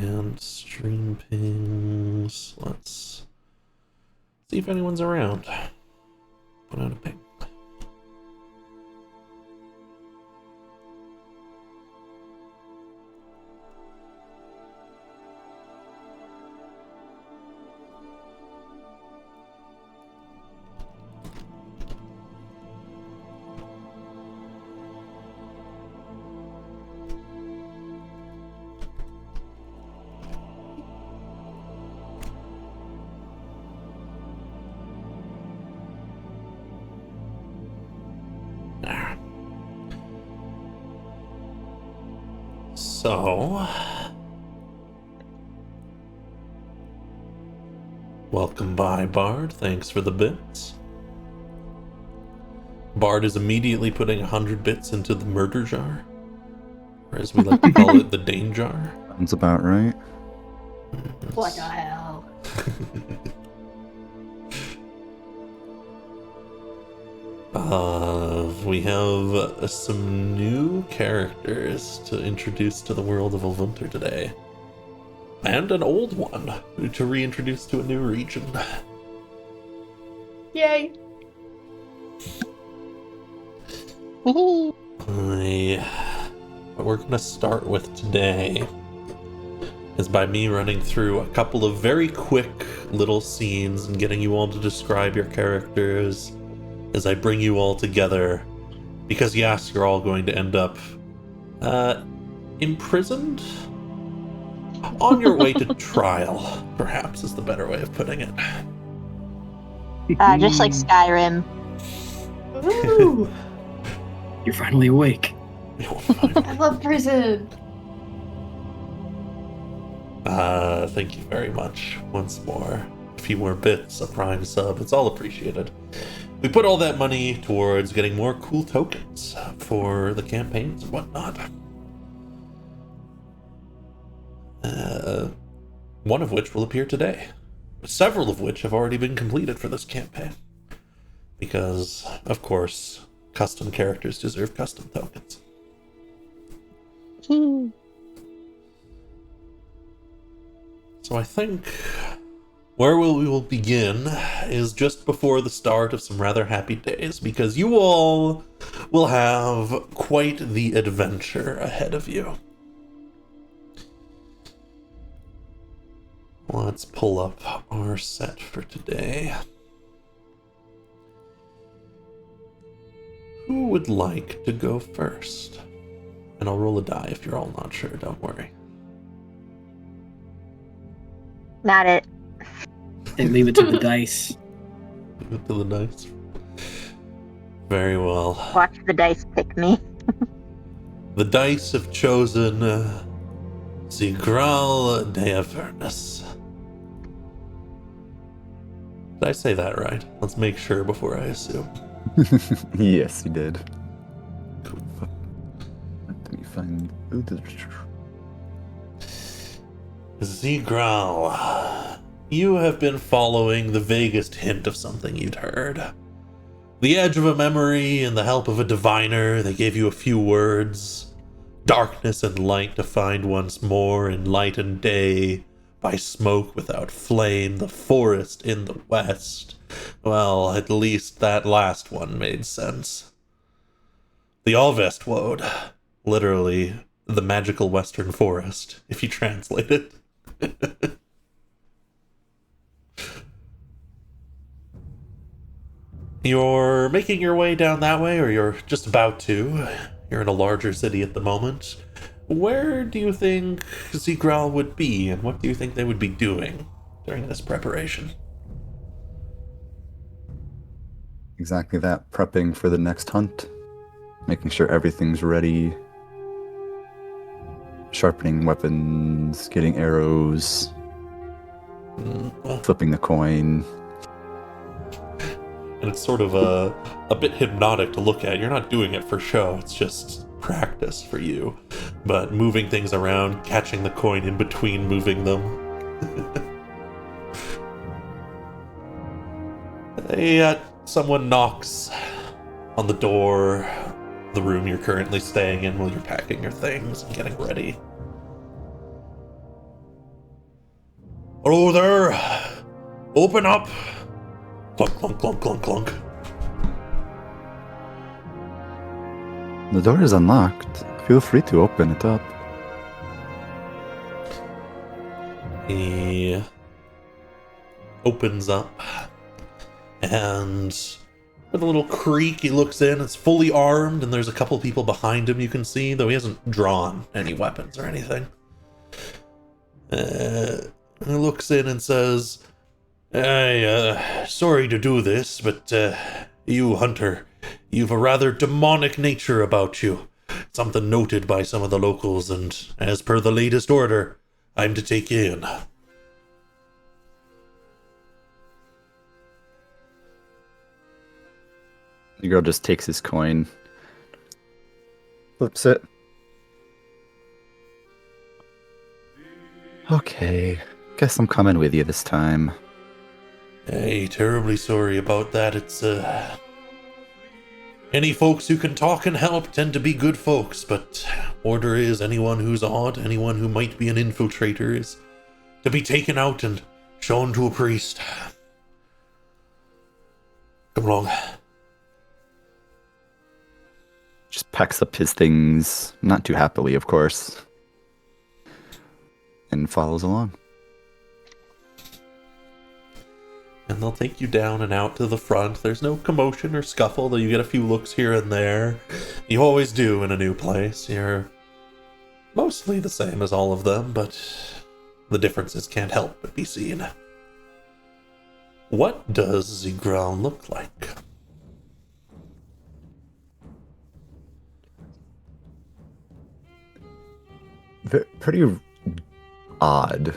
And stream pings. Let's see if anyone's around. Put out a ping. So, welcome by, Bard. Thanks for the bits. Bard is immediately putting 100 bits into the murder jar, or as we like to call it, the Dane jar. Sounds about right. What the hell? We have some new characters to introduce to the world of Elvunter today. And an old one to reintroduce to a new region. Yay! What we're going to start with today is by me running through a couple of very quick little scenes and getting you all to describe your characters as I bring you all together, because yes, you're all going to end up imprisoned? On your way to trial, perhaps, is the better way of putting it. Just like Skyrim. Ooh! You're finally awake. I love prison! Thank you very much once more. A few more bits, a prime sub, it's all appreciated. We put all that money towards getting more cool tokens for the campaigns and whatnot. One of which will appear today. Several of which have already been completed for this campaign. Because, of course, custom characters deserve custom tokens. So I think where we will begin is just before the start of some rather happy days, because you all will have quite the adventure ahead of you. Let's pull up our set for today. Who would like to go first? And I'll roll a die if you're all not sure, don't worry. Not it. And leave it to the dice. Leave it to the dice. Very well. Watch the dice pick me. The dice have chosen Sigral de Avernus. Did I say that right? Let's make sure before I assume. Yes, you did. Cool. Let me find. Zigral, you have been following the vaguest hint of something you'd heard. The edge of a memory and the help of a diviner, they gave you a few words. Darkness and light to find once more in light and day. By smoke without flame, the forest in the west. Well, at least that last one made sense. The Alvestwode, literally the magical western forest, if you translate it. You're making your way down that way, or you're just about to. You're in a larger city at the moment. Where do you think Zigral would be, and what do you think they would be doing during this preparation? Exactly that. Prepping for the next hunt. Making sure everything's ready. Sharpening weapons, getting arrows, flipping the coin. And it's sort of a bit hypnotic to look at. You're not doing it for show, it's just practice for you. But moving things around, catching the coin in between moving them. Someone knocks on the door, the room you're currently staying in while you're packing your things and getting ready. Hello there. Open up. Clunk, clunk, clunk, clunk, clunk. The door is unlocked. Feel free to open it up. He opens up, and with a little creak, he looks in. It's fully armed, and there's a couple people behind him you can see, though he hasn't drawn any weapons or anything. He looks in and says, sorry to do this, but you, Hunter, you've a rather demonic nature about you. Something noted by some of the locals, and as per the latest order, I'm to take you in. The girl just takes his coin, flips it. Okay, guess I'm coming with you this time. Hey, terribly sorry about that. It's, any folks who can talk and help tend to be good folks, but order is anyone who's odd, anyone who might be an infiltrator is to be taken out and shown to a priest. Come along. Just packs up his things, not too happily, of course, and follows along. And they'll take you down and out to the front. There's no commotion or scuffle, though you get a few looks here and there. You always do in a new place. You're mostly the same as all of them, but the differences can't help but be seen. What does the ground look like? Pretty odd.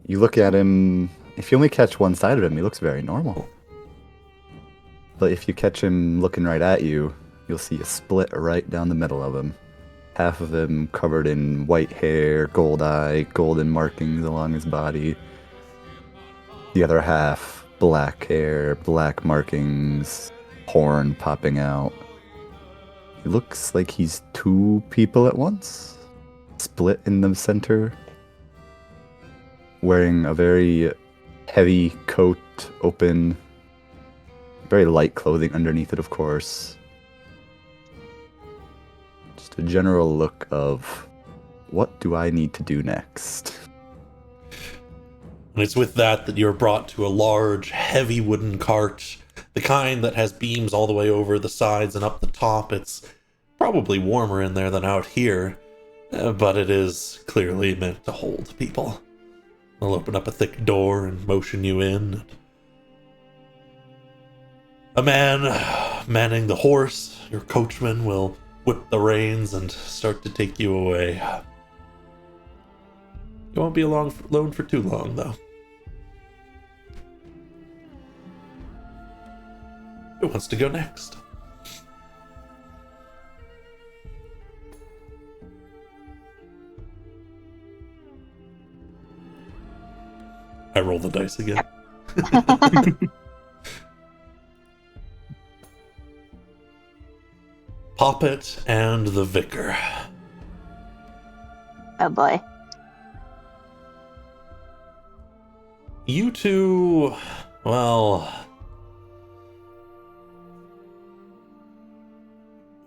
You look at him, if you only catch one side of him, he looks very normal. But if you catch him looking right at you, you'll see a split right down the middle of him. Half of him covered in white hair, gold eye, golden markings along his body. The other half, black hair, black markings, horn popping out. He looks like he's two people at once, split in the center, wearing a very heavy coat, open, very light clothing underneath it, of course. Just a general look of, what do I need to do next? And it's with that you're brought to a large, heavy wooden cart, the kind that has beams all the way over the sides and up the top. It's probably warmer in there than out here, but it is clearly meant to hold people. They'll open up a thick door and motion you in. A man manning the horse, your coachman, will whip the reins and start to take you away. You won't be alone for too long, though. Who wants to go next? I roll the dice again. Poppet and the Vicar. Oh boy. You two, well...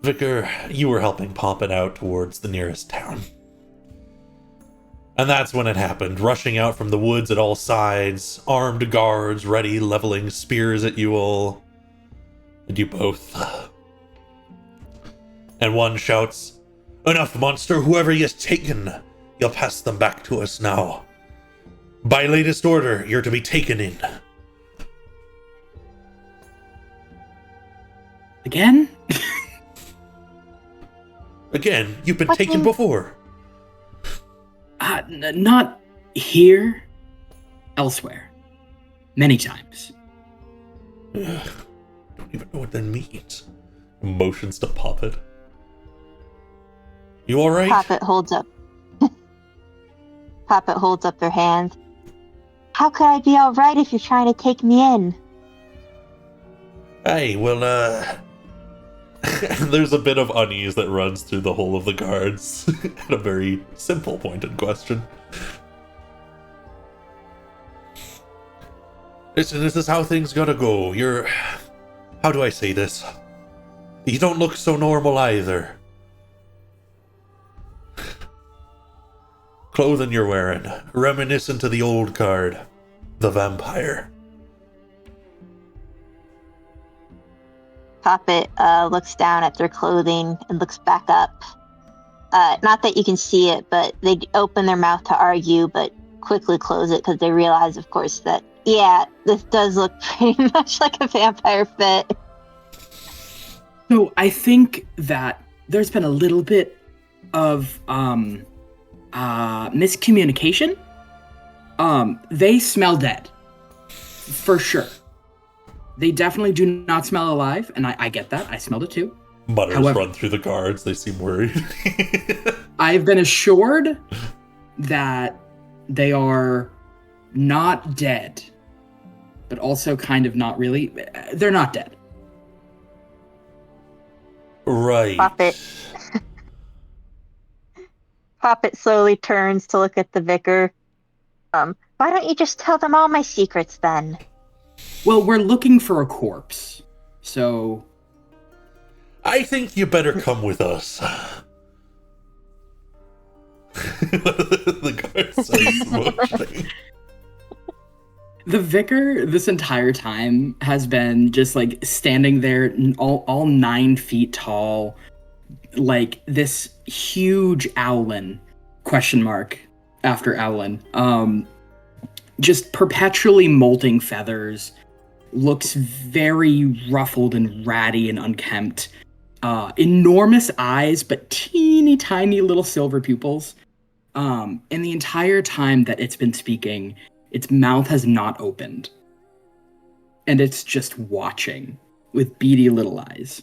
Vicar, you were helping Poppet out towards the nearest town. And that's when it happened, rushing out from the woods at all sides, armed guards ready, leveling spears at you all. And you both. And one shouts, "Enough, monster, whoever you've taken, you'll pass them back to us now. By latest order, you're to be taken in." Again? Again, you've been taken before. Not here. Elsewhere. Many times. Don't even know what that means. Motions to Poppet. You alright? Poppet holds up. Poppet holds up their hand. How could I be alright if you're trying to take me in? Hey, well, there's a bit of unease that runs through the whole of the guards. And a very simple pointed question. Listen, this is how things gotta go. How do I say this? You don't look so normal either. Clothing you're wearing, reminiscent of the old card, the vampire. Poppet looks down at their clothing and looks back up. Not that you can see it, but they open their mouth to argue, but quickly close it because they realize, of course, that, yeah, this does look pretty much like a vampire fit. So I think that there's been a little bit of miscommunication. They smell dead. For sure. They definitely do not smell alive, and I get that. I smelled it too. Mutters However, run through the guards. They seem worried. I've been assured that they are not dead, but also kind of not really. They're not dead. Right. Poppet slowly turns to look at the vicar. Why don't you just tell them all my secrets then? Well, we're looking for a corpse, so... I think you better come with us. The guards say motion. The vicar, this entire time, has been just, like, standing there, all 9 feet tall, like, this huge owlin, question mark, after owlin, just perpetually molting feathers, looks very ruffled and ratty and unkempt, enormous eyes, but teeny tiny little silver pupils, and the entire time that it's been speaking, its mouth has not opened. And it's just watching with beady little eyes.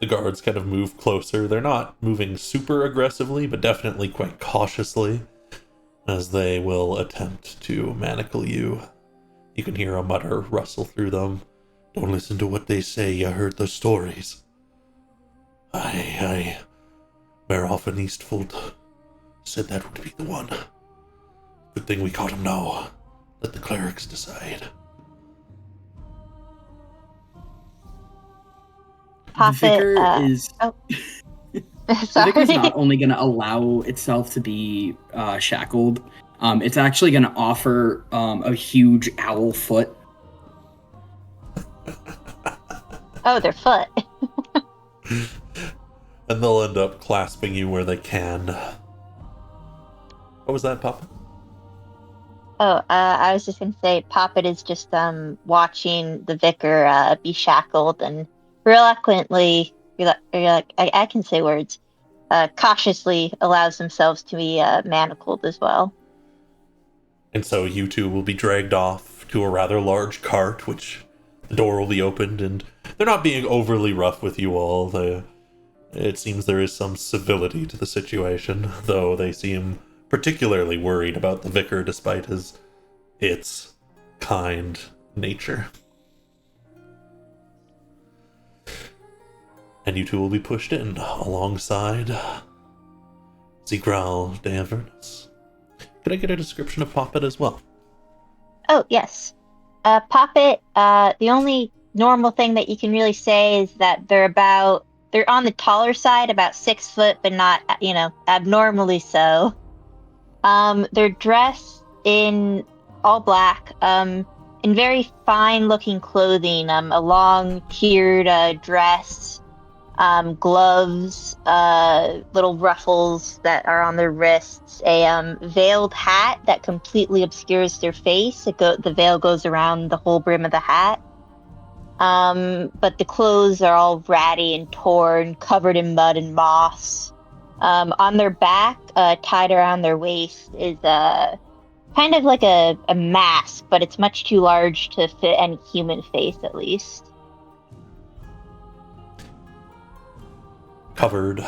The guards kind of move closer. They're not moving super aggressively, but definitely quite cautiously, as they will attempt to manacle you. You can hear a mutter rustle through them. Don't listen to what they say, you heard the stories. Aye. Mayor often Eastfold said that would be the one. Good thing we caught him now. Let the clerics decide. The vicar is... Oh. The Sorry. vicar's not only going to allow itself to be shackled, it's actually going to offer a huge owl foot. Oh, their foot. And they'll end up clasping you where they can. What was that, Pop? Oh, I was just going to say, Poppet is just watching the vicar be shackled and reluctantly, I can say words, cautiously allows themselves to be manacled as well. And so you two will be dragged off to a rather large cart, which the door will be opened, and they're not being overly rough with you all. It seems there is some civility to the situation, though they seem particularly worried about the vicar despite its kind nature. And you two will be pushed in alongside Zigral de Avernus. Could I get a description of Poppet as well? Oh, yes. Poppet, the only normal thing that you can really say is that they're on the taller side, about 6 foot, but not, abnormally so. They're dressed in all black, in very fine-looking clothing, a long tiered dress, gloves, little ruffles that are on their wrists, a veiled hat that completely obscures their face. The veil goes around the whole brim of the hat. But the clothes are all ratty and torn, covered in mud and moss. On their back, tied around their waist, is kind of like a mask, but it's much too large to fit any human face, at least. Covered,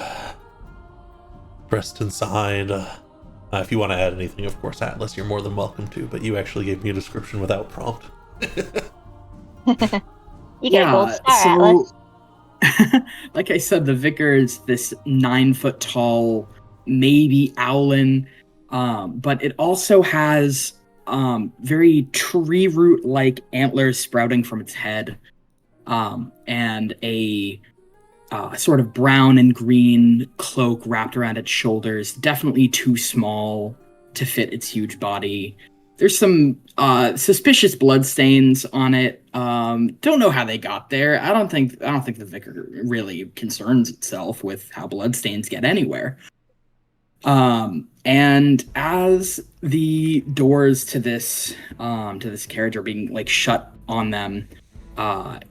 dressed inside. If you want to add anything, of course, Atlas, you're more than welcome to, but you actually gave me a description without prompt. You get a gold star, Atlas. Like I said, the vicar is this 9 foot tall, maybe owlin, but it also has very tree root like antlers sprouting from its head, and a sort of brown and green cloak wrapped around its shoulders, definitely too small to fit its huge body. There's some suspicious bloodstains on it. Don't know how they got there. I don't think the vicar really concerns itself with how bloodstains get anywhere. And as the doors to this carriage are being like shut on them,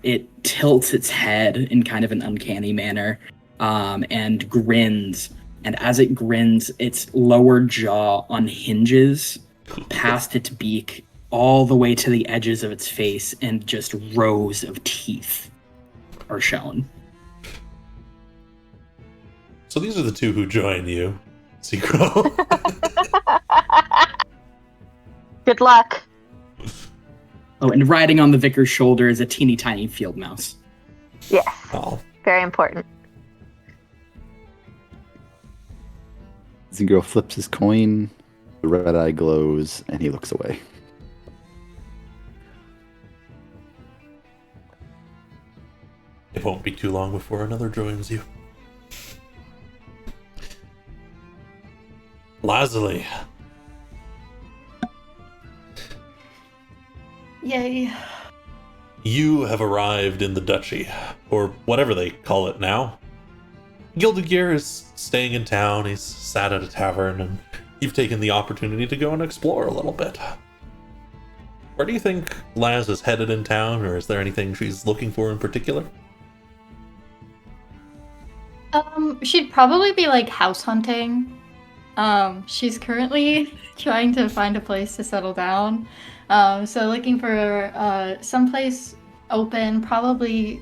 it tilts its head in kind of an uncanny manner, and grins. And as it grins, its lower jaw unhinges past its beak all the way to the edges of its face, and just rows of teeth are shown. So these are the two who join you, Secro. Good luck. Oh, and riding on the vicar's shoulder is a teeny tiny field mouse. Yes. Oh. Very important. Zingro flips his coin, the red eye glows, and he looks away. It won't be too long before another joins you. Lazuli. Yay. You have arrived in the duchy, or whatever they call it now. Gilded Gear is staying in town, he's sat at a tavern, and you've taken the opportunity to go and explore a little bit. Where do you think Laz is headed in town, or is there anything she's looking for in particular? She'd probably be like house hunting. She's currently trying to find a place to settle down. So looking for someplace open, probably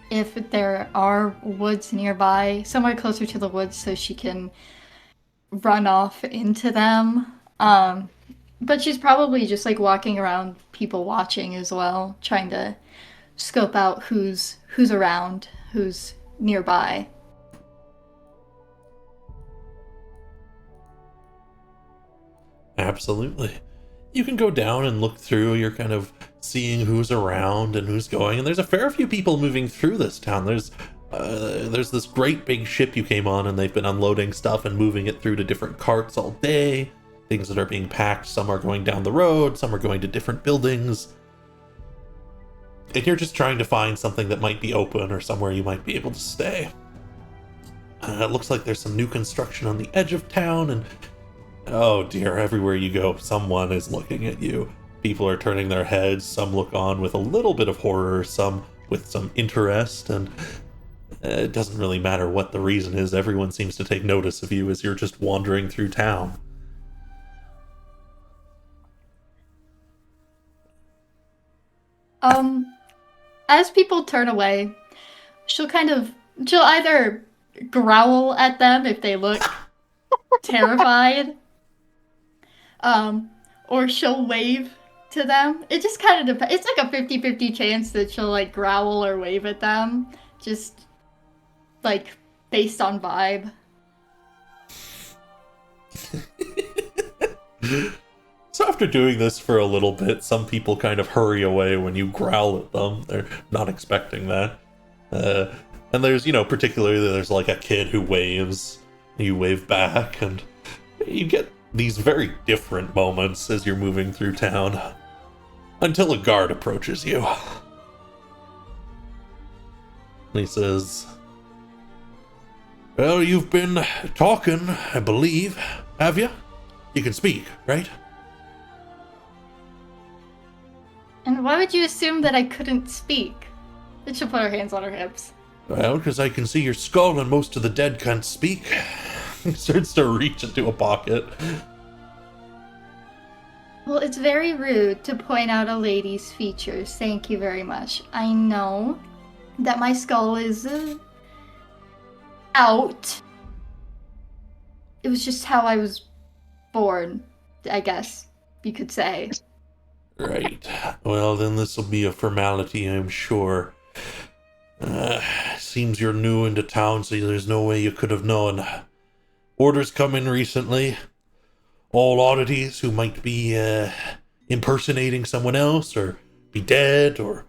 if there are woods nearby, somewhere closer to the woods so she can run off into them. But she's probably just like walking around, people watching as well, trying to scope out who's around, who's nearby. Absolutely. You can go down and look through, you're kind of seeing who's around and who's going, and there's a fair few people moving through this town. There's this great big ship you came on, and they've been unloading stuff and moving it through to different carts all day. Things that are being packed, some are going down the road, some are going to different buildings. And you're just trying to find something that might be open or somewhere you might be able to stay. It looks like there's some new construction on the edge of town, and oh dear, everywhere you go, someone is looking at you. People are turning their heads, some look on with a little bit of horror, some with some interest, and it doesn't really matter what the reason is, everyone seems to take notice of you as you're just wandering through town. As people turn away, she'll either growl at them if they look terrified, or she'll wave to them. It just kind of depends. It's like a 50-50 chance that she'll like growl or wave at them, just like based on vibe. So after doing this for a little bit, some people kind of hurry away when you growl at them. They're not expecting that. And there's, particularly there's like a kid who waves, you wave back, and you get these very different moments as you're moving through town. Until a guard approaches you. And he says, "Well, you've been talking, I believe, have you? You can speak, right?" And why would you assume that I couldn't speak? Then she'll put her hands on her hips. "Well, because I can see your skull and most of the dead can't speak." He starts to reach into a pocket. Well, it's very rude to point out a lady's features. Thank you very much. I know that my skull is out. It was just how I was born, I guess you could say. Right. Well, then this will be a formality, I'm sure. Seems you're new into town, so there's no way you could have known. Orders come in recently. All oddities who might be impersonating someone else or be dead or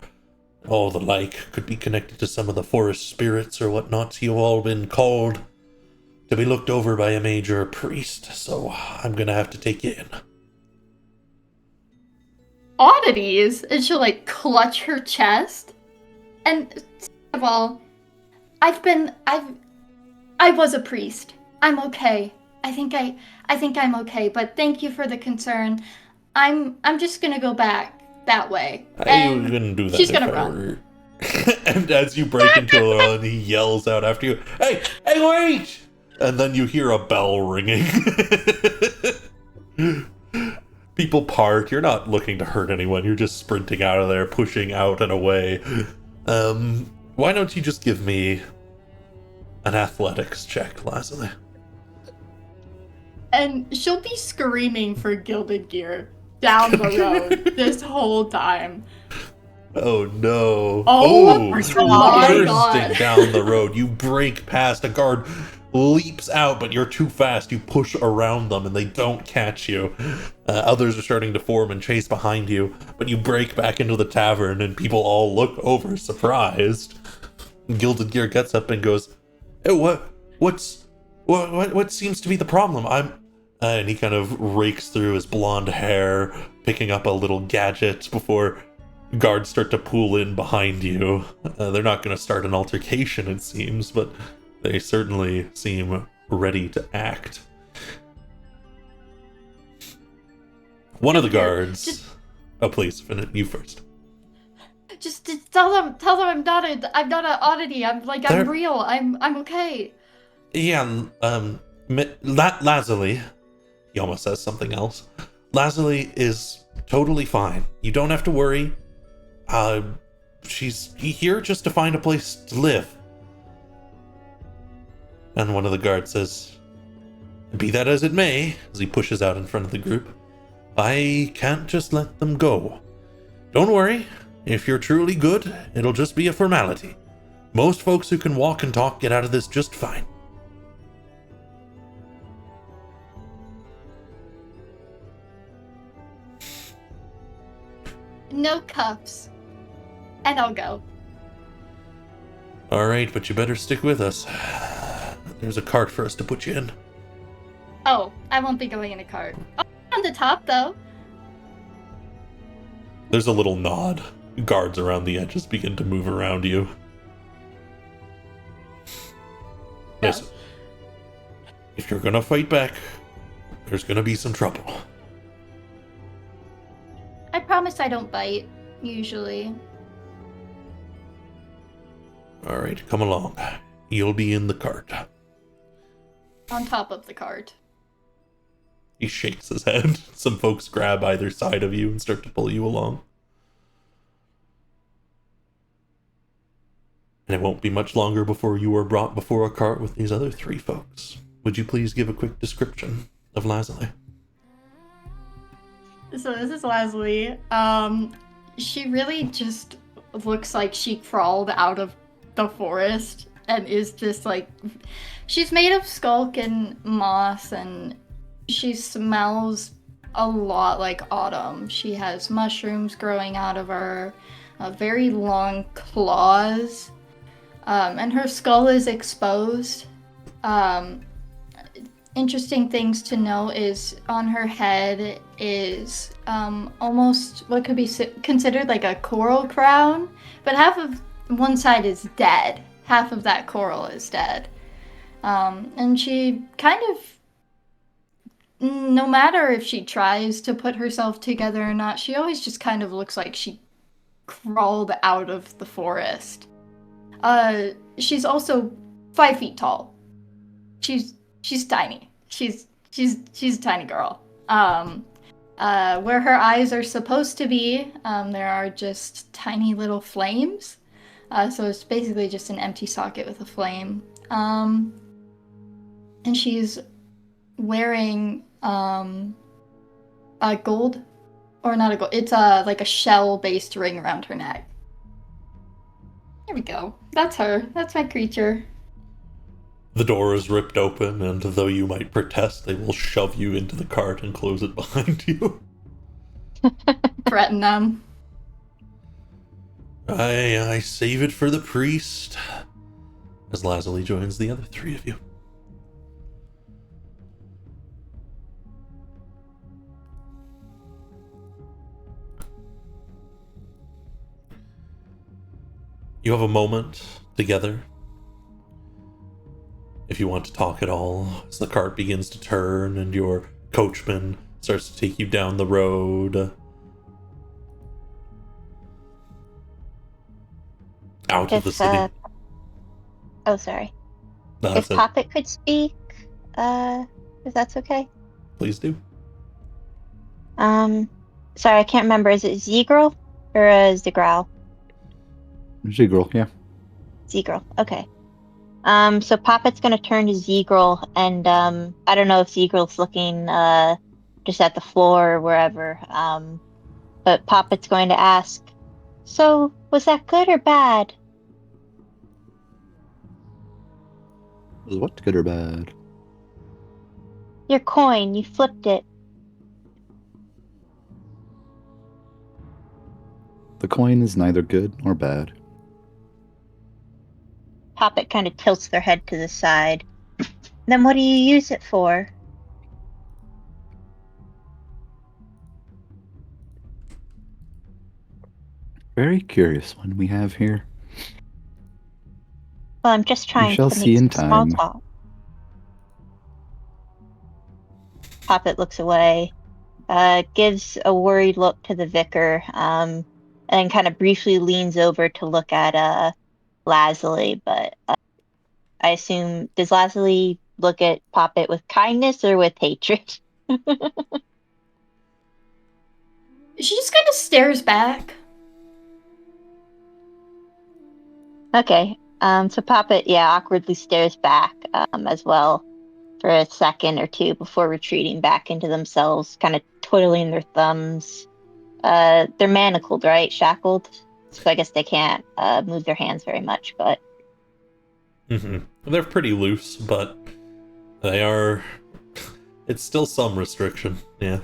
all the like. Could be connected to some of the forest spirits or whatnot. You've all been called to be looked over by a major priest, so I'm gonna have to take you in. Oddities? And she'll like clutch her chest. And second of all, I was a priest. I'm okay. I think I'm okay, but thank you for the concern. I'm just gonna go back that way. I wouldn't do that. She's gonna run. And as you break into a run, he yells out after you, "Hey, wait!" And then you hear a bell ringing. People part. You're not looking to hurt anyone. You're just sprinting out of there, pushing out and away. Why don't you just give me an athletics check, Leslie? And she'll be screaming for Gilded Gear down the road this whole time. Oh no. Oh my bursting God. down the road. You break past, a guard leaps out, but you're too fast. You push around them and they don't catch you. Others are starting to form and chase behind you, but you break back into the tavern and people all look over surprised. Gilded Gear gets up and goes, "Hey, what seems to be the problem? And he kind of rakes through his blonde hair, picking up a little gadget before guards start to pull in behind you. They're not going to start an altercation, it seems, but they certainly seem ready to act. One of the guards... Oh, please, finish you first. Just tell them I'm not an oddity. I'm real. I'm okay. Yeah, Lazuli, he almost says something else. Lazuli is totally fine. You don't have to worry. She's here just to find a place to live. And one of the guards says, "Be that as it may," as he pushes out in front of the group, "I can't just let them go. Don't worry. If you're truly good, it'll just be a formality. Most folks who can walk and talk get out of this just fine." No cuffs. And I'll go. All right, but you better stick with us. There's a cart for us to put you in. Oh, I won't be going in a cart. Oh, on the top, though. There's a little nod. Guards around the edges begin to move around you. No. Listen, if you're gonna fight back, there's gonna be some trouble. I promise I don't bite, usually. All right, come along. You'll be in the cart. On top of the cart. He shakes his head. Some folks grab either side of you and start to pull you along. And it won't be much longer before you are brought before a cart with these other three folks. Would you please give a quick description of Lazuli? So this is Leslie. She really just looks like she crawled out of the forest and is just like... She's made of skulk and moss, and she smells a lot like autumn. She has mushrooms growing out of her, very long claws, and her skull is exposed. Interesting things to know is on her head is almost what could be considered like a coral crown, but half of one side is dead. Half of that coral is dead. And she kind of, no matter if she tries to put herself together or not, she always just kind of looks like she crawled out of the forest. She's also 5 feet tall. She's tiny. She's a tiny girl. Where her eyes are supposed to be, there are just tiny little flames. So it's basically just an empty socket with a flame. And she's wearing a gold, or not a gold. It's like a shell-based ring around her neck. There we go. That's her. That's my creature. The door is ripped open, and though you might protest, they will shove you into the cart and close it behind you. threaten them. I save it for the priest. As Lazuli joins the other three of you. You have a moment together. If you want to talk at all, as the cart begins to turn and your coachman starts to take you down the road. Out of the city. Oh, sorry. No, If that's it. Poppet could speak, if that's okay. Please do. Sorry, I can't remember. Is it Zegral or Zegral? Zigral, yeah. Zegral. Okay. So Poppet's gonna turn to Zegral, and I don't know if Zegral's looking just at the floor or wherever. But Poppet's going to ask, "So was that good or bad?" Was what good or bad? Your coin, you flipped it. The coin is neither good nor bad. Poppet kind of tilts their head to the side. Then what do you use it for? Very curious one we have here. Well, I'm just trying shall to see make in some small time. talk. Poppet looks away, gives a worried look to the vicar, and then kind of briefly leans over to look at Lazuli. But I assume, does Lazuli look at Poppet with kindness or with hatred? She just kind of stares back. Okay. So Poppet, yeah, awkwardly stares back as well for a second or two before retreating back into themselves, kind of twiddling their thumbs. They're manacled, right? Shackled. So I guess they can't move their hands very much, but They're pretty loose, but they are. It's still some restriction, yeah.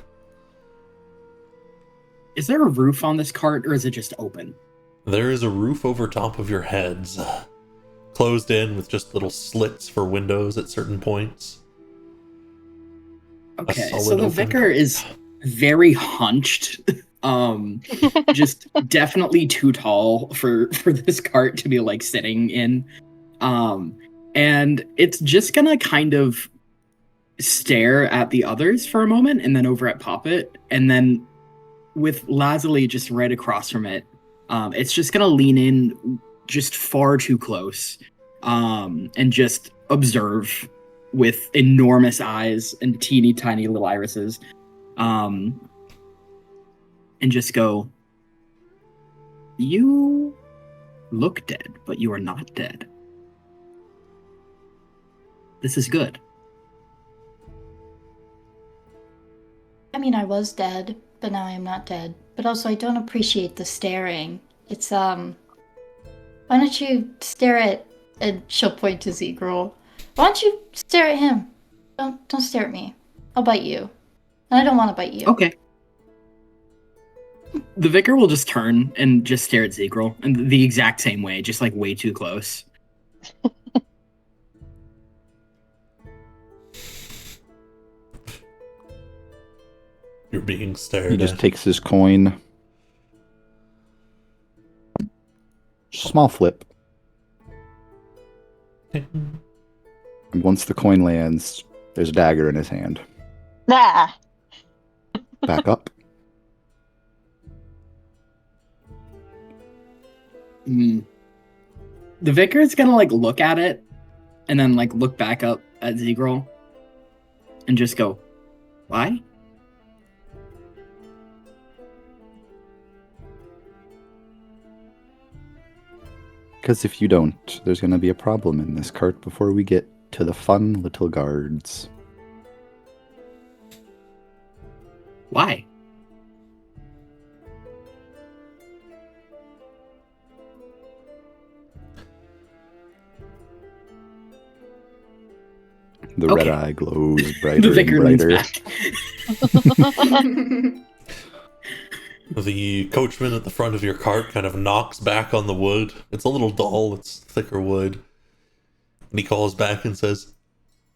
Is there a roof on this cart, or is it just open? There is a roof over top of your heads, closed in with just little slits for windows at certain points. Okay, solid so the open vicar cart. is very hunched. Just definitely too tall for this cart to be like sitting in. And it's just gonna kind of stare at the others for a moment and then over at Poppet, and then with Lazuli just right across from it, it's just gonna lean in just far too close, and just observe with enormous eyes and teeny tiny little irises, and just go, "You look dead, but you are not dead. This is good." I mean, I was dead, but now I am not dead. But also, I don't appreciate the staring. It's, why don't you stare at, and she'll point to Zegral. Why don't you stare at him? Don't stare at me. I'll bite you. And I don't want to bite you. Okay. The vicar will just turn and just stare at Zegral in the exact same way, just like way too close. You're being stared He just at. takes his coin. Small flip. And once the coin lands, there's a dagger in his hand. Ah, Back up. The vicar is gonna like look at it and then like look back up at Zegral and just go, "Why?" Because if you don't, there's going to be a problem in this cart before we get to the fun little guards. Why? The Okay. red eye glows brighter The and vicar leans brighter. back. The coachman at the front of your cart kind of knocks back on the wood. It's a little dull, it's thicker wood. And he calls back and says,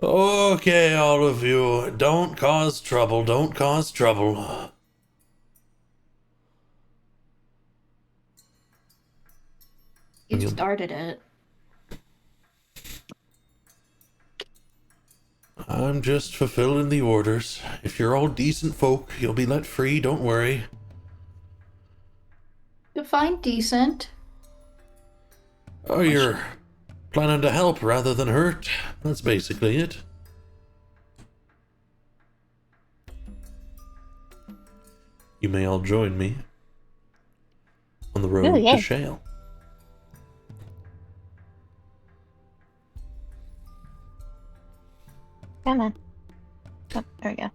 "Okay, all of you, don't cause trouble, don't cause trouble." You started it. I'm just fulfilling the orders. If you're all decent folk, you'll be let free, don't worry. Define decent. Oh, you're planning to help rather than hurt. That's basically it. You may all join me on the road yeah. to Shale. Come on. Oh, there we go.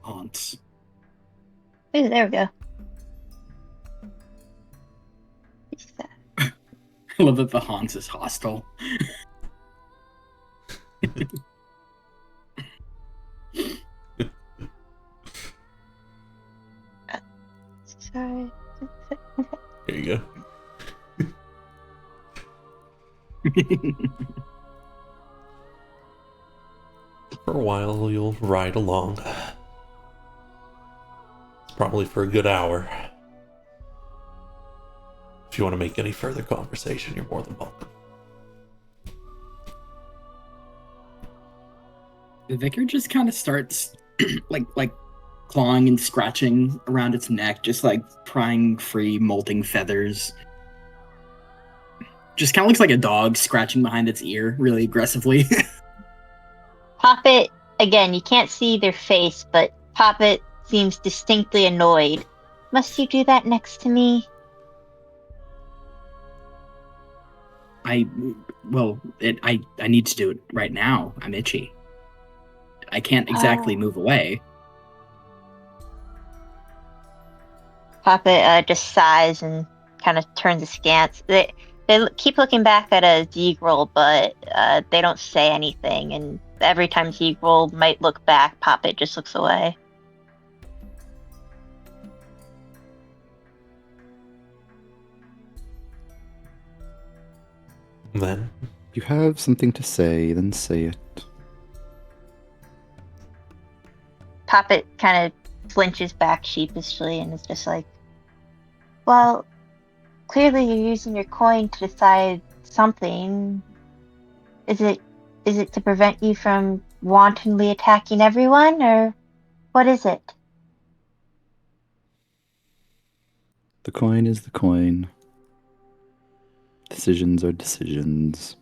Haunts. Ooh, there we go. I love that the haunts is hostile. Sorry. Here you go. For a while, you'll ride along. It's probably for a good hour. If you want to make any further conversation, you're more than welcome. The vicar just kind of starts like clawing and scratching around its neck, just like prying free molting feathers. Just kind of looks like a dog scratching behind its ear really aggressively. Poppet, again, you can't see their face, but Poppet seems distinctly annoyed. Must you do that next to me? I need to do it right now. I'm itchy. I can't exactly move away. Poppet just sighs and kind of turns askance. They keep looking back at a Zeegrel, but they don't say anything. And every time Zeegrel might look back, Poppet just looks away. Then, You have something to say, then say it. Poppet kind of flinches back sheepishly and is just like, well, clearly you're using your coin to decide something. Is it to prevent you from wantonly attacking everyone, or what is it? The coin is the coin. Decisions are decisions.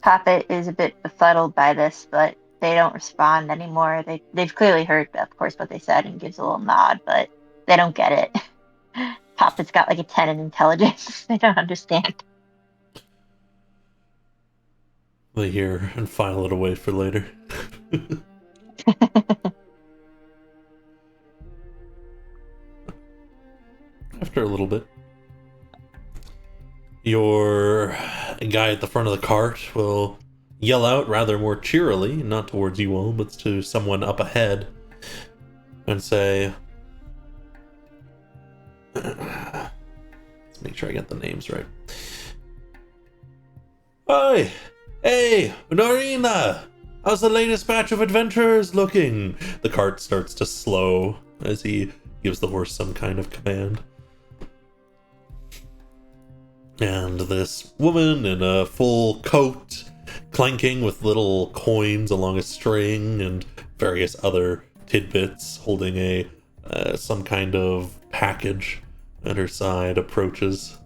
Poppet is a bit befuddled by this, but they don't respond anymore. They've clearly heard, of course, what they said and gives a little nod, but they don't get it. Poppet's got like a 10 in intelligence. They don't understand. they hear and file it away for later. After a little bit, your guy at the front of the cart will yell out rather more cheerily, not towards you all, but to someone up ahead, and say, let's make sure I get the names right. Hi! Hey, Norina! How's the latest batch of adventurers looking? The cart starts to slow as he gives the horse some kind of command. And this woman in a full coat, clanking with little coins along a string and various other tidbits, holding a some kind of package at her side, approaches.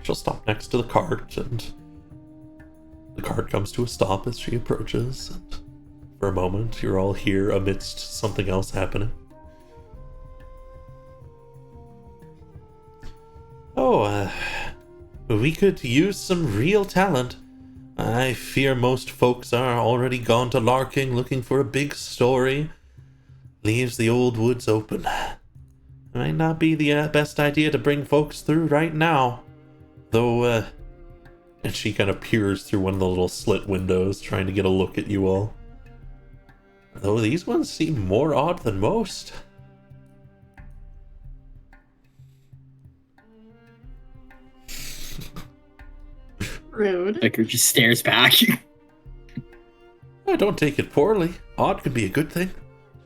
She'll stop next to the cart, and the cart comes to a stop as she approaches, and for a moment you're all here amidst something else happening. Oh, we could use some real talent. I fear most folks are already gone to larking looking for a big story. Leaves the old woods open. might not be the best idea to bring folks through right now. Though, and she kind of peers through one of the little slit windows, trying to get a look at you all. Though these ones seem more odd than most. Rude. Vicar just stares back. I don't take it poorly. Odd could be a good thing.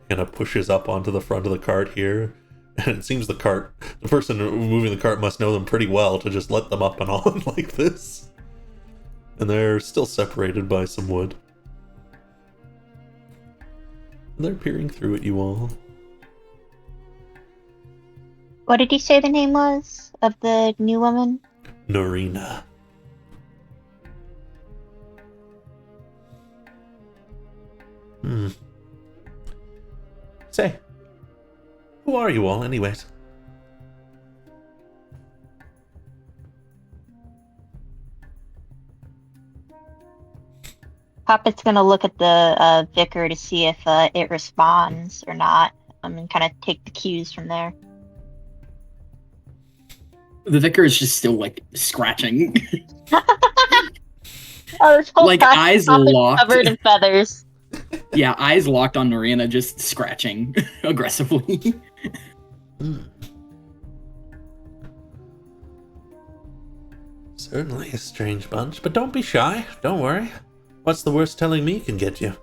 Kind of pushes up onto the front of the cart here. And it seems the person moving the cart must know them pretty well to just let them up and on like this. And they're still separated by some wood. They're peering through at you all. What did you say the name was of the new woman? Norina. Say, who are you all, anyways? Poppet's gonna look at the vicar to see if it responds or not, and kind of take the cues from there. The vicar is just still like scratching. Oh, this whole Like, time, eyes Poppet's locked. covered in feathers. Yeah, eyes locked on Norina, just scratching aggressively. Certainly a strange bunch, but don't be shy. Don't worry. What's the worst telling me can get you?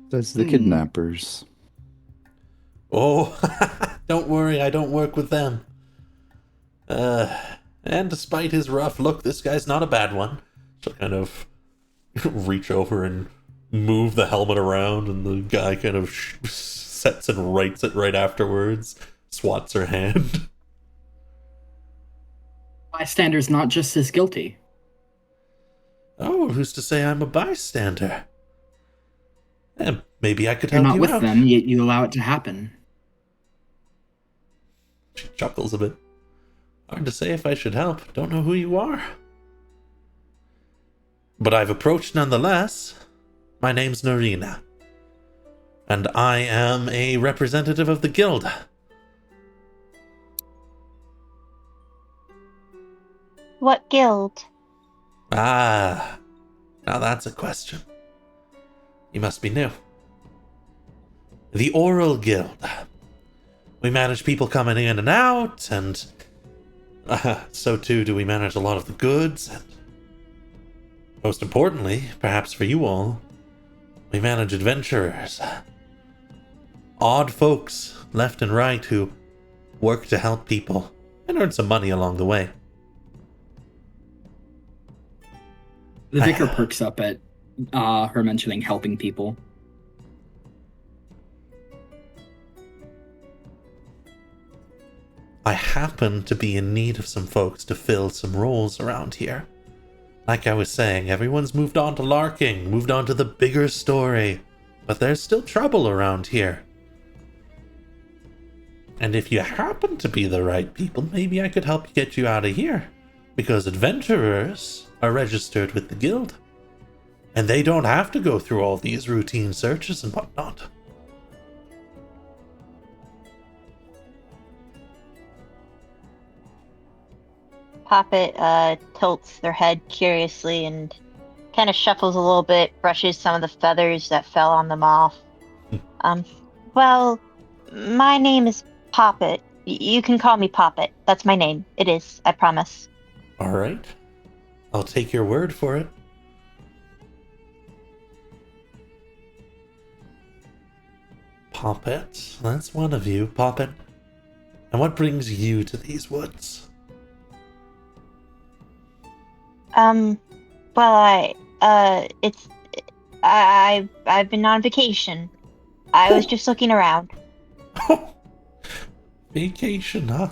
That's the kidnappers. Oh, don't worry, I don't work with them. And despite his rough look, this guy's not a bad one. She'll kind of reach over and move the helmet around, and the guy kind of sets and writes it right afterwards. Swats her hand. Bystander's not just as guilty. Oh, who's to say I'm a bystander? Maybe I could You're help not you with out. them, yet you allow it to happen. She chuckles a bit. Hard to say if I should help. Don't know who you are. But I've approached nonetheless. My name's Norina. And I am a representative of the guild. What guild? Ah, now that's a question. You must be new. The Oral Guild. We manage people coming in and out, and so too do we manage a lot of the goods, and most importantly, perhaps for you all, we manage adventurers. Odd folks, left and right, who work to help people and earn some money along the way. The vicar perks up at her mentioning helping people. I happen to be in need of some folks to fill some roles around here. Like I was saying, everyone's moved on to larking, moved on to the bigger story, but there's still trouble around here. And if you happen to be the right people, maybe I could help get you out of here, because adventurers are registered with the guild, and they don't have to go through all these routine searches and whatnot. Poppet tilts their head curiously and kind of shuffles a little bit, brushes some of the feathers that fell on them off. Well, my name is Poppet. You can call me Poppet. That's my name. It is, I promise. All right. I'll take your word for it. Poppet, that's one of you, Poppet. And what brings you to these woods? Well, I've been on vacation. I was just looking around. Vacation, huh?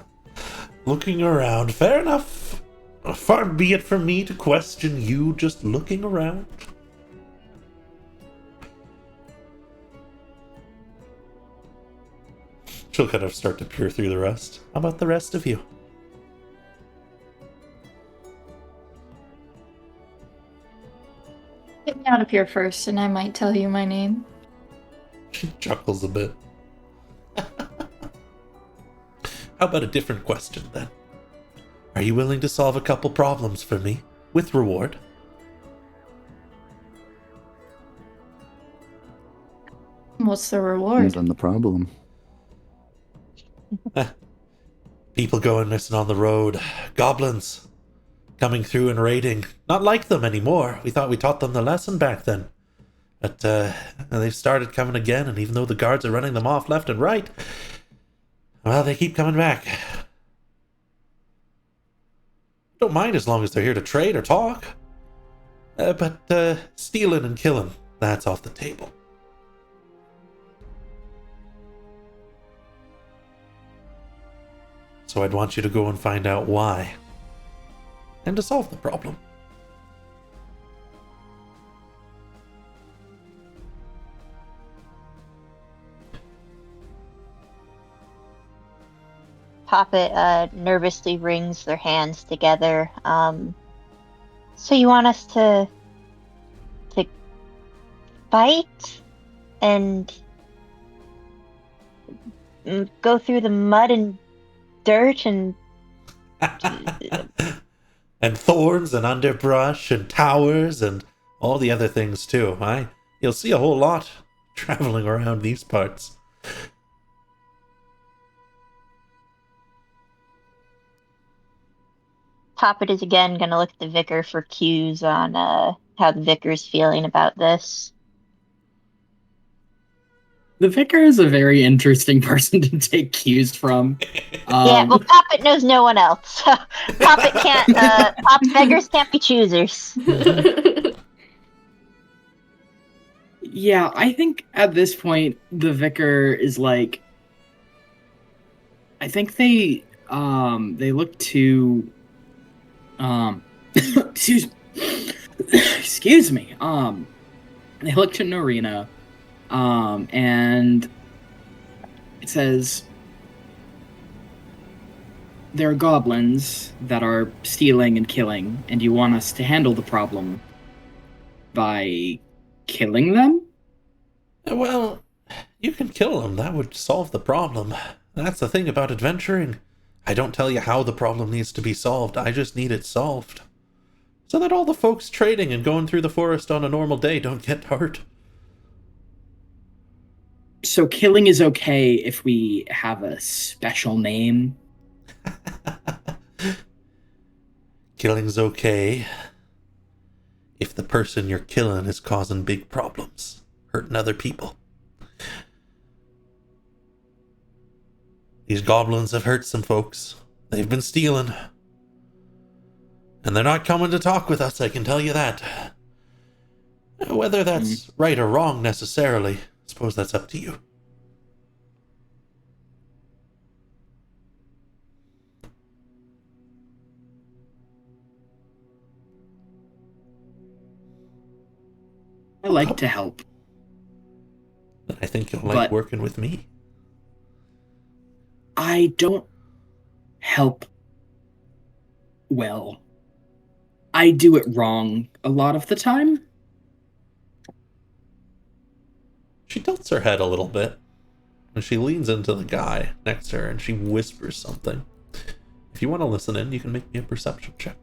Looking around. Fair enough. Far be it from me to question you just looking around. She'll kind of start to peer through the rest. How about the rest of you? Get me out of here first, and I might tell you my name. She chuckles a bit. How about a different question then? Are you willing to solve a couple problems for me, with reward? What's the Depends reward? on the problem. People going missing on the road. Goblins coming through and raiding. Not like them anymore. We thought we taught them the lesson back then. But they've started coming again, and even though the guards are running them off left and right, well, they keep coming back. Don't mind as long as they're here to trade or talk. But stealing and killing, that's off the table. So I'd want you to go and find out why. And to solve the problem. Poppet nervously wrings their hands together. So you want us to fight and go through the mud and dirt and And thorns and underbrush and towers and all the other things too. You'll see a whole lot traveling around these parts. Poppet is again going to look at the vicar for cues on how the vicar's feeling about this. The vicar is a very interesting person to take cues from. Yeah, well, Poppet knows no one else. So Poppet can't. Beggars can't be choosers. Yeah, I think at this point the vicar is like. I think they look to excuse excuse me. They look to Norina, and it says there are goblins that are stealing and killing, and you want us to handle the problem by killing them? Well, you can kill them. That would solve the problem. That's the thing about adventuring. I don't tell you how the problem needs to be solved. I just need it solved. So that all the folks trading and going through the forest on a normal day don't get hurt. So killing is okay if we have a special name? Killing's okay if the person you're killing is causing big problems, hurting other people. These goblins have hurt some folks. They've been stealing. And they're not coming to talk with us, I can tell you that. Whether that's right or wrong necessarily, I suppose that's up to you. I like to help. But I think you'll like working with me. I don't help well. I do it wrong a lot of the time. She tilts her head a little bit, and she leans into the guy next to her, and she whispers something. If you want to listen in, you can make me a perception check.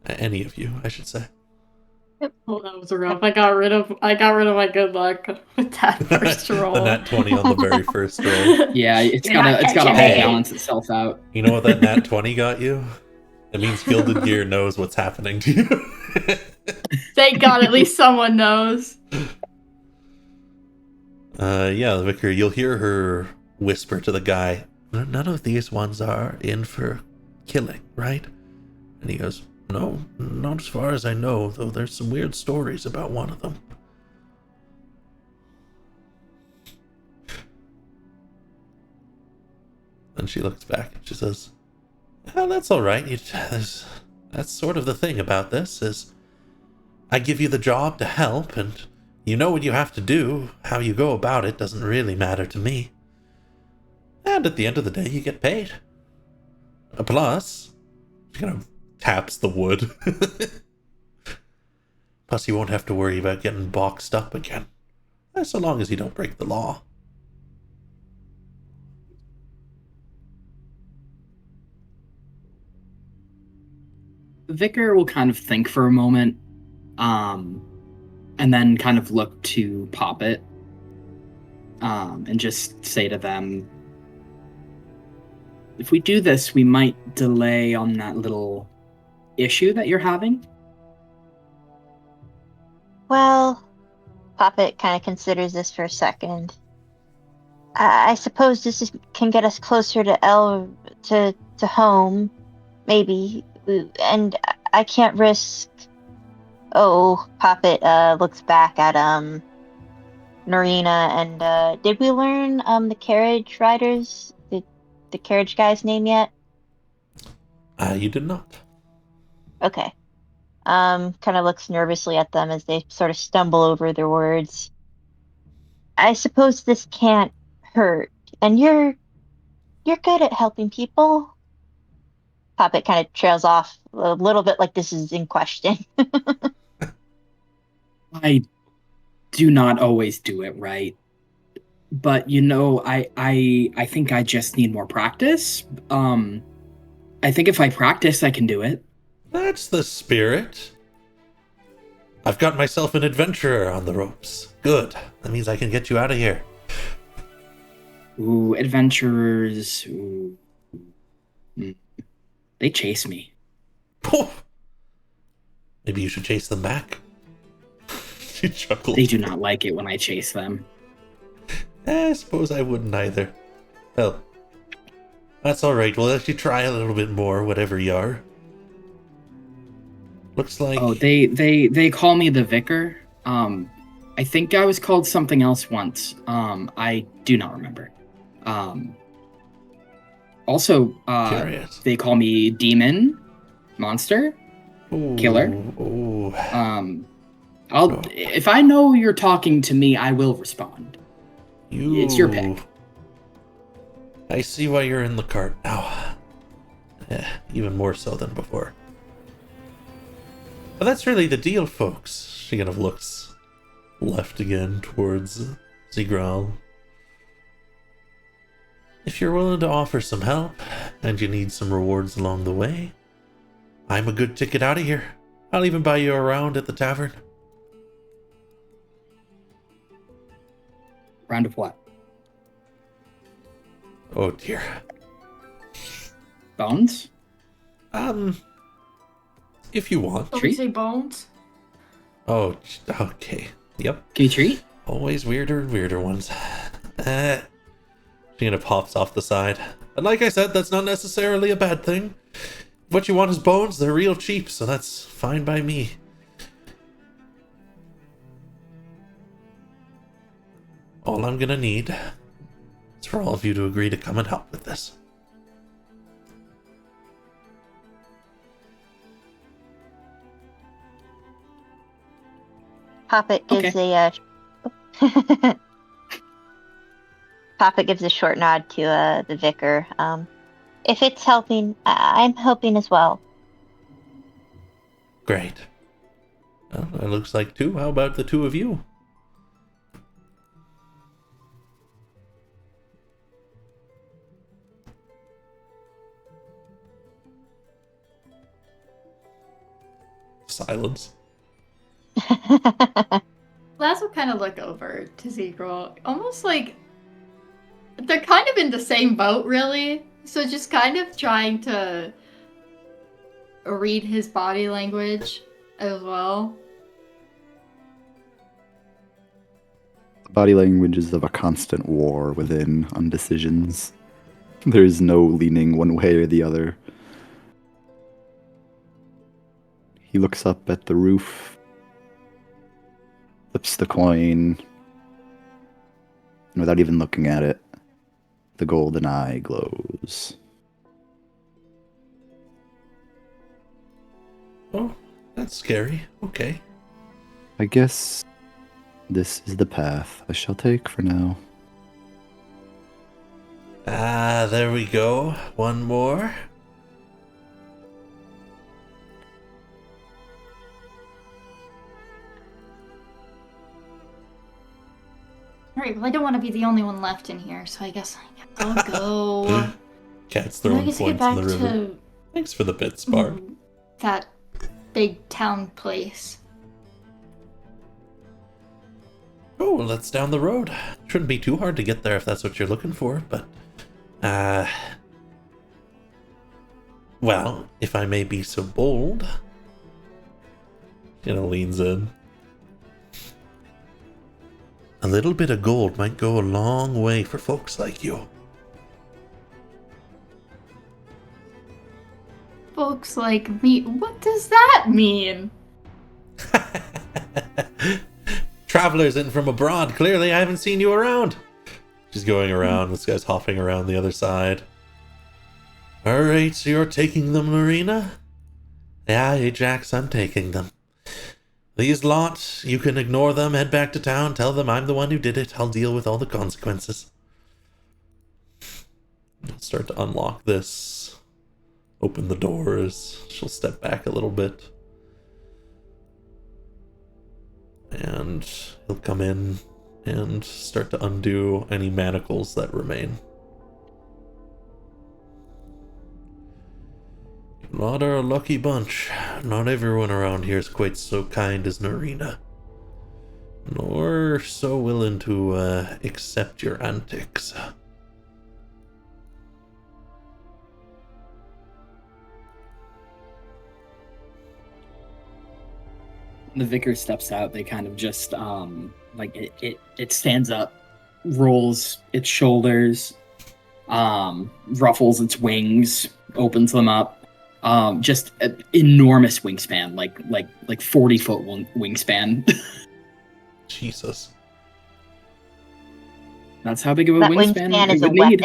Any of you, I should say. Oh, that was rough. I got rid of my good luck with that first roll. The nat 20 on the very first roll. Yeah, it's gotta balance itself out. You know what that nat 20 got you? It means Gilded Gear knows what's happening to you. Thank God, at least someone knows. Yeah, the vicar, you'll hear her whisper to the guy, none of these ones are in for killing, right? And he goes, no, not as far as I know, though there's some weird stories about one of them. Then she looks back and she says, well, that's all right. That's sort of the thing about this, is I give you the job to help, and you know what you have to do. How you go about it doesn't really matter to me. And at the end of the day, you get paid. Plus, she kind of taps the wood. Plus, you won't have to worry about getting boxed up again. So long as you don't break the law. The vicar will kind of think for a moment, and then kind of look to Poppet, and just say to them, if we do this, we might delay on that little issue that you're having. Well, Poppet kind of considers this for a second. I suppose can get us closer to home, maybe. And I can't risk. Oh, Poppet looks back at Norina, and did we learn the carriage riders, the carriage guy's name yet? You did not. Okay. Kind of looks nervously at them as they sort of stumble over their words. I suppose this can't hurt, and you're good at helping people. Poppet kind of trails off a little bit like this is in question. I do not always do it right. But I think I just need more practice. I think if I practice, I can do it. That's the spirit. I've got myself an adventurer on the ropes. Good. That means I can get you out of here. Ooh, adventurers. Ooh. They chase me. Maybe you should chase them back. She chuckled. They do not like it when I chase them. I suppose I wouldn't either. Well, that's alright. We'll let you try a little bit more, whatever you are. Looks like... Oh, they call me the vicar. I think I was called something else once. I do not remember. Also, Curious. they call me demon, monster, killer. Ooh. If I know you're talking to me, I will respond. It's your pick. I see why you're in the cart now. Even more so than before. But that's really the deal, folks. She kind of looks left again towards Zigral. If you're willing to offer some help, and you need some rewards along the way, I'm a good ticket out of here. I'll even buy you around at the tavern. Round of what? Oh dear. Bones? If you want. Don't say bones. Oh, okay. Yep. Can you treat? Always weirder and weirder ones. She kind of pops off the side. And like I said, that's not necessarily a bad thing. If what you want is bones, they're real cheap, so that's fine by me. All I'm gonna need is for all of you to agree to come and help with this. Poppet gives Poppet gives a short nod to the vicar. If it's helping, I'm hoping as well. Great. Well, it looks like two. How about the two of you? Silence. Laz will kind of look over to Zegral, almost like they're kind of in the same boat, really. So just kind of trying to read his body language as well. Body language is of a constant war within undecisions. There is no leaning one way or the other. He looks up at the roof, flips the coin, and without even looking at it, the golden eye glows. Oh, that's scary. Okay. I guess this is the path I shall take for now. Ah, there we go. One more. well, I don't want to be the only one left in here, so I guess I'll go. Cat's I throwing guess get points in back the river. to Thanks for the bits, Bard. that big town place. Oh, well, that's down the road. Shouldn't be too hard to get there if that's what you're looking for, but... Well, if I may be so bold... Leans in. A little bit of gold might go a long way for folks like you. Folks like me, what does that mean? Travelers in from abroad, clearly I haven't seen you around. She's going around, this guy's hopping around the other side. Alright, so you're taking them, Marina? Yeah, Ajax, I'm taking them. These lot, you can ignore them, head back to town, tell them I'm the one who did it, I'll deal with all the consequences. I'll start to unlock this. Open the doors. She'll step back a little bit. And he'll come in and start to undo any manacles that remain. You lot are a lucky bunch. Not everyone around here is quite so kind as Narina. Nor so willing to accept your antics. The vicar steps out. They kind of just like it stands up, rolls its shoulders, ruffles its wings, opens them up. Just an enormous wingspan, like 40-foot wingspan. Jesus. That's how big of a That wingspan wingspan it is a would need.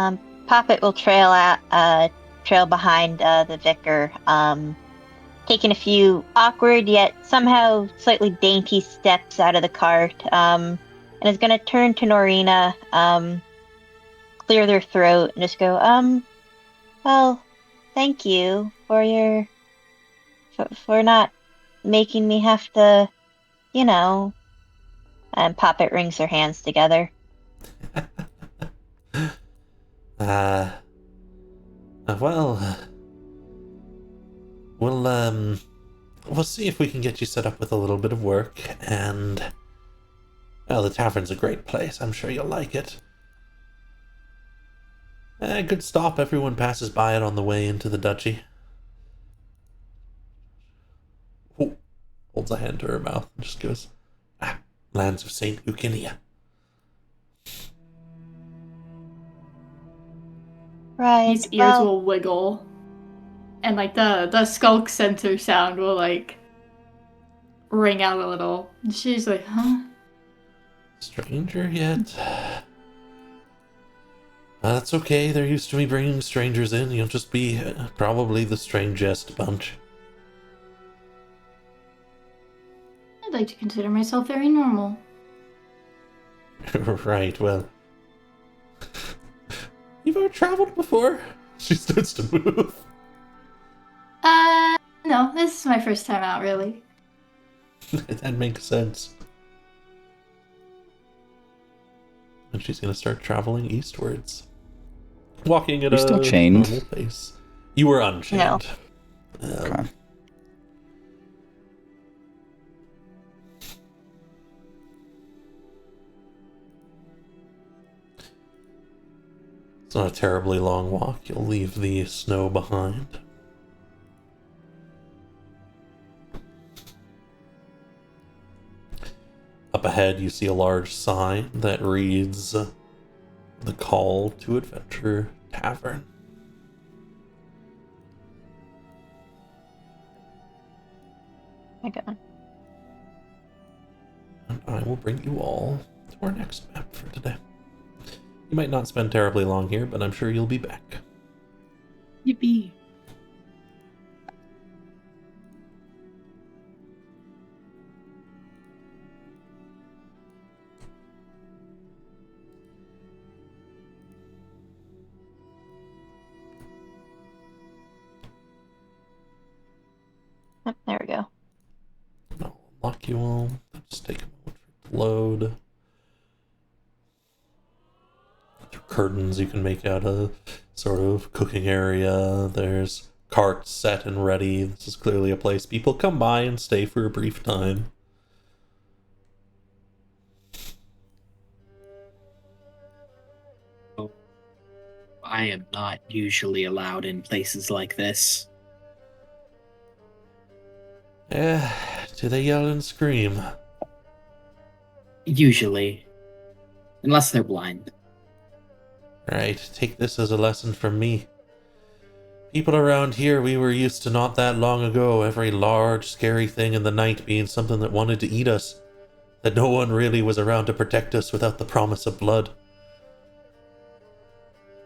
weapon. Poppet will trail behind the vicar, taking a few awkward yet somehow slightly dainty steps out of the cart, and is going to turn to Norina, clear their throat, and just go, well, thank you for for not making me have to, and Poppet wrings her hands together. We'll see if we can get you set up with a little bit of work, and, well, the tavern's a great place. I'm sure you'll like it. Good stop. Everyone passes by it on the way into the duchy. Oh, holds a hand to her mouth and just goes, lands of St. Eugenia. Right. His ears will wiggle, and like the skulk center sound will like ring out a little. She's like, huh? Stranger yet? That's okay. They're used to me bringing strangers in. You'll just be probably the strangest bunch. I'd like to consider myself very normal. Right, well. You've ever traveled before? She starts to move. No, this is my first time out, really. That makes sense. And she's gonna start traveling eastwards. Walking at You're still chained? normal pace. You were unchained. No. Okay. It's not a terribly long walk. You'll leave the snow behind. Up ahead, you see a large sign that reads, "The Call to Adventure Tavern." Okay. And I will bring you all to our next map for today. You might not spend terribly long here, but I'm sure you'll be back. Yippee. Oh, there we go. I'll lock Thank you all. Just take a moment for it to load. Through curtains, you can make out a sort of cooking area. There's carts set and ready. This is clearly a place people come by and stay for a brief time. I am not usually allowed in places like this. Do they yell and scream? Usually. Unless they're blind. Right, take this as a lesson from me. People around here, we were used to not that long ago, every large, scary thing in the night being something that wanted to eat us. That no one really was around to protect us without the promise of blood.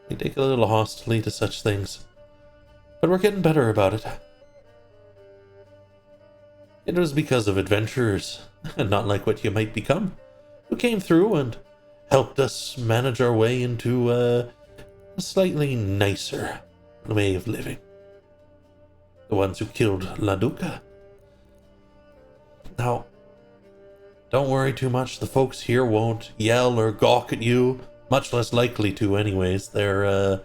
We take a little hostility to such things, but we're getting better about it. It was because of adventurers, and not like what you might become, who came through and helped us manage our way into a slightly nicer way of living. The ones who killed La Duca. Now, don't worry too much, the folks here won't yell or gawk at you. Much less likely to, anyways. They're,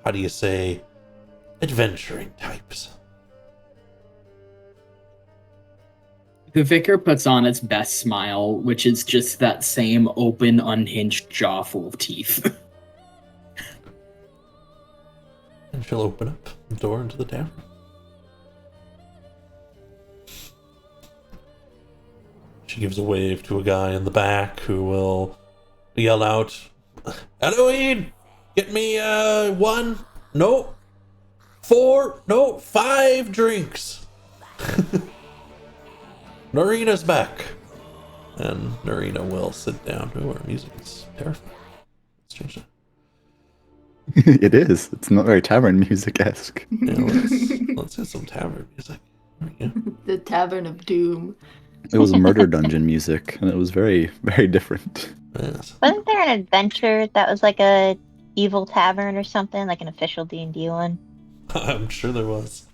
how do you say, adventuring types. The vicar puts on its best smile, which is just that same open, unhinged jaw full of teeth. And she'll open up the door into the tavern. She gives a wave to a guy in the back who will yell out, "Halloween! Get me, 1, no, 4, no, 5 drinks!" Narina's back. And Narina will sit down. Oh, our music is terrifying. Let's change that. It is. It's not very tavern music-esque. Yeah, let's hit some tavern music. There we go. The Tavern of Doom. It was murder dungeon music, and it was very, very different. Yes. Wasn't there an adventure that was like a evil tavern or something, like an official D&D one? I'm sure there was.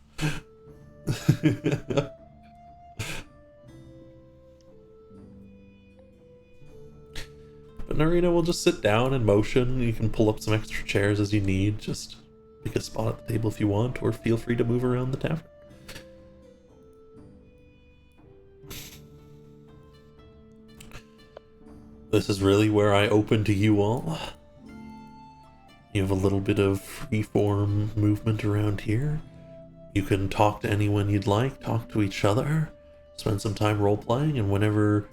But Narina will just sit down and motion. You can pull up some extra chairs as you need. Just pick a spot at the table if you want, or feel free to move around the tavern. This is really where I open to you all. You have a little bit of freeform movement around here. You can talk to anyone you'd like, talk to each other, spend some time role-playing, and whenever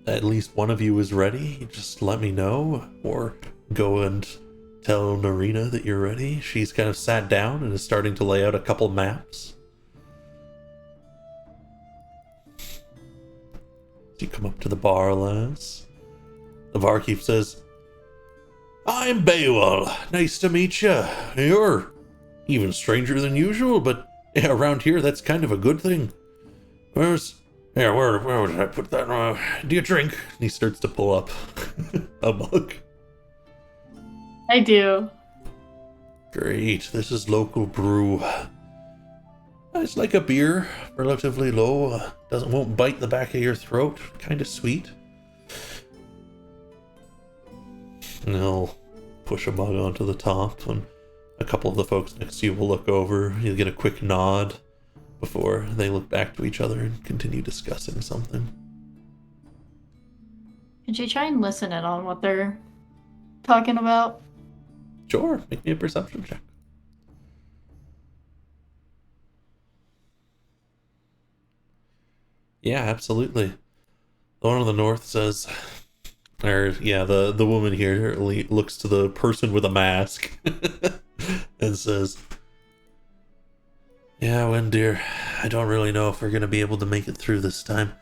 at least one of you is ready, just let me know, or go and tell Narina that you're ready. She's kind of sat down and is starting to lay out a couple maps. You come up to the bar, lass. The barkeep says, "I'm Baywell. Nice to meet you. You're even stranger than usual, but yeah, around here that's kind of a good thing. Where did I put that? Do you drink?" And he starts to pull up a mug. I do. Great, this is local brew. It's like a beer, relatively low. Won't bite the back of your throat. Kind of sweet. And he'll push a mug onto the top, and a couple of the folks next to you will look over. You'll get a quick nod before they look back to each other and continue discussing something. Could you try and listen in on what they're talking about? Sure, make me a perception check. Yeah, absolutely. The one on the north says, the woman here looks to the person with a mask and says, "Yeah, Wen dear, I don't really know if we're going to be able to make it through this time.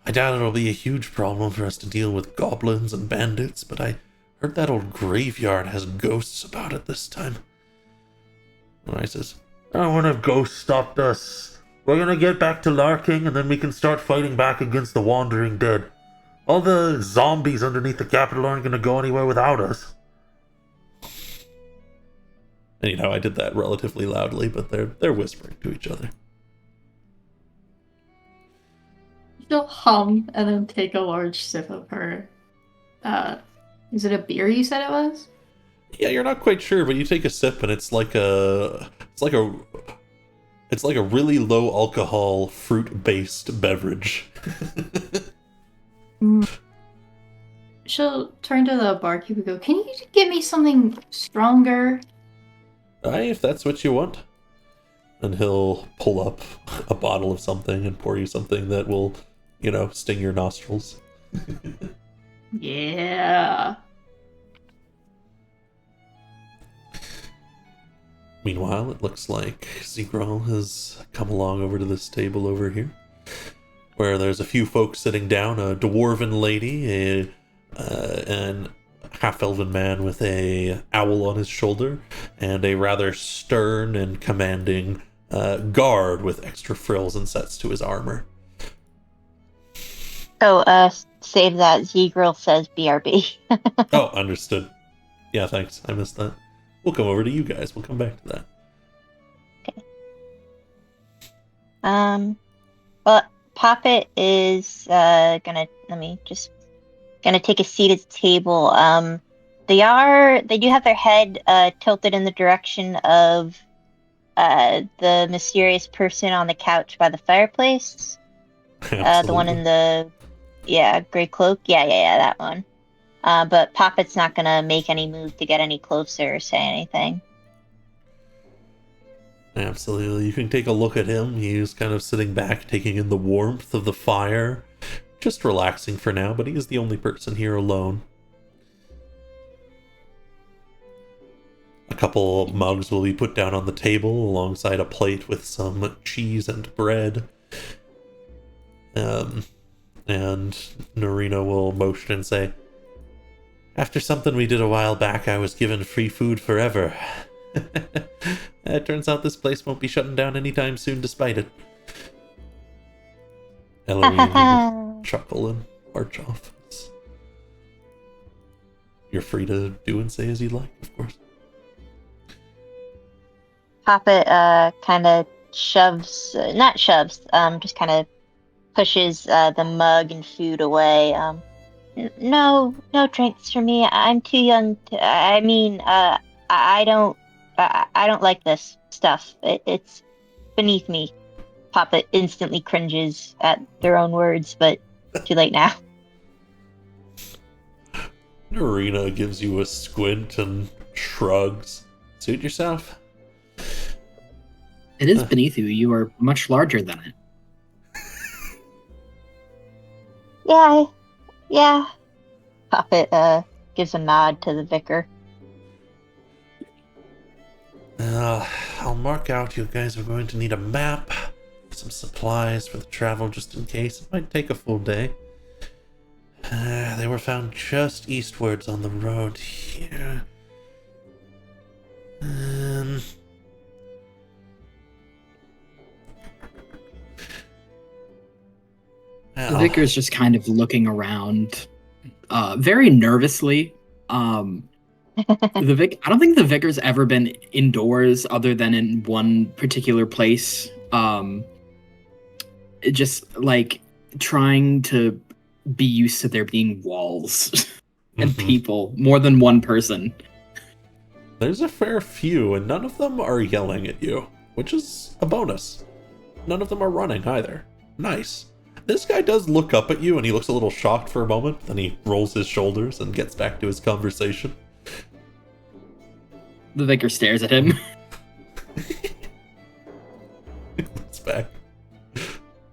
I doubt it'll be a huge problem for us to deal with goblins and bandits, but I heard that old graveyard has ghosts about it this time." And I says, "I wonder if ghosts stopped us. We're going to get back to Larking and then we can start fighting back against the wandering dead. All the zombies underneath the capital aren't going to go anywhere without us." And I did that relatively loudly, but they're whispering to each other. She'll hum and then take a large sip of her. Is it a beer you said it was? Yeah, you're not quite sure, but you take a sip and it's like a really low alcohol fruit based beverage. She'll turn to the barkeep and go, "Can you give me something stronger?" Aye, if that's what you want. And he'll pull up a bottle of something and pour you something that will, sting your nostrils. Yeah. Meanwhile, it looks like Zegral has come along over to this table over here, where there's a few folks sitting down, a dwarven lady, an half-elven man with a owl on his shoulder, and a rather stern and commanding guard with extra frills and sets to his armor. Oh, save that. Z-Grill says BRB. Oh, understood. Yeah, thanks. I missed that. We'll come over to you guys. We'll come back to that. Okay. Well, Poppet is gonna take a seat at the table. They do have their head tilted in the direction of the mysterious person on the couch by the fireplace. The one in the gray cloak. Yeah, that one. But Poppet's not gonna make any move to get any closer or say anything. Absolutely. You can take a look at him. He's kind of sitting back, taking in the warmth of the fire. Just relaxing for now, but he is the only person here alone. A couple mugs will be put down on the table alongside a plate with some cheese and bread. And Narina will motion and say, "After something we did a while back, I was given free food forever. It turns out this place won't be shutting down anytime soon despite it." Eloise will chuckle and march off. You're free to do and say as you like, of course. Poppet kind of just kind of pushes the mug and food away. No drinks for me. I'm too young to. I don't like this stuff. It's beneath me. Poppet instantly cringes at their own words, but too late now. Narina gives you a squint and shrugs. Suit yourself? It is beneath you. You are much larger than it. Yeah. Poppet gives a nod to the vicar. I'll mark out you guys are going to need a map, some supplies for the travel just in case. It might take a full day. They were found just eastwards on the road here. The vicar's just kind of looking around, very nervously. I don't think the vicar's ever been indoors other than in one particular place. Just like trying to be used to there being walls and people, more than one person. There's a fair few, and none of them are yelling at you, which is a bonus. None of them are running either. Nice. This guy does look up at you, and he looks a little shocked for a moment, then he rolls his shoulders and gets back to his conversation. The vicar stares at him.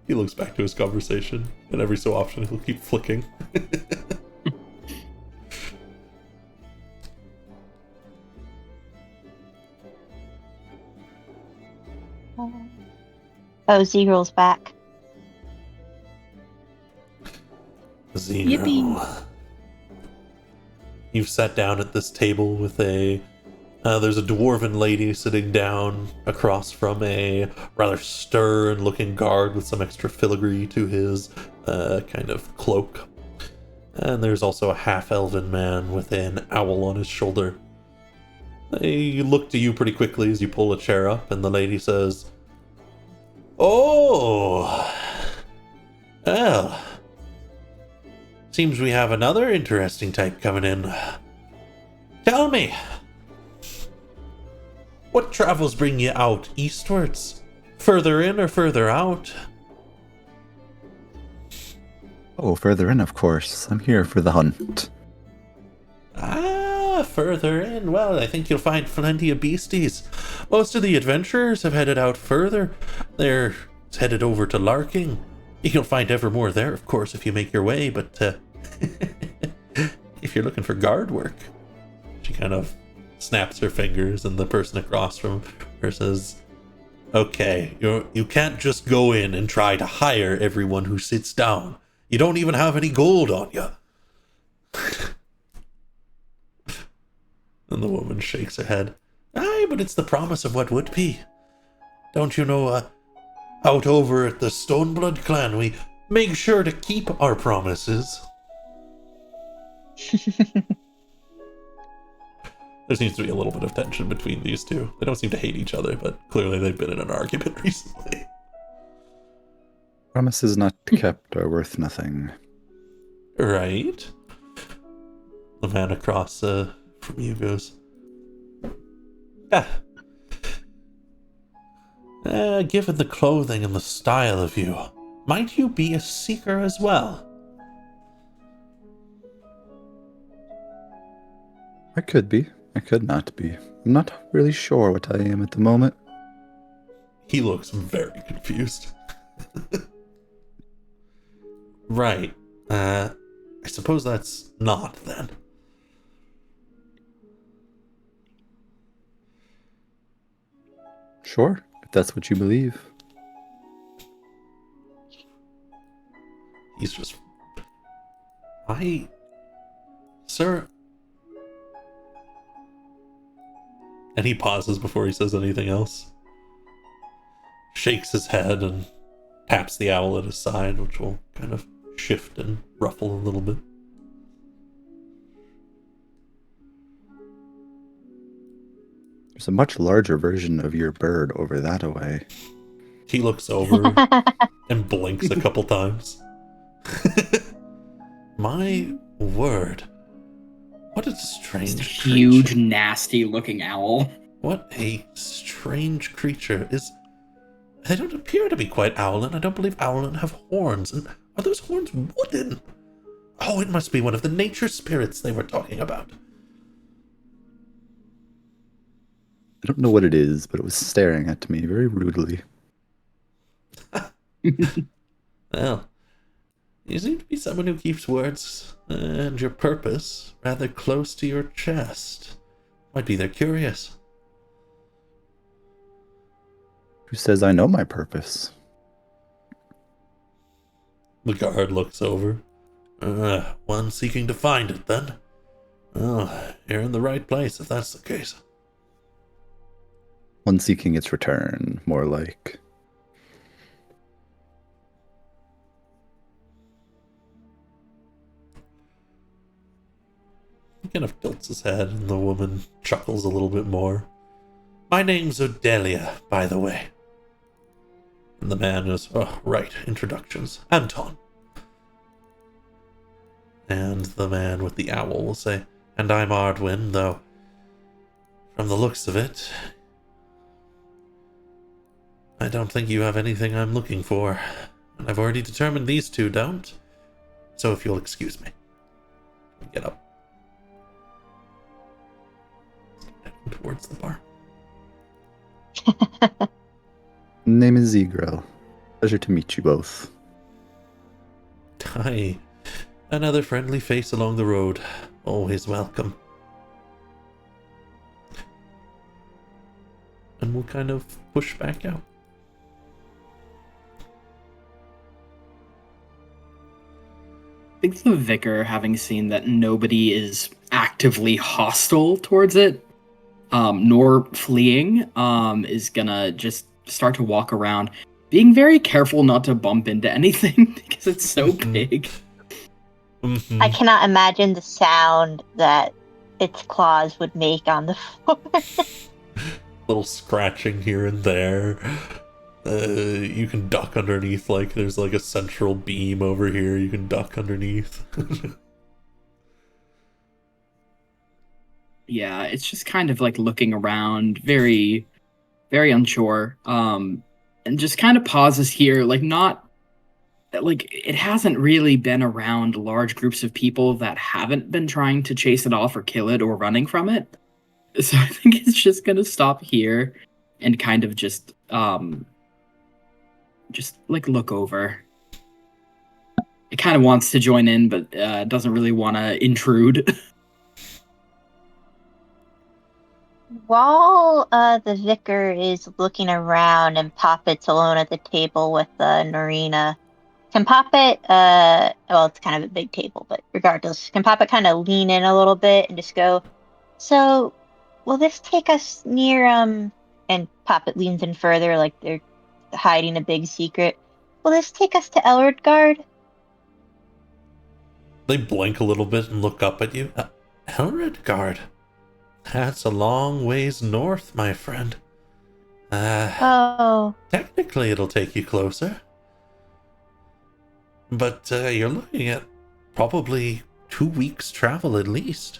He looks back to his conversation, and every so often he'll keep flicking. Oh, Z-Roll's back. Zeno. Yippee. You've sat down at this table with there's a dwarven lady sitting down across from a rather stern looking guard with some extra filigree to his kind of cloak. And there's also a half-elven man with an owl on his shoulder. They look to you pretty quickly as you pull a chair up, and the lady says, "Oh, Well, seems we have another interesting type coming in. Tell me, what travels bring you out eastwards? Further in or further out? Oh, further in, of course. I'm here for the hunt. Ah, further in. Well, I think you'll find plenty of beasties. Most of the adventurers have headed out further. They're headed over to Larking. You'll find ever more there, of course, if you make your way, but if you're looking for guard work. She kind of snaps her fingers, and the person across from her says, okay, you can't just go in and try to hire everyone who sits down. You don't even have any gold on you. And the woman shakes her head. Aye, but it's the promise of what would be. Don't you know, out over at the Stoneblood clan, we make sure to keep our promises. There seems to be a little bit of tension between these two. They don't seem to hate each other, but clearly they've been in an argument recently. Promises not kept are worth nothing. Right? The man across from you goes, given the clothing and the style of you, might you be a seeker as well? I could be. I could not be. I'm not really sure what I am at the moment. He looks very confused. Right. I suppose that's not then. Sure, if that's what you believe. He's just... Sir... And he pauses before he says anything else. Shakes his head and taps the owl at his side, which will kind of shift and ruffle a little bit. There's a much larger version of your bird over that away. He looks over and blinks a couple times. My word. What a strange It's a huge, creature. nasty looking owl. What a strange creature. They don't appear to be quite owlin. I don't believe owlin have horns. And are those horns wooden? Oh, it must be one of the nature spirits they were talking about. I don't know what it is, but it was staring at me very rudely. Well, you seem to be someone who keeps words and your purpose rather close to your chest. Might be they're curious. Who says I know my purpose? The guard looks over. One seeking to find it, then. Oh, you're in the right place if that's the case. One seeking its return, more like. He kind of tilts his head, and the woman chuckles a little bit more. My name's Odelia, by the way. And the man is, right, introductions. Anton. And the man with the owl will say, and I'm Ardwin, though, from the looks of it, I don't think you have anything I'm looking for. And I've already determined these two don't. So if you'll excuse me. Get up. Heading towards the bar. Name is Zegrel. Pleasure to meet you both. Hi. Another friendly face along the road. Always welcome. And we'll kind of push back out. I think the vicar, having seen that nobody is actively hostile towards it, nor fleeing, is gonna just start to walk around, being very careful not to bump into anything because it's so big. Mm-hmm. I cannot imagine the sound that its claws would make on the floor. Little scratching here and there. You can duck underneath, like, there's like a central beam over here you can duck underneath. Yeah, it's just kind of like looking around, very, very unsure. And just kind of pauses here, like not like it hasn't really been around large groups of people that haven't been trying to chase it off or kill it or running from it. So I think it's just gonna stop here and kind of just like look over. It kind of wants to join in, but doesn't really want to intrude. While the vicar is looking around and Poppet's alone at the table with Norina, can Poppet, well, it's kind of a big table, but regardless, can Poppet kind of lean in a little bit and just go, so, will this take us near, and Poppet leans in further, like they're hiding a big secret. Will this take us to Elredgard? They blink a little bit and look up at you. Elredgard? That's a long ways north, my friend. Oh. Technically it'll take you closer. But you're looking at probably 2 weeks travel at least.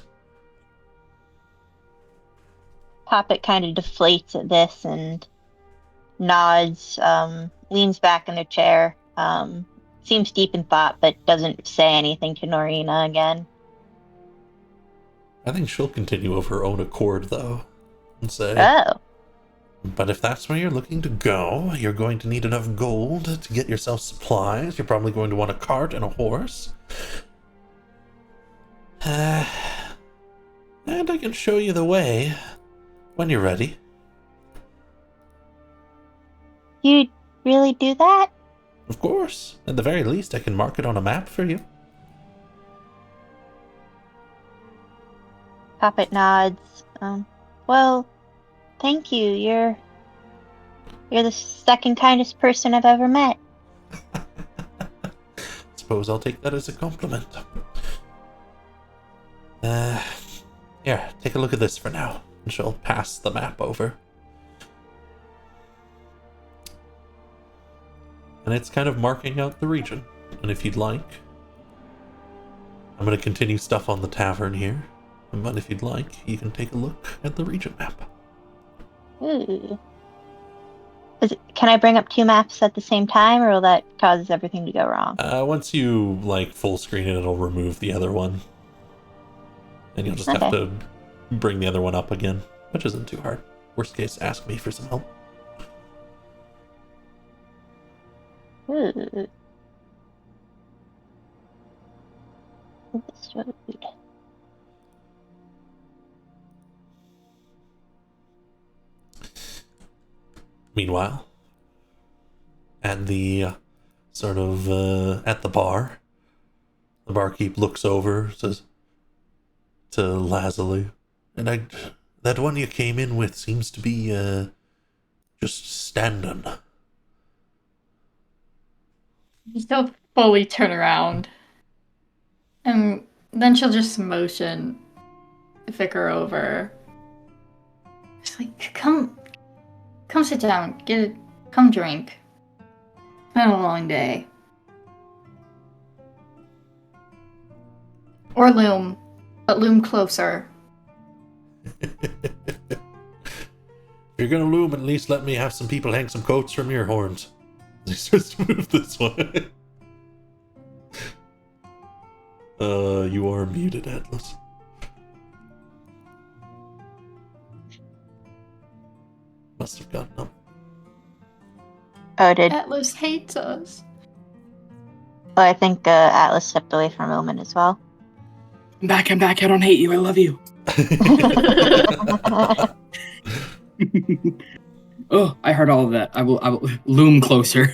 Poppet kind of deflates at this and nods, leans back in the chair, seems deep in thought, but doesn't say anything to Norina again. I think she'll continue of her own accord, though, and say, Oh. But if that's where you're looking to go, you're going to need enough gold to get yourself supplies. You're probably going to want a cart and a horse. And I can show you the way when you're ready. You'd really do that? Of course. At the very least, I can mark it on a map for you. Poppet nods. Well, thank you. You're the second kindest person I've ever met. Suppose I'll take that as a compliment. Here, take a look at this for now. And she'll pass the map over. And it's kind of marking out the region. And if you'd like, I'm going to continue stuff on the tavern here. But if you'd like, you can take a look at the region map. Ooh. Can I bring up 2 maps at the same time, or will that cause everything to go wrong? Once you, full screen it, it'll remove the other one. And you'll just have to bring the other one up again, which isn't too hard. Worst case, ask me for some help. Ooh. This road. Meanwhile, at the at the bar, the barkeep looks over, says to Lazuli, and that one you came in with seems to be just standing. She'll fully turn around. And then she'll just motion the vicar over. She's like, come sit down. Come drink. It's been a long day. Or loom, but loom closer. If you're gonna loom, at least let me have some people hang some coats from your horns. He starts to move this way. You are muted, Atlas. Must have gotten up. Oh, did Atlas hates us. Oh, I think Atlas stepped away for a moment as well. I'm back. I don't hate you. I love you. Oh, I heard all of that. I will loom closer.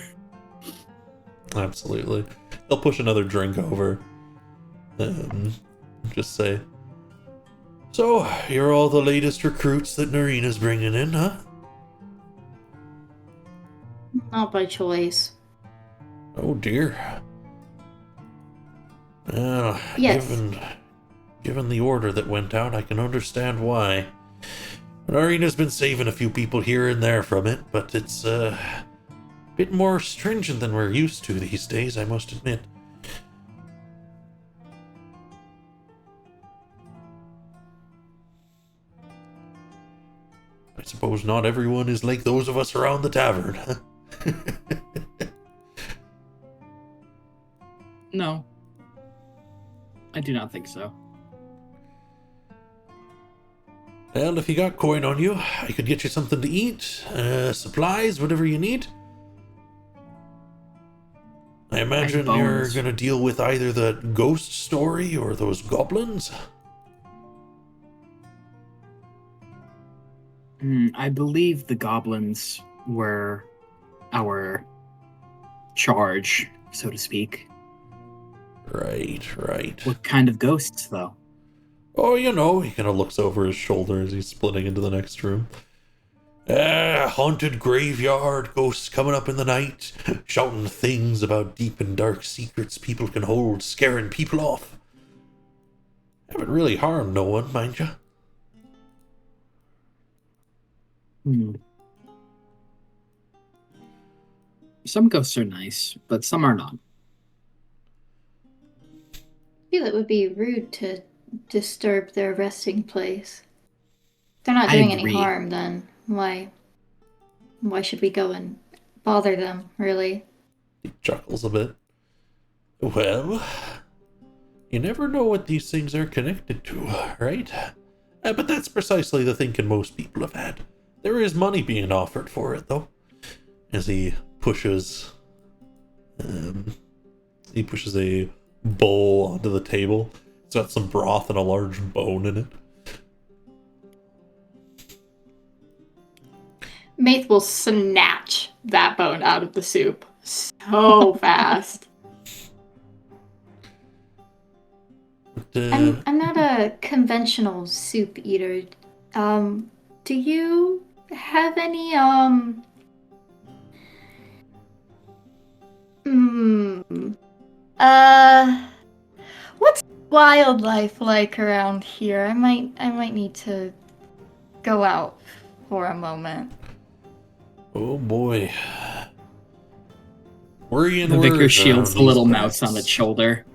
Absolutely. He'll push another drink over. Just say, so, you're all the latest recruits that Narina's bringing in, huh? Not by choice. Oh dear. Well, Yes. given the order that went out, I can understand why. Narina's been saving a few people here and there from it, but it's Bit more stringent than we're used to these days, I must admit. I suppose not everyone is like those of us around the tavern. No, I do not think so. Well, if you got coin on you, I could get you something to eat, supplies, whatever you need. I imagine you're bones. gonna deal with either the ghost story or those goblins. I believe the goblins were our charge, so to speak. Right. What kind of ghosts, though? Oh, you know, he kind of looks over his shoulder as he's splitting into the next room. Haunted graveyard, ghosts coming up in the night, shouting things about deep and dark secrets people can hold, scaring people off. Haven't really harmed no one, mind you. Some ghosts are nice, but some are not. I feel it would be rude to disturb their resting place. If they're not I doing any agree. harm, then why should we go and bother them, really? He chuckles a bit. Well, you never know what these things are connected to, right? But that's precisely the thinking most people have had. There is money being offered for it, though. As he pushes a bowl onto the table. It's got some broth and a large bone in it. Maith will snatch that bone out of the soup so fast. But, I'm not a conventional soup eater. Do you have any what's wildlife like around here? I might need to go out for a moment. oh boy. Worrying The vicar words shields around the little these mouse on parts. its shoulder.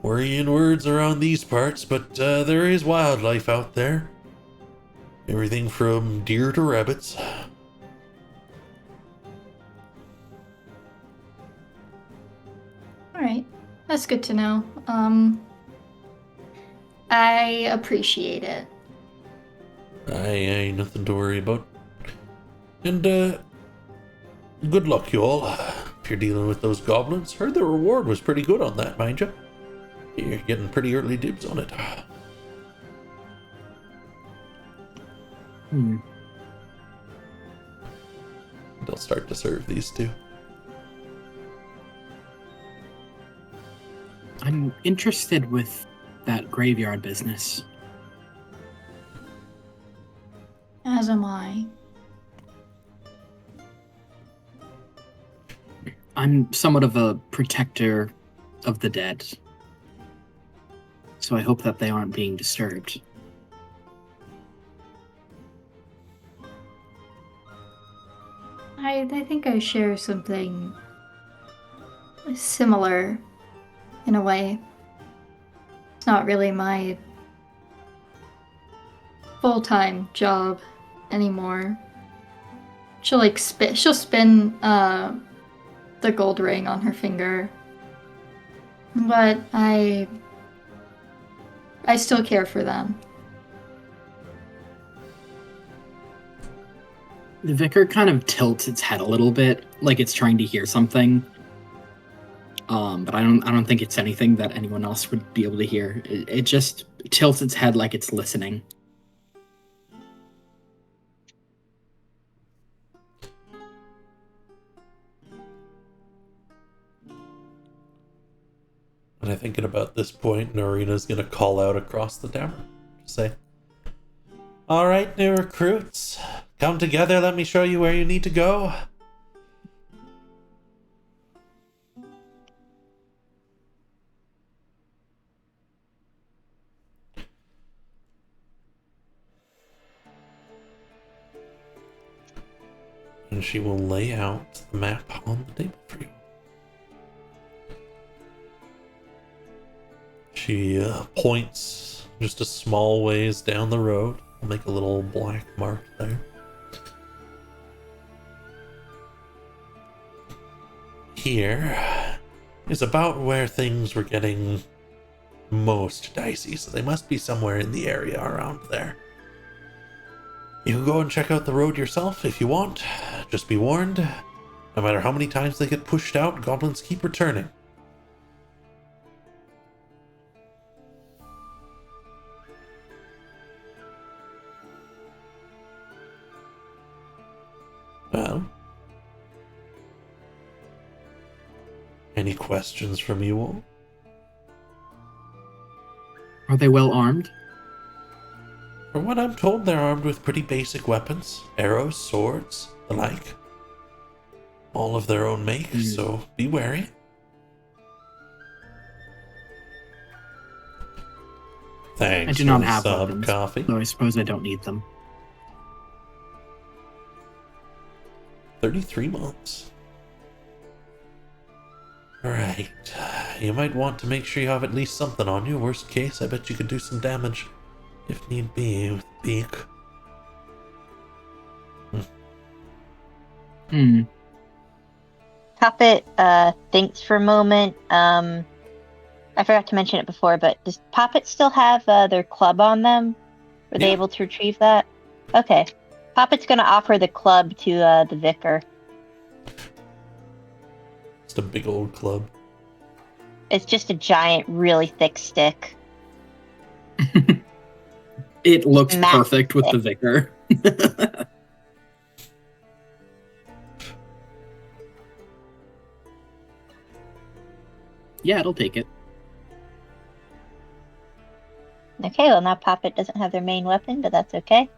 Worrying words around these parts, but there is wildlife out there. Everything from deer to rabbits. Alright. That's good to know. I appreciate it. Aye, nothing to worry about. And, good luck, you all, if you're dealing with those goblins. Heard the reward was pretty good on that, mind you. You're getting pretty early dibs on it. They'll start to serve these two. I'm interested with that graveyard business. As am I. I'm somewhat of a protector of the dead. So I hope that they aren't being disturbed. I think I share something similar in a way. It's not really my full-time job anymore. She'll spin the gold ring on her finger. But I still care for them. The vicar kind of tilts its head a little bit, like it's trying to hear something. But I don't think it's anything that anyone else would be able to hear. It just tilts its head like it's listening. And I think at about this point, Narina's gonna call out across the tavern. Say, alright, new recruits. Come together, let me show you where you need to go. And she will lay out the map on the table for you. She points just a small ways down the road. I'll make a little black mark there. Here is about where things were getting most dicey, so they must be somewhere in the area around there. You can go and check out the road yourself if you want. Just be warned, no matter how many times they get pushed out, goblins keep returning. Well, any questions from you all? Are they well armed? From what I'm told, they're armed with pretty basic weapons. Arrows, swords, the like. All of their own make, so be wary. Thanks I do not for the have sub, weapons, Coffee. though I suppose I don't need them. 33 months. Right. You might want to make sure you have at least something on you. Worst case, I bet you could do some damage, if need be, with the beak. Puppet thinks for a moment. I forgot to mention it before, but does Poppet still have their club on them? Were they Yeah. able to retrieve that? Okay. Poppet's gonna offer the club to the vicar. Just a big old club. It's just a giant, really thick stick. It looks Massive perfect with the vicar. Yeah, it'll take it. Okay, well now Poppet doesn't have their main weapon, but that's okay.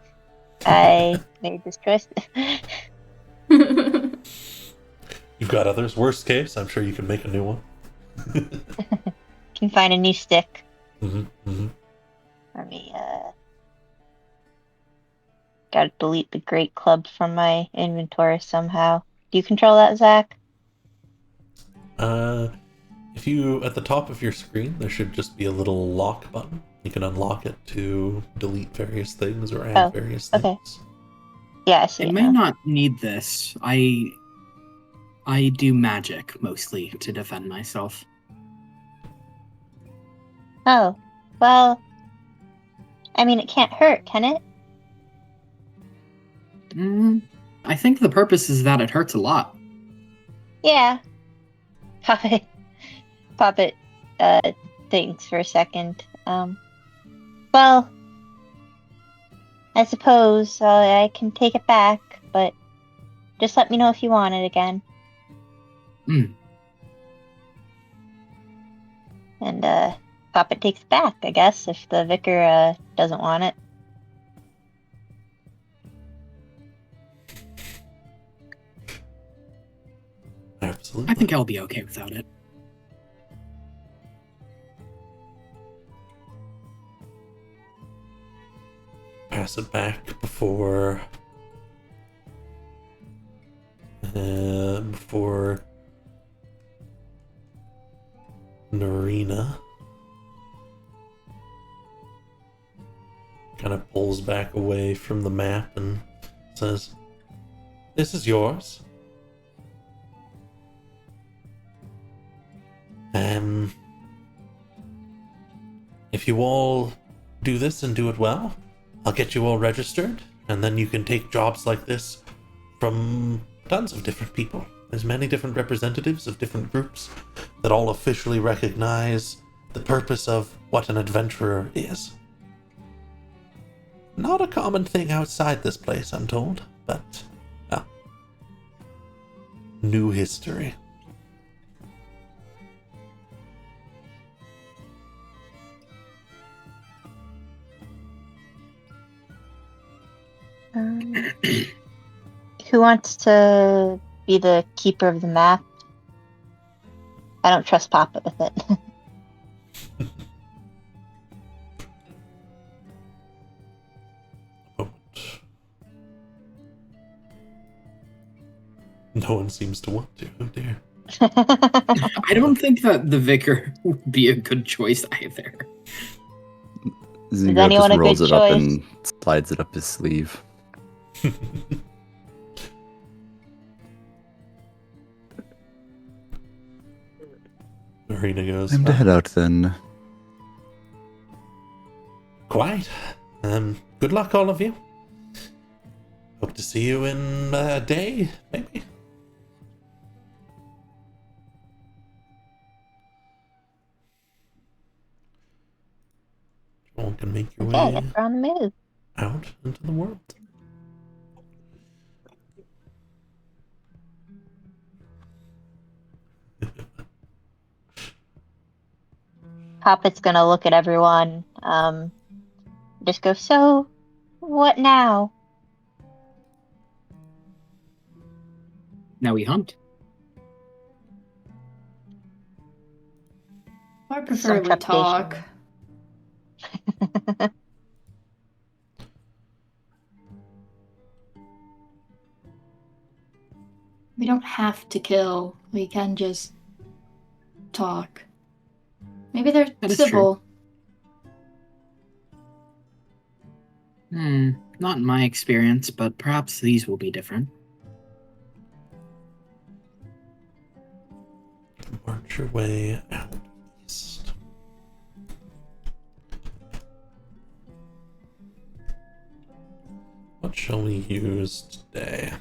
I made this choice. You've got others. Worst case, I'm sure you can make a new one. Can find a new stick. Mm-hmm. Let me gotta delete the great club from my inventory somehow. Do you control that, Zach? If you, at the top of your screen, there should just be a little lock button. You can unlock it to delete various things or add various things. Okay. Yeah, I see I it may now. not need this. I do magic mostly to defend myself. Oh, well, I mean, it can't hurt, can it? I think the purpose is that it hurts a lot. Yeah. Puppet thinks for a second. Well, I suppose I can take it back, but just let me know if you want it again. And Puppet takes it back, I guess, if the vicar doesn't want it. Absolutely. I think I'll be okay without it. Pass it back before Narina kind of pulls back away from the map and says, "This is yours. If you all do this and do it well, I'll get you all registered, and then you can take jobs like this from tons of different people. There's many different representatives of different groups that all officially recognize the purpose of what an adventurer is. Not a common thing outside this place, I'm told, but, well, new history." Who wants to be the keeper of the map? I don't trust Papa with it. No one seems to want to. Oh dear. I don't think that the vicar would be a good choice either. Ziggo anyone just a rolls good it up choice? and slides it up his sleeve. Marina goes, Time to head out then. Quite. Good luck, all of you. Hope to see you in a day, maybe. You all can make your Okay, I way guess we're on the move. out into the world. Poppet's gonna look at everyone. Just go, so what now? Now we hunt. I Some prefer we trepidation. talk. We don't have to kill. We can just talk. Maybe they're That is civil. Not in my experience, but perhaps these will be different. March your way out east. What shall we use today?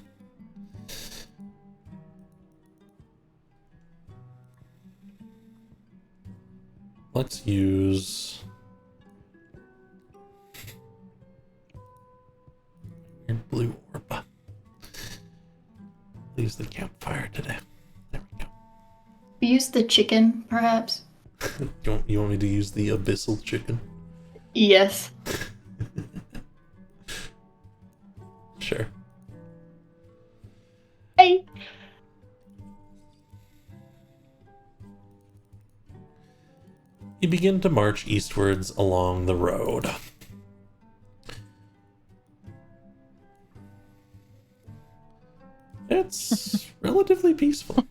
Let's use weird blue orb. Use the campfire today. There we go. We use the chicken, perhaps? You want me to use the abyssal chicken? Yes. Sure. Hey! You begin to march eastwards along the road. It's relatively peaceful.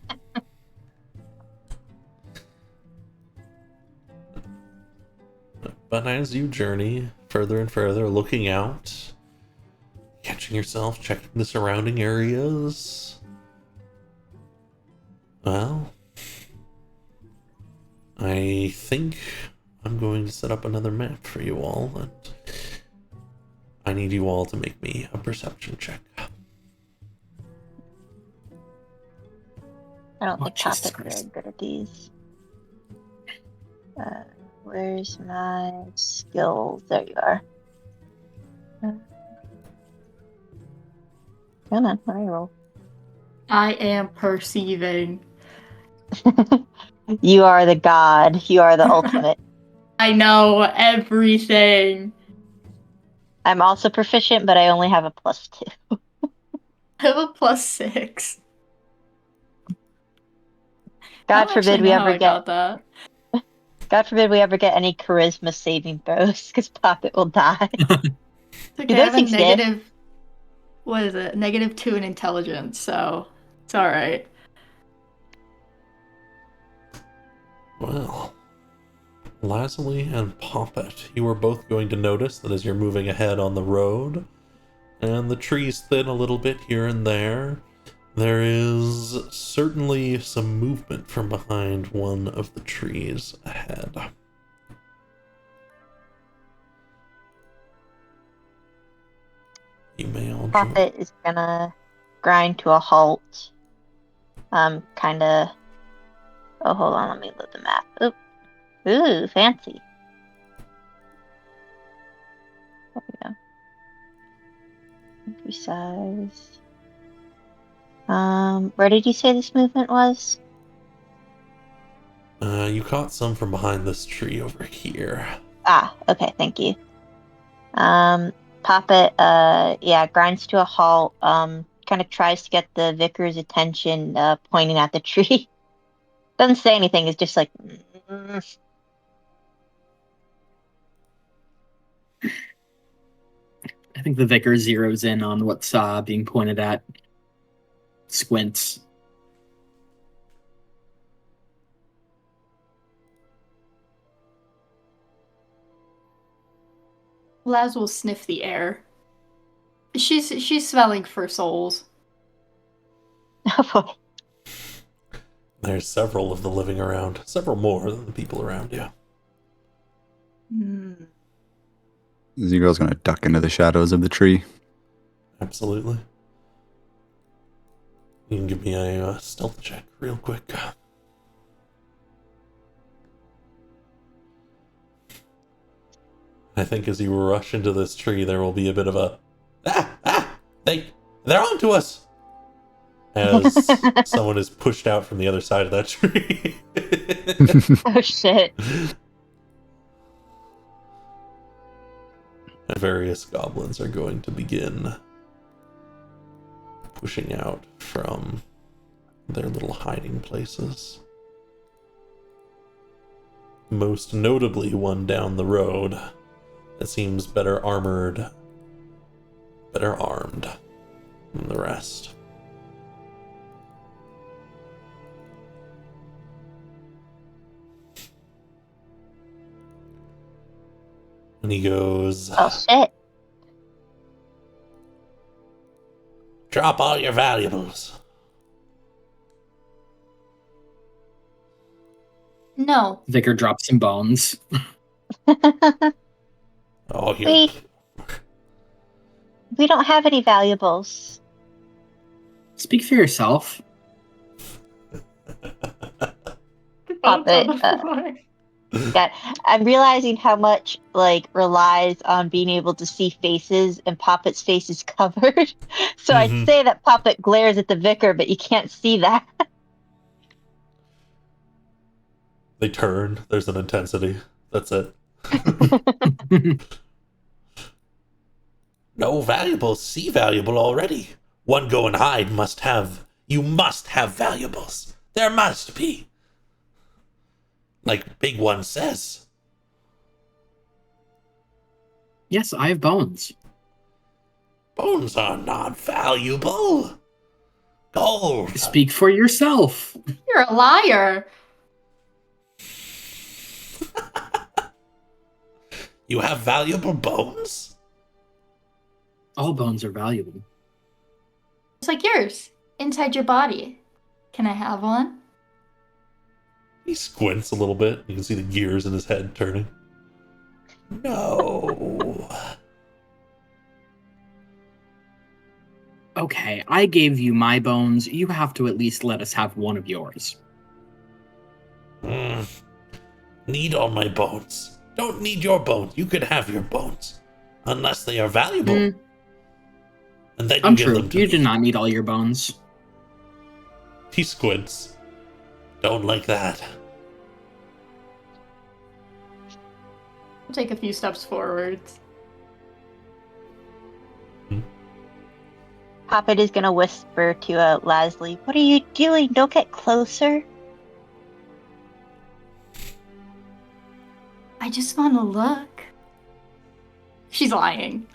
But as you journey further and further, looking out, catching yourself, checking the surrounding areas, well, I think I'm going to set up another map for you all, and I need you all to make me a perception check. I don't Oh, think Jesus Poppet's Christ. very good at these. Where's my skills? There you are. Come on, let me roll. I am perceiving. You are the god. You are the ultimate. I know everything. I'm also proficient, but I only have a +2. I have a +6. I God don't actually forbid we know how ever I get. got that. God forbid we ever get any charisma saving throws, because Poppet will die. It's You okay, I guys have a succeed. negative. What is it? -2 in intelligence, so it's alright. Well, Lazuli and Poppet, you are both going to notice that as you're moving ahead on the road, and the trees thin a little bit here and there, there is certainly some movement from behind one of the trees ahead. You may all join. Poppet is gonna grind to a halt. Kinda. Oh, hold on, let me load the map. Oop. Ooh, fancy. There we go. Country size. Where did you say this movement was? You caught some from behind this tree over here. Ah, okay, thank you. Poppet, yeah, grinds to a halt, kind of tries to get the vicar's attention, pointing at the tree. Doesn't say anything, it's just like, I think the vicar zeroes in on what's being pointed at. squints. Laz will sniff the air. She's smelling for souls. Oh boy. There's several of the living around. Several more than the people around you. Z-Girl's gonna duck into the shadows of the tree. Absolutely. You can give me a stealth check real quick. I think as you rush into this tree, there will be a bit of a they're onto us, as someone is pushed out from the other side of that tree. Oh shit. And various goblins are going to begin pushing out from their little hiding places. Most notably, one down the road that seems better armored, better armed than the rest. And he goes, Oh shit. "Drop all your valuables." No. Vicar drops some bones. Oh, you We don't have any valuables. Speak for yourself. Pop it. God, I'm realizing how much relies on being able to see faces, and Poppet's face is covered. So I'd say that Poppet glares at the vicar, but you can't see that. They turn. There's an intensity. That's it. No valuables. See valuable already. One go and hide must have. You must have valuables. There must be. Like Big One says. Yes, I have bones. Bones are not valuable. Gold. Speak for yourself. You're a liar. You have valuable bones? All bones are valuable. It's like yours, inside your body. Can I have one? He squints a little bit. You can see the gears in his head turning. No. Okay, I gave you my bones. You have to at least let us have one of yours. Need all my bones. Don't need your bones. You could have your bones. Unless they are valuable. And then you give Untrue. them to You me. do not need all your bones. He squints. Don't like that. I'll take a few steps forward. Poppet is gonna whisper to Lasley, "What are you doing? Don't get closer." I just want to look. She's lying.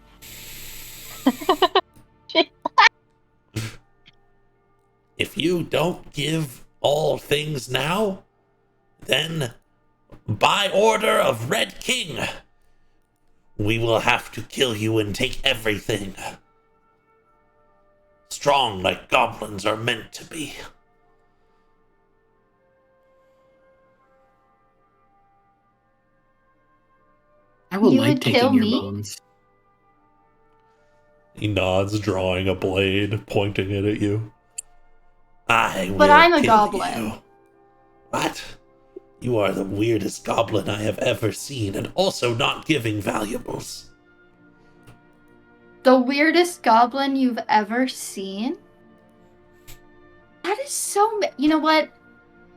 If you don't give all things now, then by order of Red King, we will have to kill you and take everything. Strong like goblins are meant to be. I will You like would kill taking your me? bones. He nods, drawing a blade, pointing it at you. I will But I'm a kill goblin. you. What? You are the weirdest goblin I have ever seen, and also not giving valuables. The weirdest goblin you've ever seen? That is so... You know what?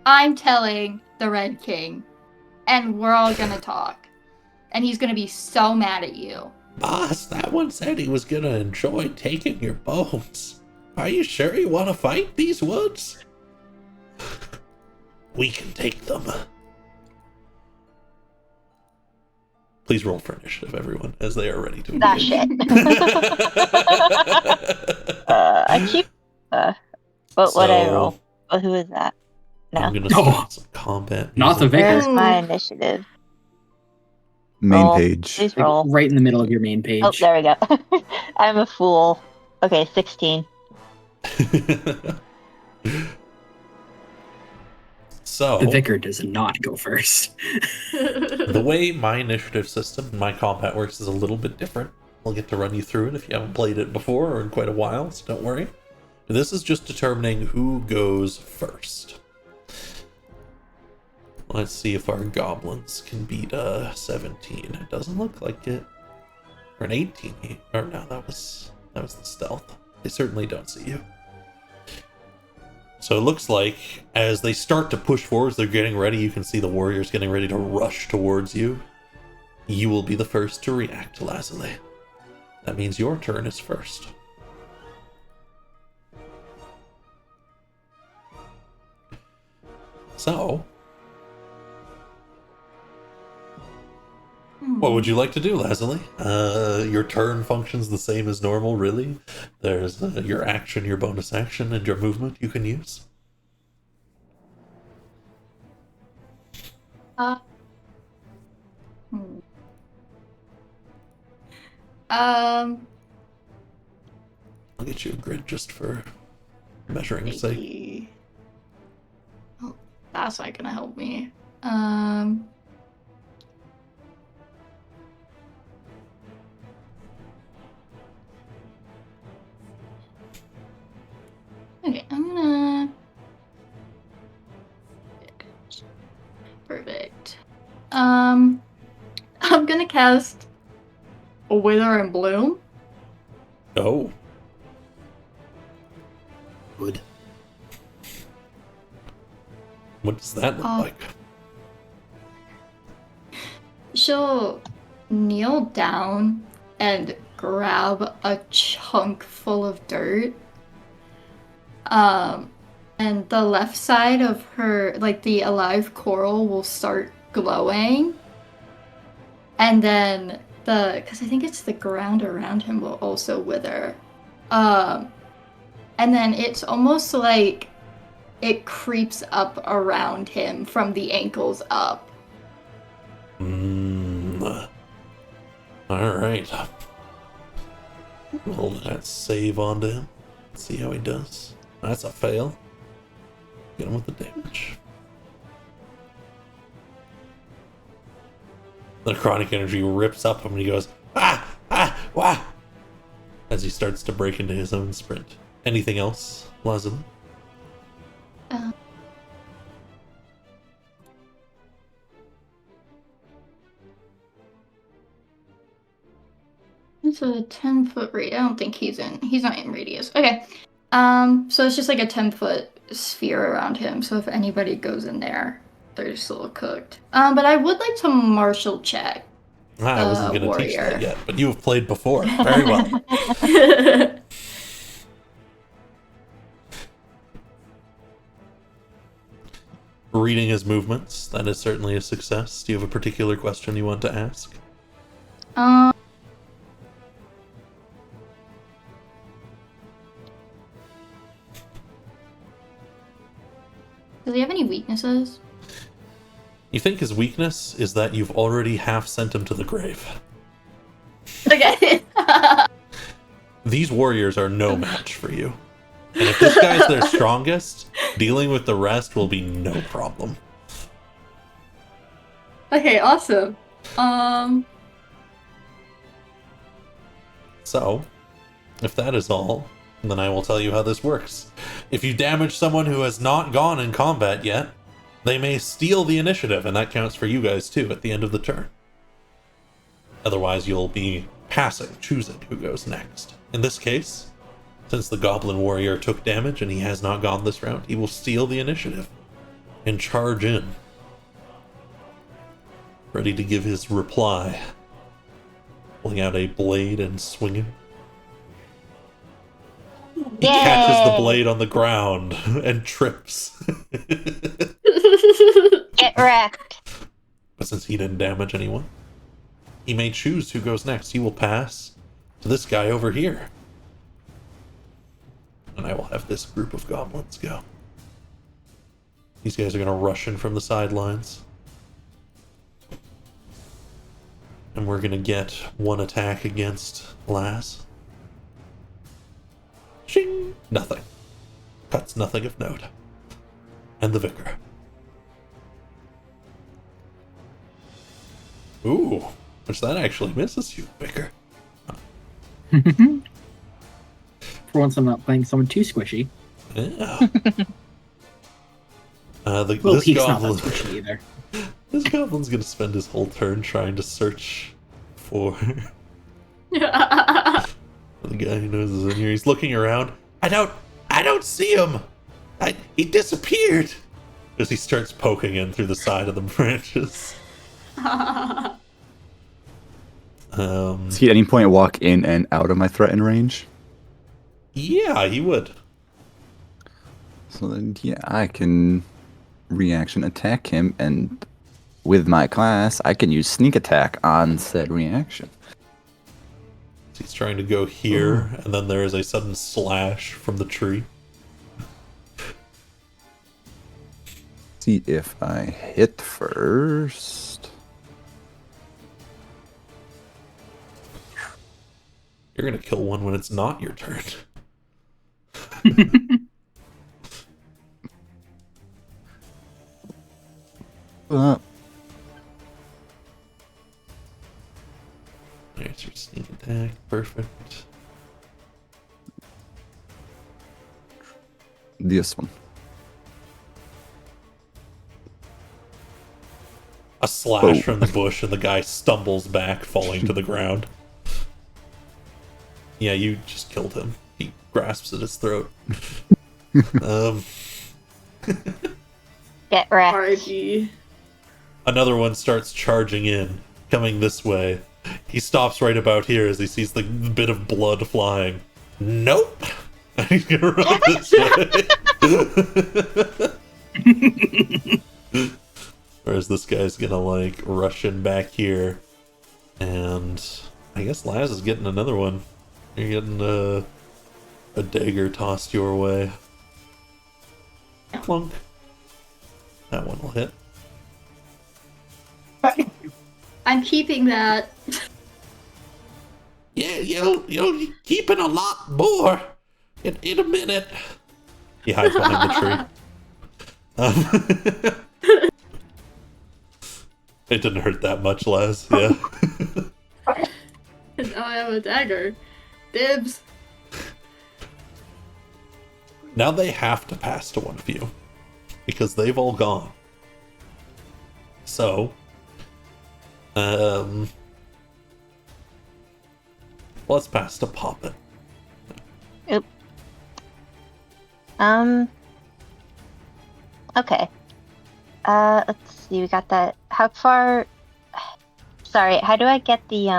I'm telling the Red King. And we're all gonna talk. And he's gonna be so mad at you. Boss, that one said he was gonna enjoy taking your bones. Are you sure you want to fight these woods? We can take them. Please roll for initiative, everyone, as they are ready to That engage. shit. I keep. What would I So, roll? Oh, who is that? I'm No. gonna start some combat. Not the music. vicar. Where's my Ooh. initiative? Main Roll. page. Please Like, roll. right in the middle of your main page. Oh, there we go. I'm a fool. Okay, 16. So, The vicar does not go first. the way my initiative system and my combat works is a little bit different. I'll get to run you through it if you haven't played it before or in quite a while, so don't worry. This is just determining who goes first. Let's see if our goblins can beat a 17. It doesn't look like it. Or an 18. Or no, that was the stealth. They certainly don't see you. So it looks like as they start to push forwards, they're getting ready. You can see the warriors getting ready to rush towards you. You will be the first to react, Lazuli. That means your turn is first. So, what would you like to do, Lazuli? Your turn functions the same as normal, really. There's your action, your bonus action, and your movement you can use. Uh, hmm. Um, I'll get you a grid just for measuring sake. maybe- Oh, that's not gonna help me. Okay, I'm gonna. Perfect. I'm gonna cast Wither and Bloom. Oh, Good. what does that look Oh. like? She'll kneel down and grab a chunk full of dirt. And the left side of her, like the alive coral, will start glowing. And then because I think it's the ground around him will also wither. And then it's almost like it creeps up around him from the ankles up. Alright. Roll that save onto him. See how he does. That's a fail. Get him with the damage. The necrotic energy rips up him and he goes, wah! As he starts to break into his own sprint. Anything else, Lazuli? It's a 10-foot radius. I don't think he's not in radius. Okay. So it's just like a 10-foot sphere around him. So if anybody goes in there, they're still cooked. But I would like to martial check. I wasn't going to teach warrior. that yet, but you have played before. Very well. Reading his movements, that is certainly a success. Do you have a particular question you want to ask? Does he have any weaknesses? You think his weakness is that you've already half sent him to the grave. Okay. These warriors are no match for you. And if this guy's their strongest, dealing with the rest will be no problem. Okay, awesome. So, if that is all, then I will tell you how this works. If you damage someone who has not gone in combat yet, they may steal the initiative, and that counts for you guys too at the end of the turn. Otherwise, you'll be passing, choosing who goes next. In this case, since the Goblin Warrior took damage and he has not gone this round, he will steal the initiative and charge in, ready to give his reply, pulling out a blade and swinging. He catches the blade on the ground and trips. Get wrecked. But since he didn't damage anyone, he may choose who goes next. He will pass to this guy over here. And I will have this group of goblins go. These guys are going to rush in from the sidelines. And we're going to get one attack against Laz. Shing! Nothing. Cuts nothing of note. And the Vicar. Ooh, which that actually misses you, Vicar. For once, I'm not playing someone too squishy. Yeah. Well, This Pete's not that goblin, squishy either. this goblin's gonna spend his whole turn trying to search for the guy who knows is in here. He's looking around. I don't see him. He disappeared. As he starts poking in through the side of the branches. Does he at any point walk in and out of my threatened range? Yeah, he would. So then, yeah, I can reaction attack him, and with my class, I can use sneak attack on said reaction. He's trying to go here, and then there is a sudden slash from the tree. See if I hit first. You're gonna kill one when it's not your turn. There's your sneak attack. Perfect. This one. A slash from the bush, and the guy stumbles back, falling to the ground. Yeah, you just killed him. He grasps at his throat. Get wrecked. R.I.P. Another one starts charging in, coming this way. He stops right about here as he sees the bit of blood flying. Nope! And he's gonna run this way. Whereas this guy's gonna, like, rush in back here. And I guess Laz is getting another one. You're getting a dagger tossed your way. Clunk. That one will hit. I'm keeping that. Yeah, you'll be keeping a lot more in a minute. He hides behind the tree. It didn't hurt that much, Laz. Yeah. And now I have a dagger. Dibs. Now they have to pass to one of you because they've all gone. So, let's pass to Poppet. Oop. Okay. Let's see. We got that. How far? Sorry. How do I get the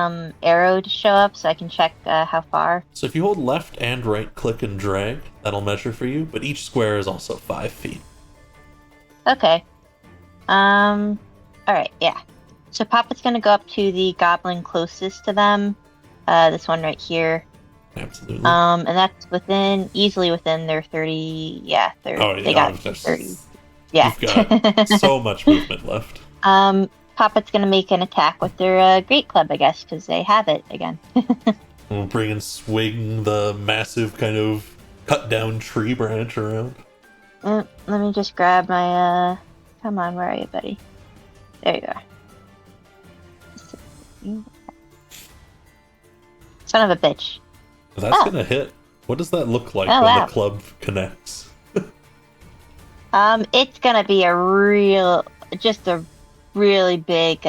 arrow to show up so I can check how far? So if you hold left and right click and drag, that'll measure for you, but each square is also 5 feet. Okay. All right. Yeah. So Papa's gonna go up to the goblin closest to them. This one right here. Absolutely. And that's easily within their 30. Yeah. 30. Oh, yeah. They got 30. Yeah. You've got so much movement left. Papa's gonna make an attack with their great club, I guess, because they have it again. We'll bring and swing the massive kind of cut down tree branch around. Let me just grab my come on, where are you, buddy? There you are. Son of a bitch. That's gonna hit. What does that look like when wow. the club connects? It's gonna be a really big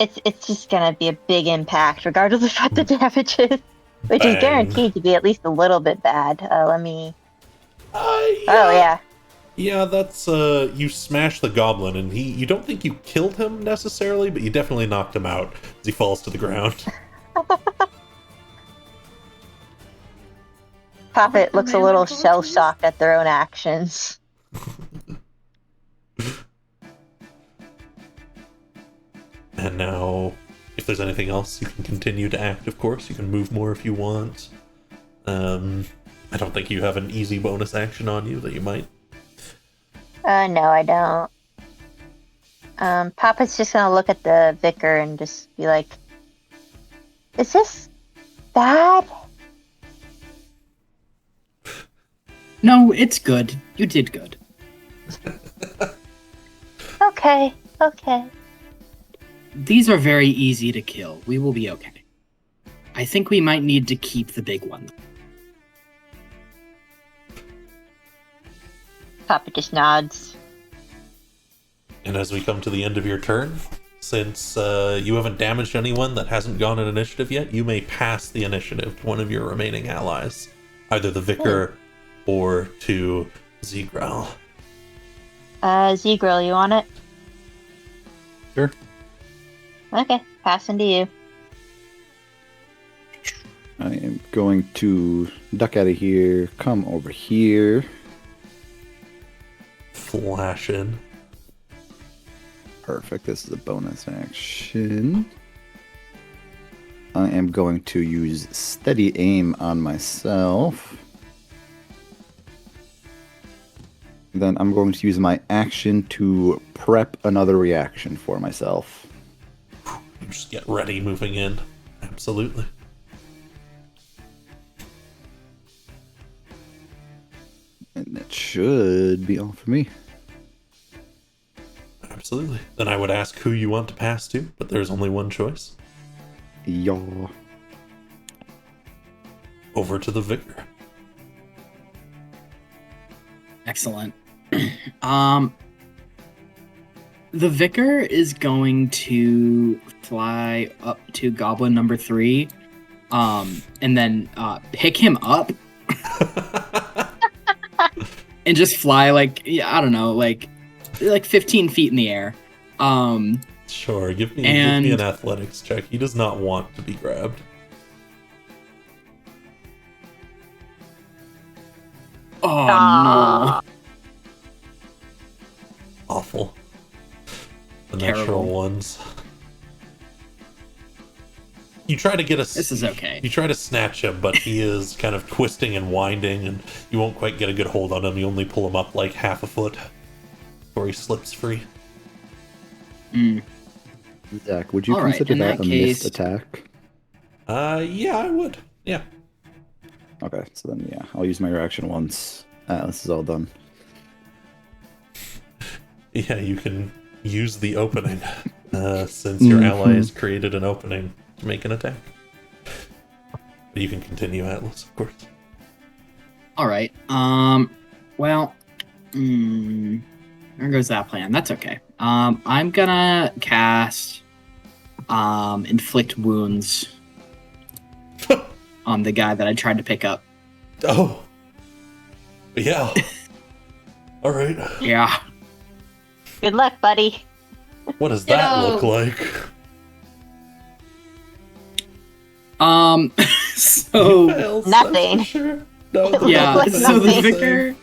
it's just gonna be a big impact regardless of what the damage is, which Bang. is guaranteed to be at least a little bit bad. Let me Yeah. Oh yeah. Yeah, that's you smash the goblin, and you don't think you killed him necessarily, but you definitely knocked him out as he falls to the ground. Poppet looks a little shell-shocked at their own actions. And now, if there's anything else, you can continue to act, of course. You can move more if you want. I don't think you have an easy bonus action on you that you might. No, I don't. Papa's just gonna look at the vicar and just be like, "Is this bad?" No, it's good. You did good. Okay. These are very easy to kill. We will be okay. I think we might need to keep the big one. Papa just nods. And as we come to the end of your turn, since you haven't damaged anyone that hasn't gone an initiative yet, you may pass the initiative to one of your remaining allies, either the Vicar or to Zegral. Zegrill, you want it? Sure. Okay, passing to you. I am going to duck out of here, come over here. Flash in. Perfect. This is a bonus action. I am going to use steady aim on myself. Then I'm going to use my action to prep another reaction for myself. Just get ready moving in. Absolutely. And that should be all for me. Absolutely. Then I would ask who you want to pass to, but there's only one choice. Yaw. Over to the Vicar. Excellent. The Vicar is going to fly up to Goblin number 3, and then pick him up and just fly I don't know, like 15 feet in the air. Sure, give me an athletics check. He does not want to be grabbed. Oh no. Awful. The Terrible. natural ones. You try to get This is okay. You try to snatch him, but he is kind of twisting and winding, and you won't quite get a good hold on him. You only pull him up like half a foot before he slips free. Zach, would you All right, consider in that that a case- missed attack? Yeah, I would. Yeah. Okay, so then yeah, I'll use my reaction once. This is all done. Yeah, you can use the opening, since your ally has created an opening to make an attack. But you can continue, Atlas, of course. All right. Well, there goes that plan. That's okay. I'm gonna cast inflict wounds on the guy that I tried to pick up. Oh. Yeah. All right. Yeah. Good luck, buddy. What does that Yo. look like? So Fails, Nothing. that's for sure. No, yeah, Like so the nothing.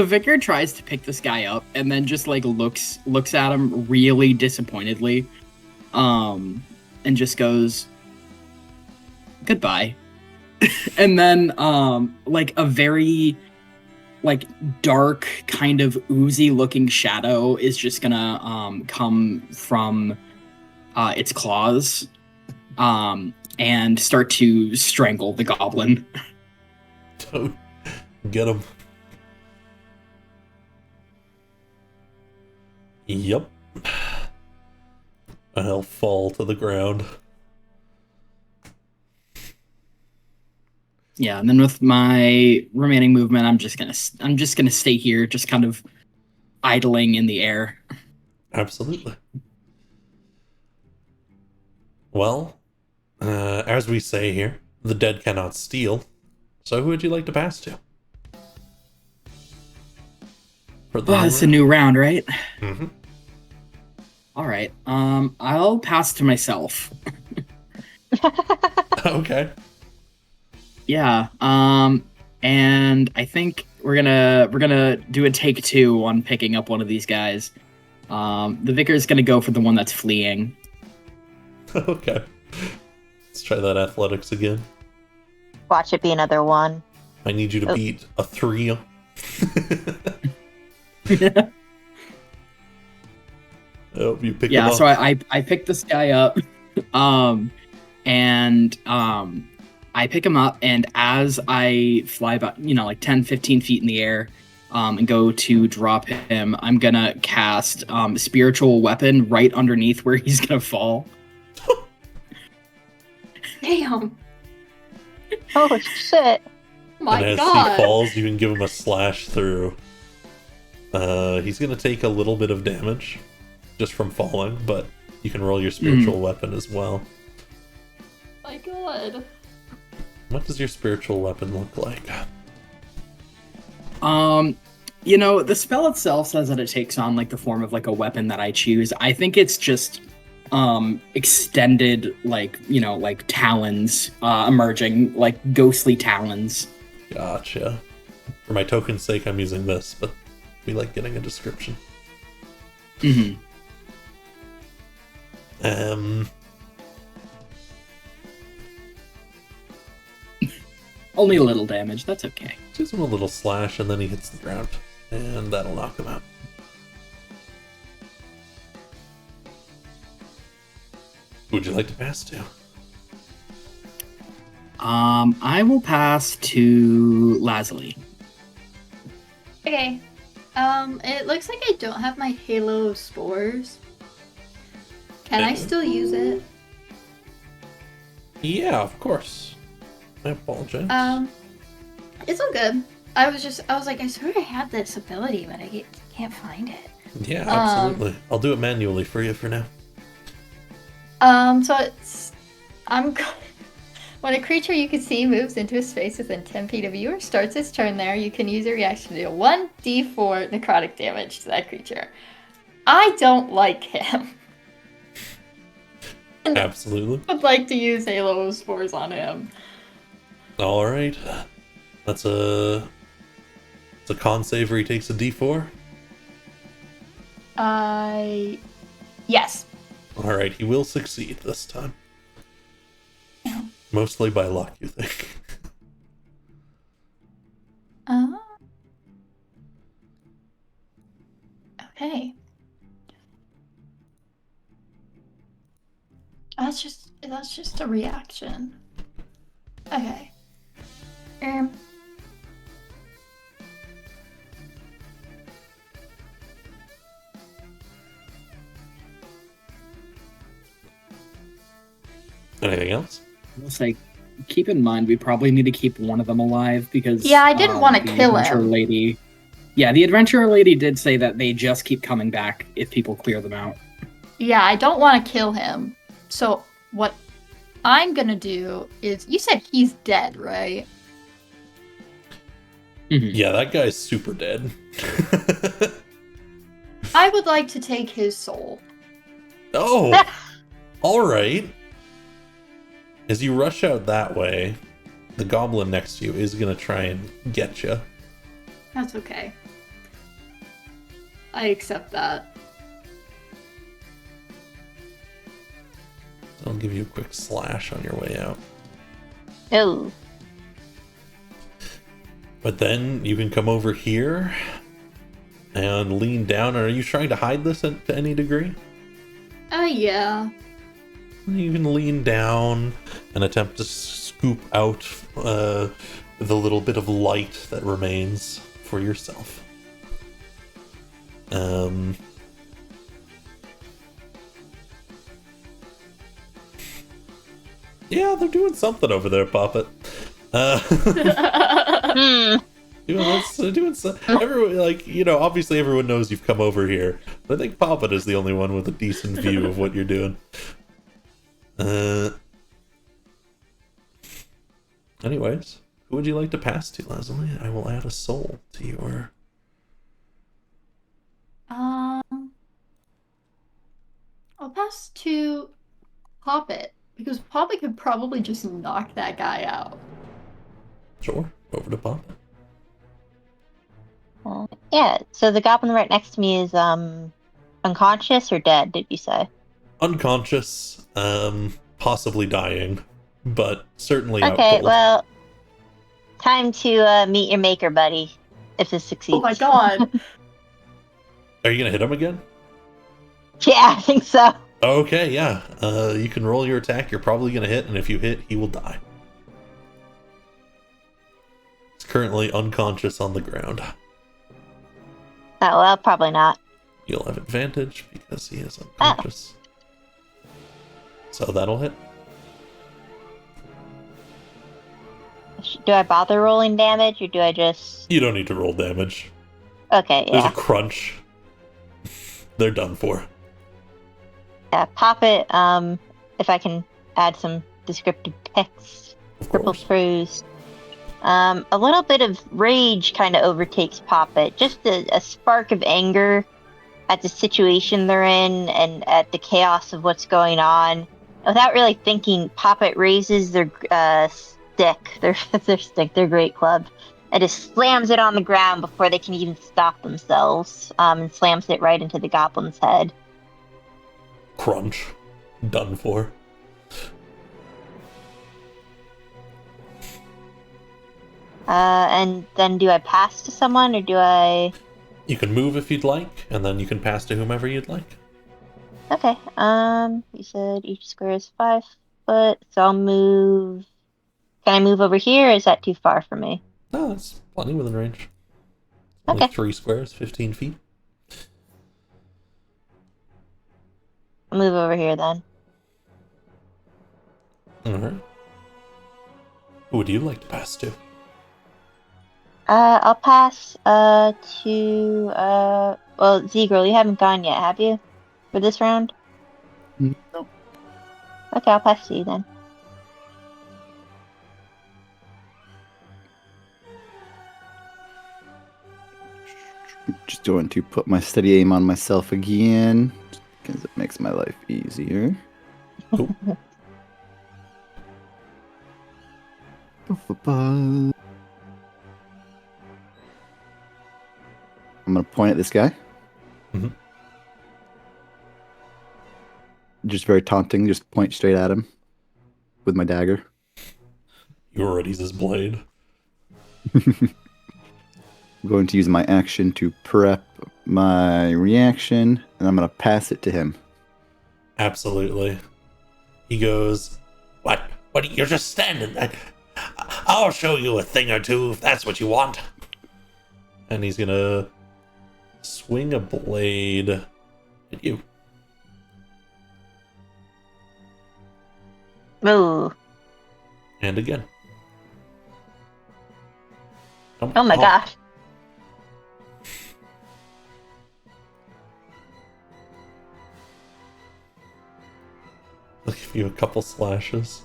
vicar tries to pick this guy up and then just like looks at him really disappointedly, and just goes, "Goodbye." And then like a very like dark kind of oozy looking shadow is just gonna come from its claws and start to strangle the goblin. Don't get him. Yep. And he'll fall to the ground. Yeah, and then with my remaining movement, I'm just gonna stay here, just kind of idling in the air. Absolutely. Well, as we say here, the dead cannot steal. So who would you like to pass to? For the Oh, it's a new round, right? Mm-hmm. All right. I'll pass to myself. Okay. Yeah. And I think we're gonna do a take 2 on picking up one of these guys. The vicar's gonna go for the one that's fleeing. Okay. Let's try that athletics again. Watch it be another 1. I need you to Oh. beat a 3. Oh, you pick him up. So I picked this guy up, and I pick him up, and as I fly about, like 10, 15 feet in the air, and go to drop him, I'm gonna cast Spiritual Weapon right underneath where he's gonna fall. Damn. Oh shit! My and as God. he falls, you can give him a slash through. He's gonna take a little bit of damage just from falling, but you can roll your spiritual weapon as well. My God. What does your spiritual weapon look like? The spell itself says that it takes on like the form of like a weapon that I choose. I think it's just extended like talons emerging, like ghostly talons. Gotcha. For my token's sake, I'm using this, but we like getting a description. Mm-hmm. Only a little damage, that's okay. Gives him a little slash, and then he hits the ground, and that'll knock him out. Who would you like to pass to? I will pass to Lazuli. Okay. It looks like I don't have my Halo spores. Can I still use it? Yeah, of course. I apologize. It's all good. I was like, I swear I had this ability, but I can't find it. Yeah, absolutely. I'll do it manually for you for now. So when a creature you can see moves into a space within 10 feet of you or starts its turn there, you can use a reaction to deal 1d4 necrotic damage to that creature. I don't like him. Absolutely. Would like to use Halo spores on him. All right. It's a con save where he takes a d4. Yes. All right, he will succeed this time. Yeah. Mostly by luck, you think? Okay. That's just a reaction. Okay. Anything else? I will say, keep in mind, we probably need to keep one of them alive because... Yeah, I didn't want to the kill adventurer him. Lady... Yeah, the adventurer lady did say that they just keep coming back if people clear them out. Yeah, I don't want to kill him. So what I'm gonna do is, you said he's dead, right? Yeah, that guy's super dead. I would like to take his soul. Oh! Alright. As you rush out that way, the goblin next to you is going to try and get you. That's okay. I accept that. I'll give you a quick slash on your way out. Oh. But then you can come over here and lean down. Are you trying to hide this to any degree? Yeah. You can lean down and attempt to scoop out the little bit of light that remains for yourself. Yeah, they're doing something over there, Poppet. Doing so. Everyone, obviously everyone knows you've come over here. But I think Poppet is the only one with a decent view of what you're doing. Anyways, who would you like to pass to, Leslie? I will add a soul to your... I'll pass to Poppet, because Poppet could probably just knock that guy out. Sure, over to Poppet. Yeah, so the goblin right next to me is unconscious or dead, did you say? Unconscious, possibly dying, but certainly out Okay, cold. well, Time to meet your maker, buddy. If this succeeds. Oh my god. Are you gonna hit him again? Yeah, I think so. Okay, yeah. You can roll your attack. You're probably gonna hit, and if you hit, he will die. He's currently unconscious on the ground. Oh, well, probably not. You'll have advantage because he is unconscious. So that'll hit. Do I bother rolling damage, or do I just... You don't need to roll damage. Okay, There's yeah. a crunch. They're done for. Yeah, pop it, if I can add some descriptive text. Of Purple course. Cruise. A little bit of rage kind of overtakes Poppet. Just a spark of anger at the situation they're in and at the chaos of what's going on. Without really thinking, Poppet raises their stick, their great club, and just slams it on the ground before they can even stop themselves, and slams it right into the goblin's head. Crunch. Done for. And then do I pass to someone, or do I... You can move if you'd like, and then you can pass to whomever you'd like. Okay, you said each square is 5 foot, so I'll move... Can I move over here, or is that too far for me? No, that's plenty within range. Only Okay. 3 squares, 15 feet. I'll move over here then. Alright. Who would you like to pass to? I'll pass, well, Z-Girl, you haven't gone yet, have you? For this round? No. Okay, I'll pass to you then. Just going to put my steady aim on myself again, because it makes my life easier. Cool. I'm gonna point at this guy. Mhm. Just very taunting, just point straight at him with my dagger. You already use his blade. I'm going to use my action to prep my reaction, and I'm gonna pass it to him. Absolutely. He goes, What? You're just standing there. I'll show you a thing or two if that's what you want. And he's gonna swing a blade at you. Ooh. And again. Oh my gosh. I'll give you a couple slashes.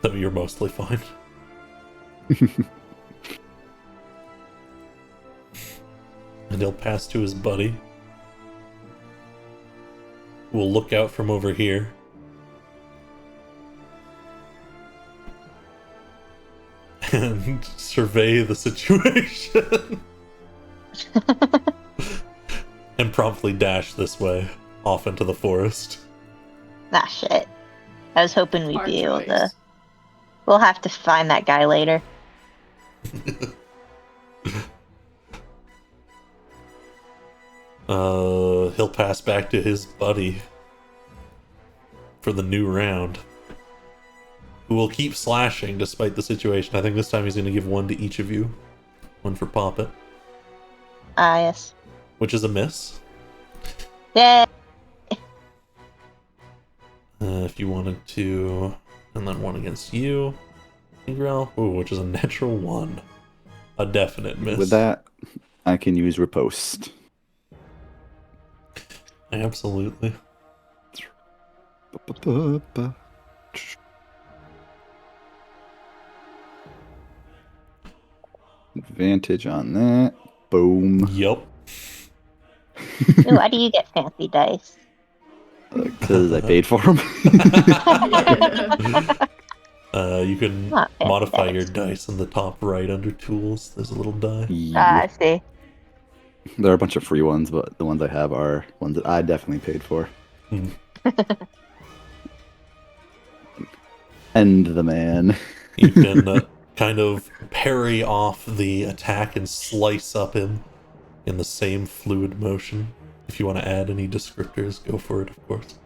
Though you're mostly fine. And he'll pass to his buddy. Who will look out from over here. And survey the situation. And promptly dash this way, off into the forest. Ah, shit. I was hoping we'd Smart be able to... choice. We'll have to find that guy later. He'll pass back to his buddy for the new round, who will keep slashing despite the situation. I think this time he's going to give one to each of you. One for Poppet, Ah, yes. which is a miss. Yeah. If you wanted to, and then one against you, Ingrel, which is a natural 1. A definite miss. With that, I can use riposte. Absolutely. Advantage on that. Boom. Yup. Ooh, why do you get fancy dice? Because I paid for them. You can Not fancy modify dice. your dice in the top right under tools. There's a little die. Ah, I see. There are a bunch of free ones, but the ones I have are ones that I definitely paid for. Hmm. End the man. You can kind of parry off the attack and slice up him in the same fluid motion. If you want to add any descriptors, go for it, of course.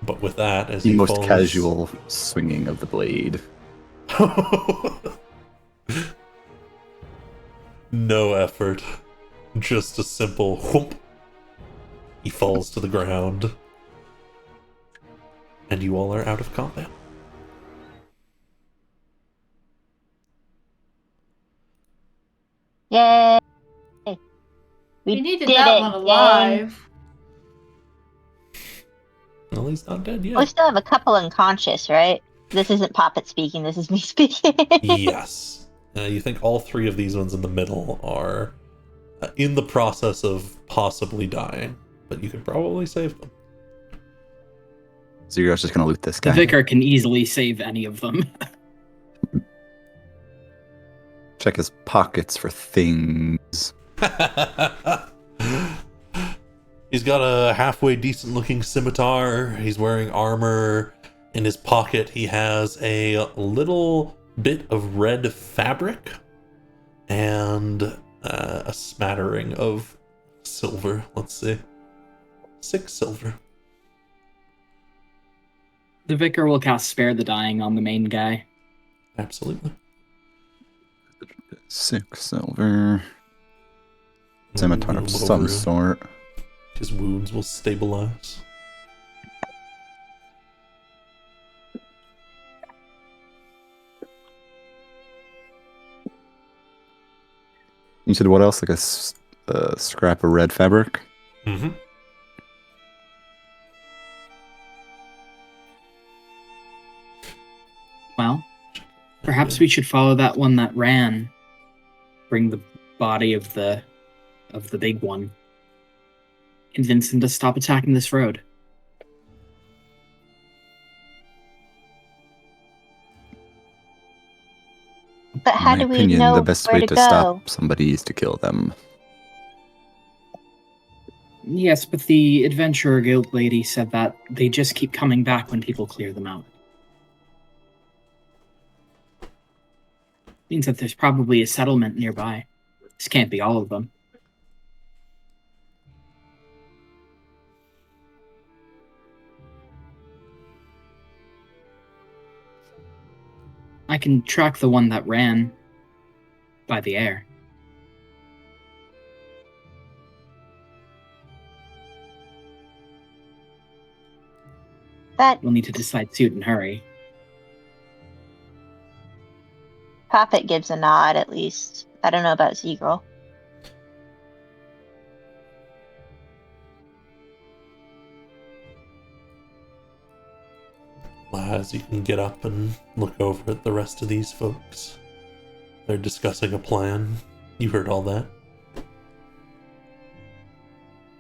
But with that, as The he most falls... casual swinging of the blade. No effort. Just a simple whoop. He falls to the ground. And you all are out of combat. Yay! We We needed did that it, one gang. alive. Well, he's not dead yet. We still have a couple unconscious, right? This isn't Poppet speaking, this is me speaking. Yes. You think all three of these ones in the middle are in the process of possibly dying, but you could probably save them. So you're just gonna loot this The guy. vicar can easily save any of them. Check his pockets for things. He's got a halfway decent looking scimitar. He's wearing armor. In his pocket, he has a little bit of red fabric and a smattering of silver. Let's see. 6 silver. The vicar will cast Spare the Dying on the main guy. Absolutely. 6 silver. Scimitar of Move some over. sort. His wounds will stabilize. You said what else? Like a scrap of red fabric? Mm-hmm. Well, perhaps we should follow that one that ran. Bring the body of the big one. Convince him to stop attacking this road. But how In my do we opinion, know the best where way to to go? stop somebody is to kill them. Yes, but the Adventurer Guild lady said that they just keep coming back when people clear them out. Means that there's probably a settlement nearby. This can't be all of them. I can track the one that ran by the air. That We'll need to decide soon and hurry. Poppet gives a nod, at least. I don't know about Z-Girl. As you can get up and look over at the rest of these folks. They're discussing a plan. You heard all that.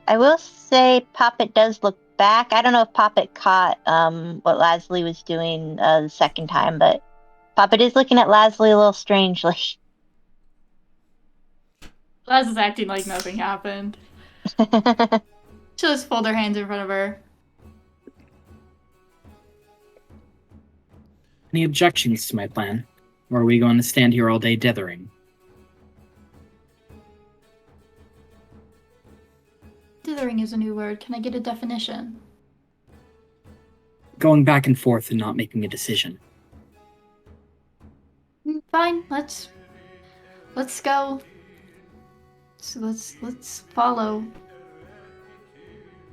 I will say Poppet does look back. I don't know if Poppet caught what Lasley was doing the second time, but Poppet is looking at Lasley a little strangely. Laz is acting like nothing happened. She'll just fold her hands in front of her. Any objections to my plan? Or are we going to stand here all day dithering? Dithering is a new word. Can I get a definition? Going back and forth and not making a decision. Fine. Let's go. So let's follow.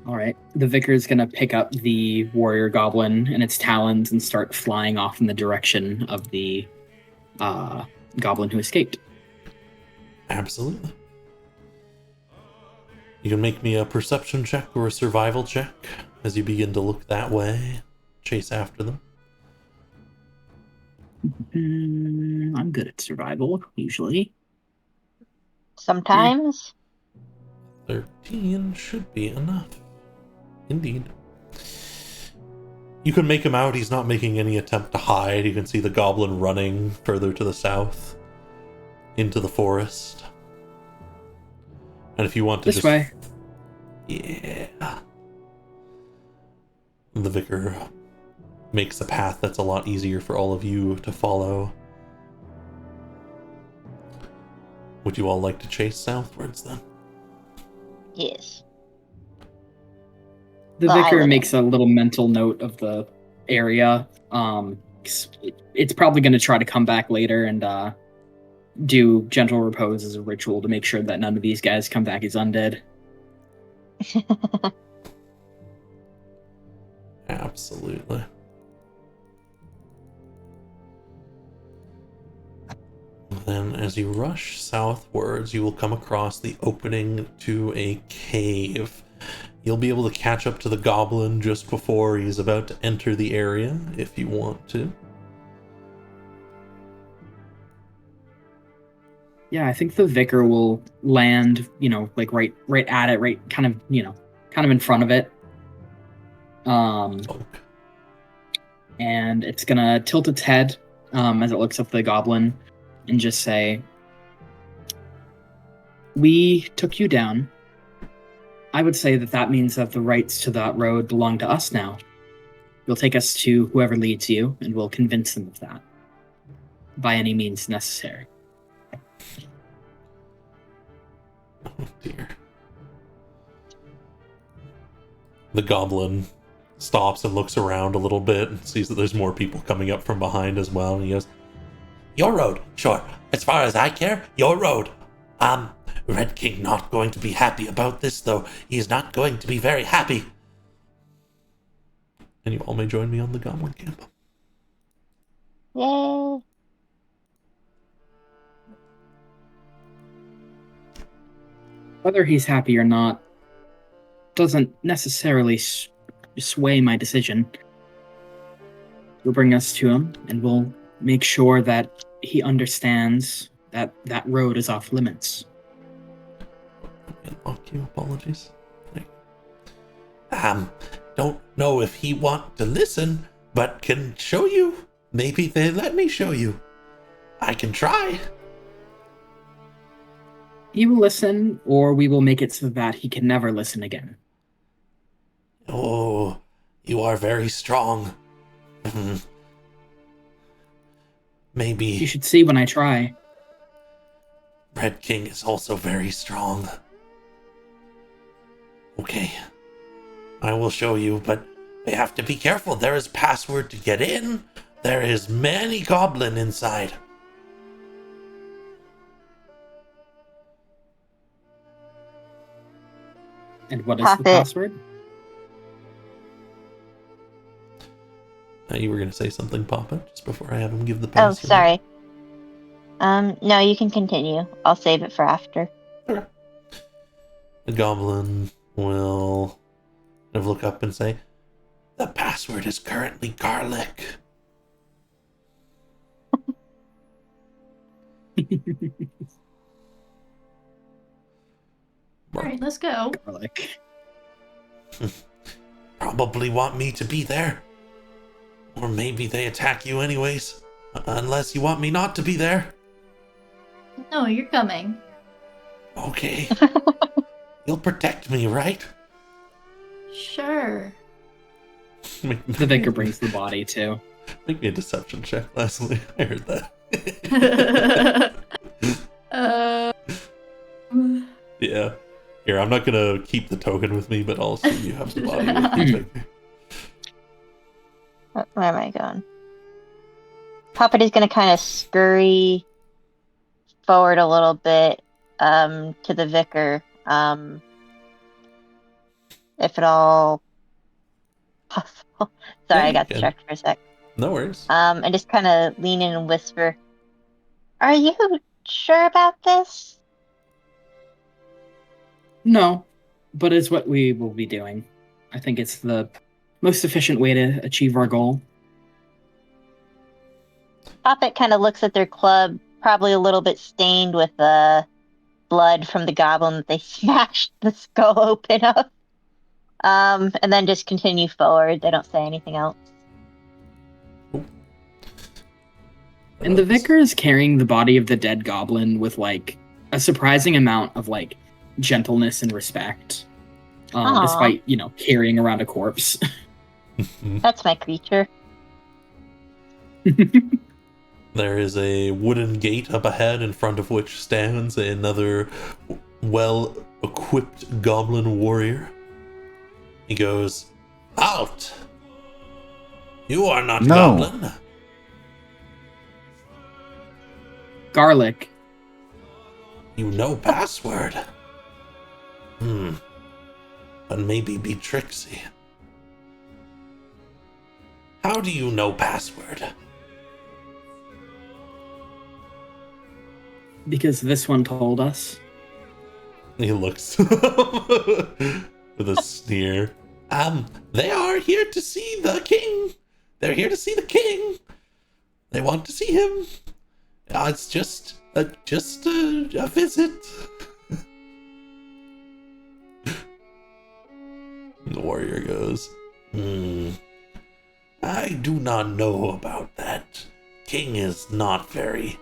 Alright, the vicar is gonna pick up the warrior goblin and its talons and start flying off in the direction of the goblin who escaped. Absolutely. You can make me a perception check or a survival check as you begin to look that way, chase after them. I'm good at survival, usually. Sometimes. 13 should be enough. Indeed. You can make him out. He's not making any attempt to hide. You can see the goblin running further to the south into the forest. And if you want to This just... way. Yeah. The vicar makes a path that's a lot easier for all of you to follow. Would you all like to chase southwards then? Yes. The Well, I vicar live makes a little mental note of the area. It's probably going to try to come back later and do gentle repose as a ritual to make sure that none of these guys come back as undead. Absolutely. Then, as you rush southwards, you will come across the opening to a cave. You'll be able to catch up to the goblin just before he's about to enter the area, if you want to. Yeah, I think the vicar will land, like right at it, right kind of in front of it. Okay. And it's gonna tilt its head as it looks up the goblin and just say, "We took you down. I would say that means that the rights to that road belong to us now. You'll take us to whoever leads you, and we'll convince them of that by any means necessary." Oh dear. The goblin stops and looks around a little bit and sees that there's more people coming up from behind as well, and he goes, "Your road, sure. As far as I care, your road. Red King not going to be happy about this, though. He is not going to be very happy." And you all may join me on the goblin camp. Yay. Whether he's happy or not doesn't necessarily sway my decision. We'll bring us to him, and we'll make sure that he understands that that road is off limits. Unlock you, apologies. Don't know if he want to listen, but can show you. Maybe they let me show you. I can try. He will listen, or we will make it so that he can never listen again. Oh, you are very strong. Maybe You should see when I try. Red King is also very strong. Okay, I will show you, but I have to be careful. There is password to get in. There is many goblin inside. And what is Pop the it. password? You were going to say something, Papa, just before I have him give the Oh, password. sorry. No, you can continue. I'll save it for after. Okay. The goblin will kind of look up and say, "The password is currently garlic." Alright, let's go. Garlic. Probably want me to be there. Or maybe they attack you anyways. Unless you want me not to be there. No, you're coming. Okay. You'll protect me, right? Sure. The vicar brings the body too. Make me a deception check, Leslie. I heard that. Yeah. Here, I'm not gonna keep the token with me, but I'll assume you have the body with you. Where am I going? Puppet is going to kind of scurry forward a little bit to the vicar, if at all possible. Sorry, Yeah, I got you can. distracted for a sec. No worries. And just kind of lean in and whisper, "Are you sure about this?" No, but it's what we will be doing. I think it's the most efficient way to achieve our goal. Puppet kind of looks at their club, probably a little bit stained with blood from the goblin that they smashed the skull open of. And then just continue forward. They don't say anything else. And the vicar is carrying the body of the dead goblin with like a surprising amount of like gentleness and respect, Aw. despite carrying around a corpse. That's my creature. There is a wooden gate up ahead, in front of which stands another well-equipped goblin warrior. He goes, "Halt! You are not No. goblin." Garlic. You know password. But maybe be Trixie. How do you know password? Because this one told us. He looks with a sneer. They are here to see the king. They're here to see the king. They want to see him. It's just a visit. The warrior goes, I do not know about that. King is not very...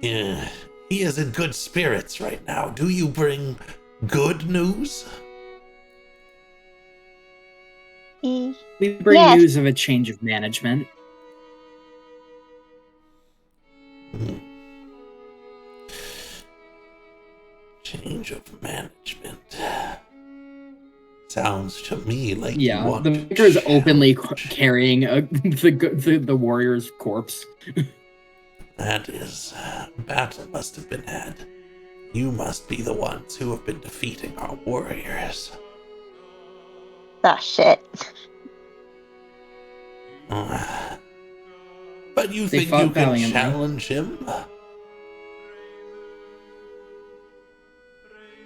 he is in good spirits right now. Do you bring good news? We bring Yes. news of a change of management. Change of management. Sounds to me like you Yeah, want the to vicar is challenge. openly carrying the warrior's corpse. That is, battle must have been had. You must be the ones who have been defeating our warriors. Oh shit. But you They think fought you can valiantly. challenge him?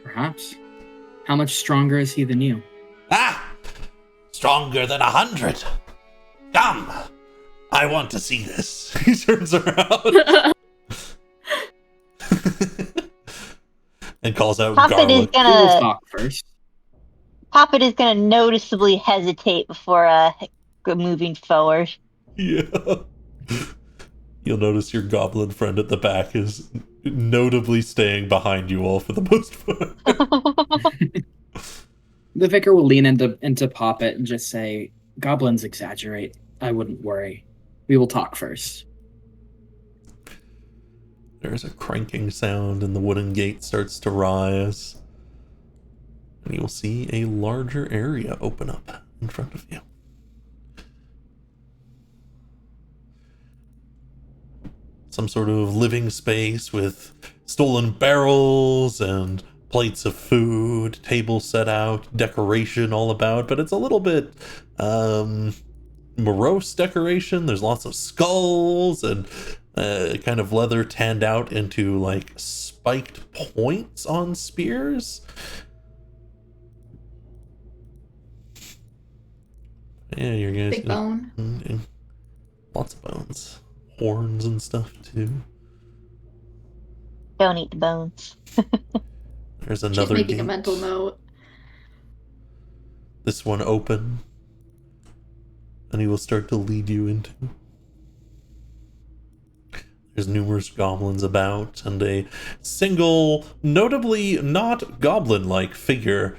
Perhaps. How much stronger is he than you? Stronger than 100. Come, I want to see this. He turns around and calls out Poppet is Garlic. We will gonna talk first. Poppet is gonna noticeably hesitate before moving forward. Yeah. You'll notice your goblin friend at the back is notably staying behind you all for the most part. The vicar will lean into Poppet and just say, "Goblins exaggerate. I wouldn't worry. We will talk first." There's a cranking sound and the wooden gate starts to rise. And you'll see a larger area open up in front of you. Some sort of living space with stolen barrels and plates of food, tables set out, decoration all about, but it's a little bit morose decoration. There's lots of skulls and kind of leather tanned out into like spiked points on spears. Yeah, you guys Big bone. lots of bones, horns and stuff too. Don't eat the bones. There's She's another making gate. a mental note. This one open, and he will start to lead you into. There's numerous goblins about, and a single, notably not goblin-like figure.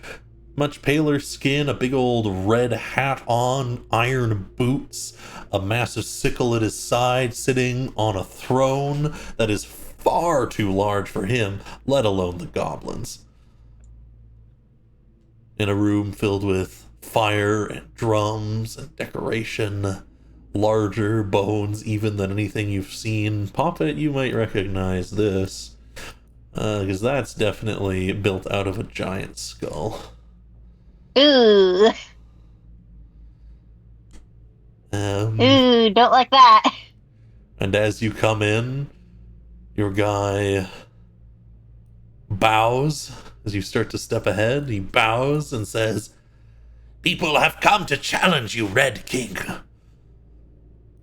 Much paler skin, a big old red hat on, iron boots, a massive sickle at his side, sitting on a throne that is far too large for him, let alone the goblins. In a room filled with fire and drums and decoration, larger bones even than anything you've seen. Poppet, you might recognize this, because that's definitely built out of a giant skull. Ooh, don't like that. And as you come in, your guy bows. As you start to step ahead, he bows and says, "People have come to challenge you, Red King."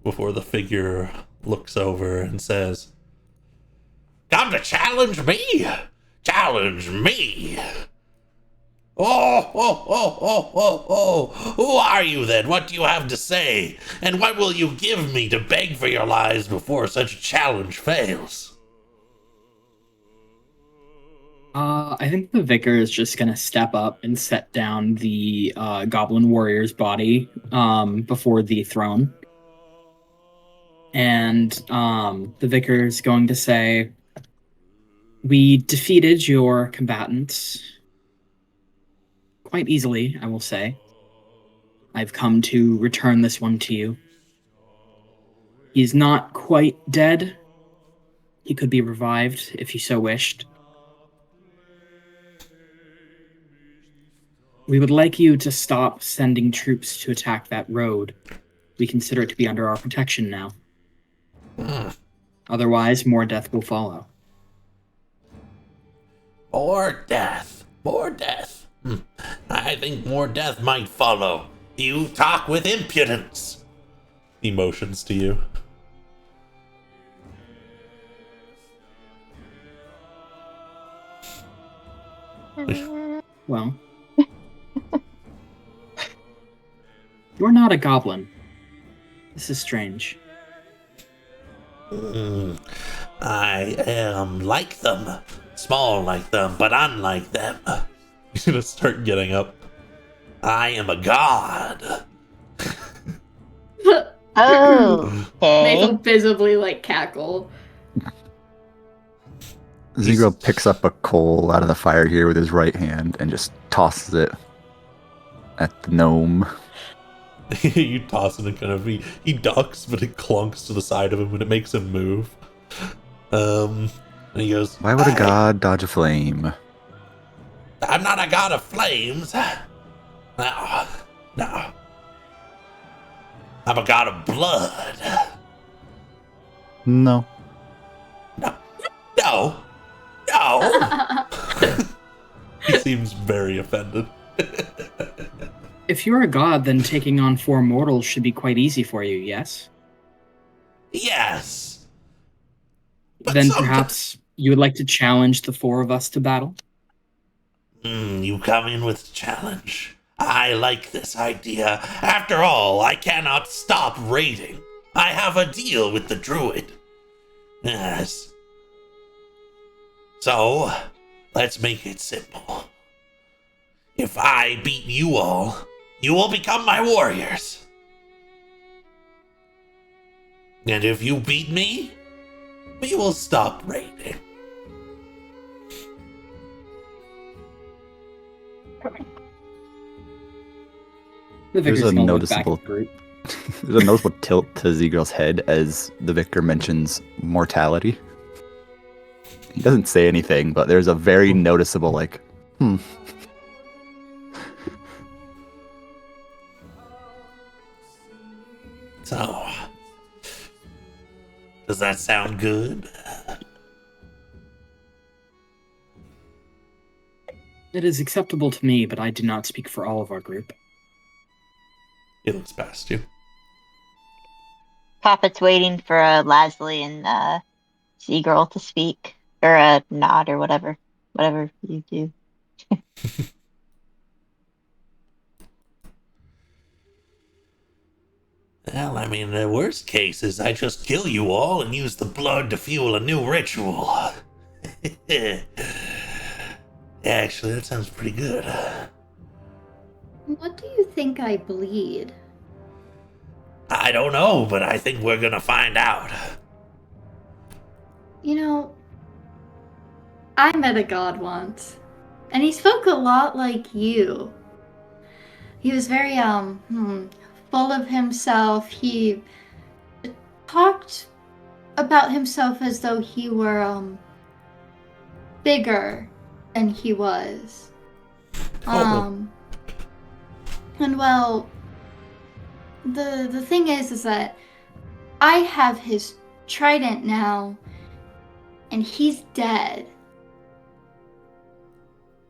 Before the figure looks over and says, "Come to challenge me? Challenge me? Oh. Who are you then? What do you have to say? And what will you give me to beg for your lives before such a challenge fails?" I think the vicar is just gonna step up and set down the goblin warrior's body before the throne, And the vicar's going to say, we defeated your combatants quite easily, I will say. I've come to return this one to you. He's not quite dead. He could be revived if you so wished. We would like you to stop sending troops to attack that road. We consider it to be under our protection now. Otherwise, more death will follow. More death. More death. I think more death might follow. You talk with impudence. He motions to you. Well, you're not a goblin. This is strange. I am like them. Small like them, but unlike them. He's gonna start getting up. I am a god. Oh, okay. Nathan visibly like cackle. Zegro picks up a coal out of the fire here with his right hand and just tosses it at the gnome. You toss it and kind of he ducks, but it clunks to the side of him and it makes him move. And he goes, Why would a god dodge a flame? I'm not a god of flames. No. No. I'm a god of blood. No. No. No. No. He seems very offended. If you're a god, then taking on 4 mortals should be quite easy for you, yes? Yes. But Then perhaps you would like to challenge the 4 of us to battle? You come in with a challenge. I like this idea. After all, I cannot stop raiding. I have a deal with the druid. Yes. So, let's make it simple. If I beat you all, you will become my warriors. And if you beat me, we will stop raiding. The There's vicar's a gonna look back noticeable- at the group. There's a noticeable tilt to Zegro's head as the vicar mentions mortality. He doesn't say anything, but there's a very noticeable, like, So, does that sound good? It is acceptable to me, but I do not speak for all of our group. He looks past you. Poppet's waiting for Lasley and Seagirl to speak. Or nod or whatever. Whatever you do. Well, I mean, the worst case is I just kill you all and use the blood to fuel a new ritual. Actually, that sounds pretty good. What do you think I bleed? I don't know, but I think we're gonna find out. You know, I met a god once, and he spoke a lot like you. He was very, full of himself. He talked about himself as though he were, bigger than he was. And well, the thing is that I have his trident now, and he's dead.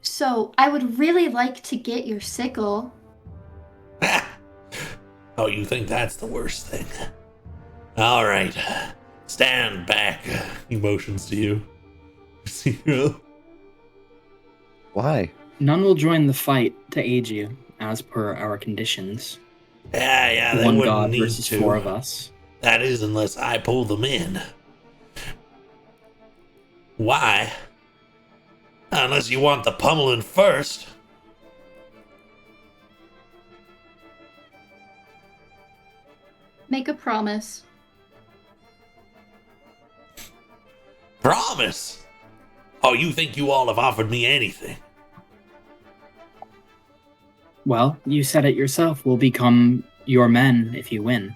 So I would really like to get your sickle. Oh, you think that's the worst thing? All right, stand back. He motions to you. Zero. why? None will join the fight to aid you, as per our conditions. Yeah, they One wouldn't god need versus to. 4 of us. That is, unless I pull them in. Why? Unless you want the pummeling first. Make a promise. Promise? Oh, you think you all have offered me anything? Well, you said it yourself. We'll become your men if you win.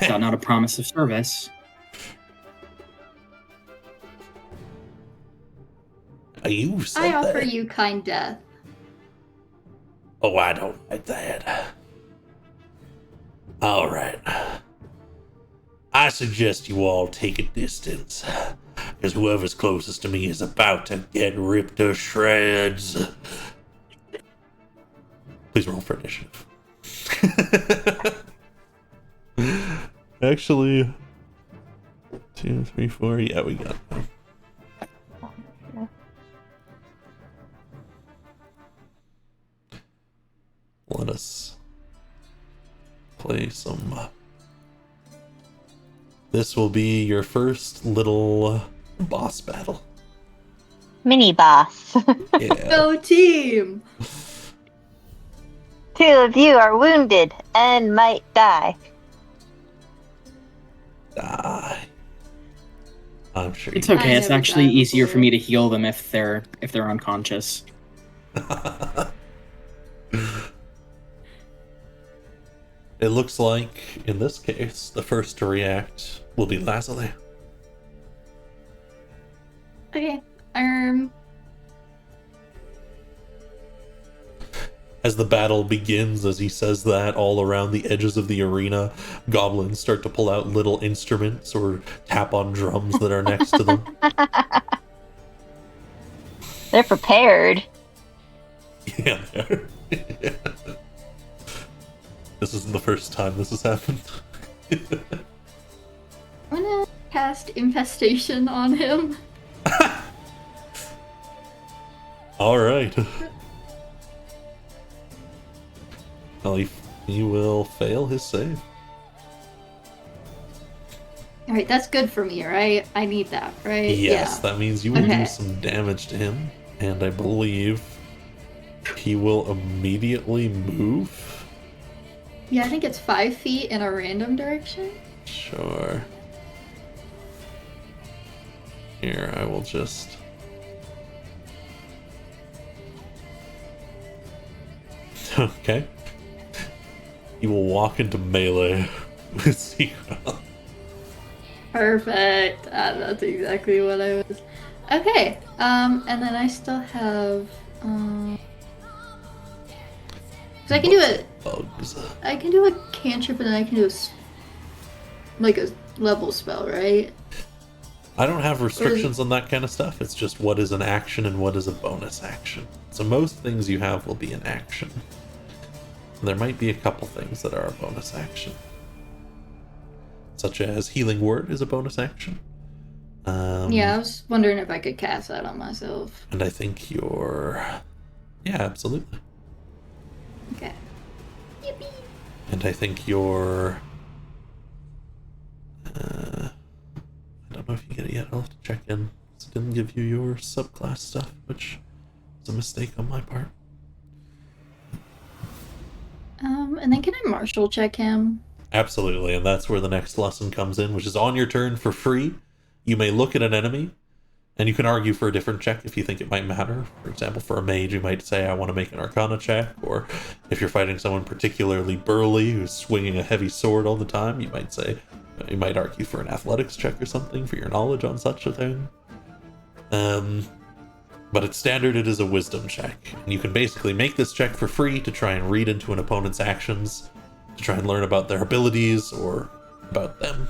Is that not a promise of service? You said I offer that. you kind death. Oh, I don't like that. All right. I suggest you all take a distance, because whoever's closest to me is about to get ripped to shreds. Please roll for initiative. Actually, 2, 3, 4. Yeah, we got it. Let us play some. This will be your first little boss battle. Mini boss. Yeah. Go team! 2 of you are wounded and might die. Die. I'm sure It's you okay. I It's never actually died easier for before. me to heal them if they're unconscious. It looks like, in this case, the first to react will be Lazuli. Okay. As the battle begins, as he says that, all around the edges of the arena, goblins start to pull out little instruments or tap on drums that are next to them. They're prepared. Yeah, they're. This isn't the first time this has happened. I'm gonna cast Infestation on him. Alright. Well, he will fail his save. Alright, that's good for me, right? I need that, right? Yes, Yeah. that means you will Okay. do some damage to him, and I believe he will immediately move. Yeah, I think it's 5 feet in a random direction. Sure. Here, I will just... Okay. He will walk into melee with Seagull. Perfect. That's exactly what I was. Okay. And then I still have. So I can do a. Bugs. I can do a cantrip, and then I can do like a level spell, right? I don't have restrictions on that kind of stuff. It's just what is an action and what is a bonus action. So most things you have will be an action. There might be a couple things that are a bonus action. Such as Healing Word is a bonus action. Yeah, I was wondering if I could cast that on myself. And I think you're... Yeah, absolutely. Okay. Yippee. And I think you're... I don't know if you get it yet. I'll have to check in. It didn't give you your subclass stuff, which is a mistake on my part. And then can I martial check him? Absolutely, and that's where the next lesson comes in, which is on your turn for free. You may look at an enemy, and you can argue for a different check if you think it might matter. For example, for a mage, you might say, I want to make an Arcana check, or if you're fighting someone particularly burly who's swinging a heavy sword all the time, you might argue for an Athletics check or something for your knowledge on such a thing. But it's standard, it is a Wisdom check, and you can basically make this check for free to try and read into an opponent's actions, to try and learn about their abilities or about them.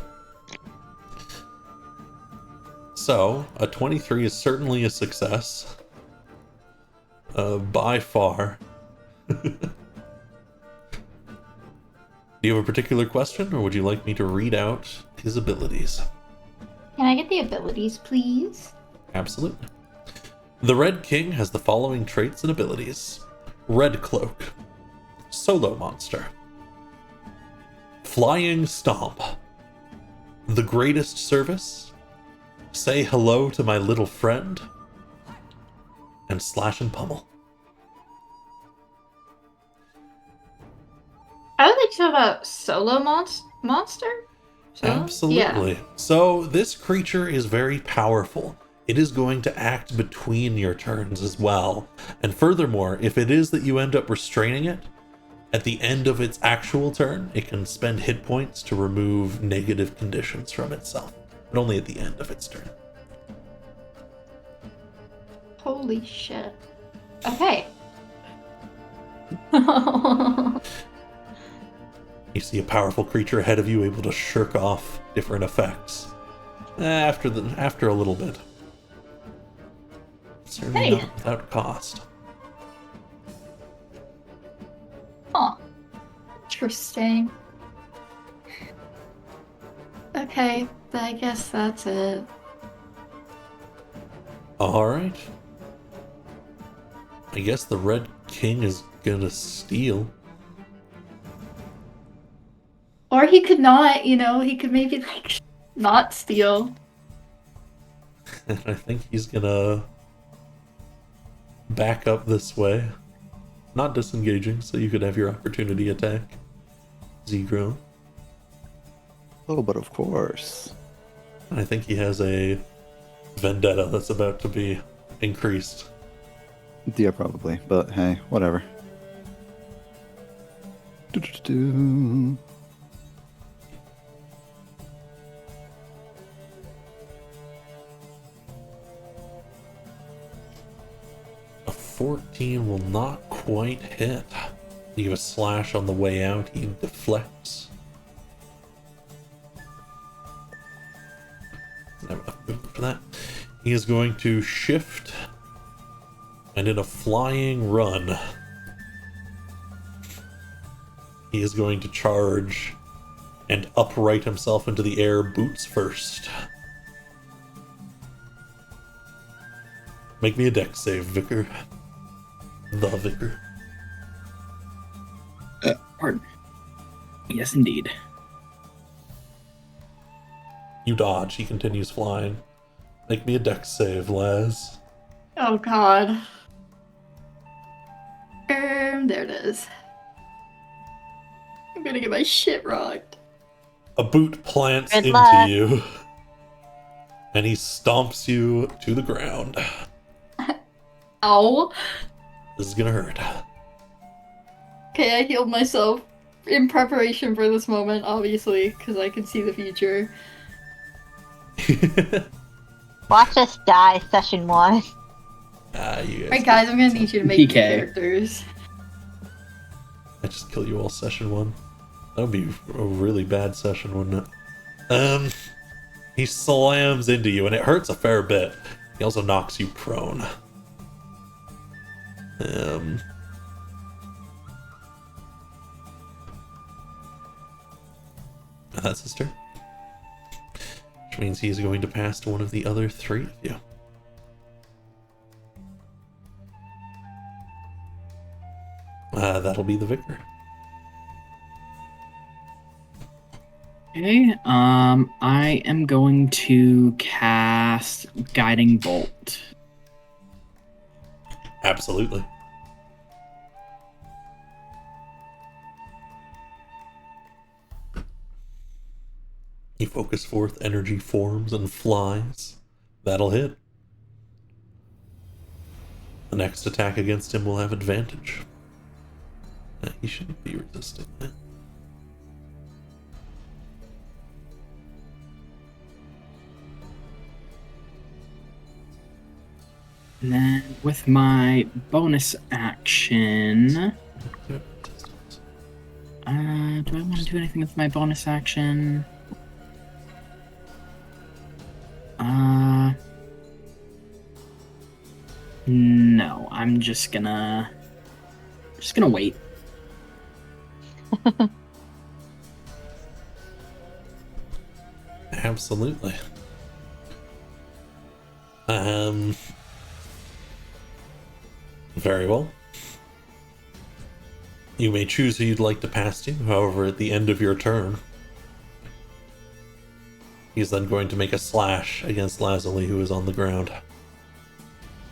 So, a 23 is certainly a success. By far. Do you have a particular question, or would you like me to read out his abilities? Can I get the abilities, please? Absolutely. The Red King has the following traits and abilities. Red Cloak. Solo Monster. Flying Stomp. The Greatest Service. Say Hello to My Little Friend. And Slash and Pummel. I would like to have a solo monster. So, Absolutely. Yeah. So this creature is very powerful. It is going to act between your turns as well. And furthermore, if it is that you end up restraining it, at the end of its actual turn, it can spend hit points to remove negative conditions from itself. But only at the end of its turn. Holy shit. Okay. You see a powerful creature ahead of you able to shirk off different effects. After a little bit. Certainly Hey. not without cost. Huh. Interesting. Okay, I guess that's it. Alright. I guess the Red King is gonna steal. Or he could not, he could maybe, not steal. And I think he's gonna back up this way. Not disengaging, so you could have your opportunity attack. Zegro. Oh, but of course. I think he has a vendetta that's about to be increased. Yeah, probably. But hey, whatever. Do-do-do-do. A 14 will not quite hit. You give a slash on the way out, he deflects. Doesn't have enough movement for that. He is going to shift and in a flying run, he is going to charge and upright himself into the air, boots first. Make me a dex save, Vicar. The Vicar. Pardon. Yes, indeed. You dodge, he continues flying. Make me a dex save, Laz. Oh god. There it is. I'm gonna get my shit rocked. A boot plants Good into luck. you, and he stomps you to the ground. Ow. This is gonna hurt. Okay, I healed myself in preparation for this moment, obviously, because I can see the future. Watch us die, session 1. You guys Alright guys, I'm gonna need you to make new PK. characters. I just kill you all session 1. That would be a really bad session, wouldn't it? He slams into you, and it hurts a fair bit. He also knocks you prone. That's his turn. Which means he's going to pass to one of the other 3 of you. That'll be the Vicar. Okay, I am going to cast Guiding Bolt. Absolutely. You focus forth, energy forms and flies. That'll hit. The next attack against him will have advantage. He shouldn't be resisting that. And then with my bonus action, do I want to do anything with my bonus action? No, I'm just gonna wait. Absolutely. Very well. You may choose who you'd like to pass to, however, at the end of your turn, he's then going to make a slash against Lazuli, who is on the ground.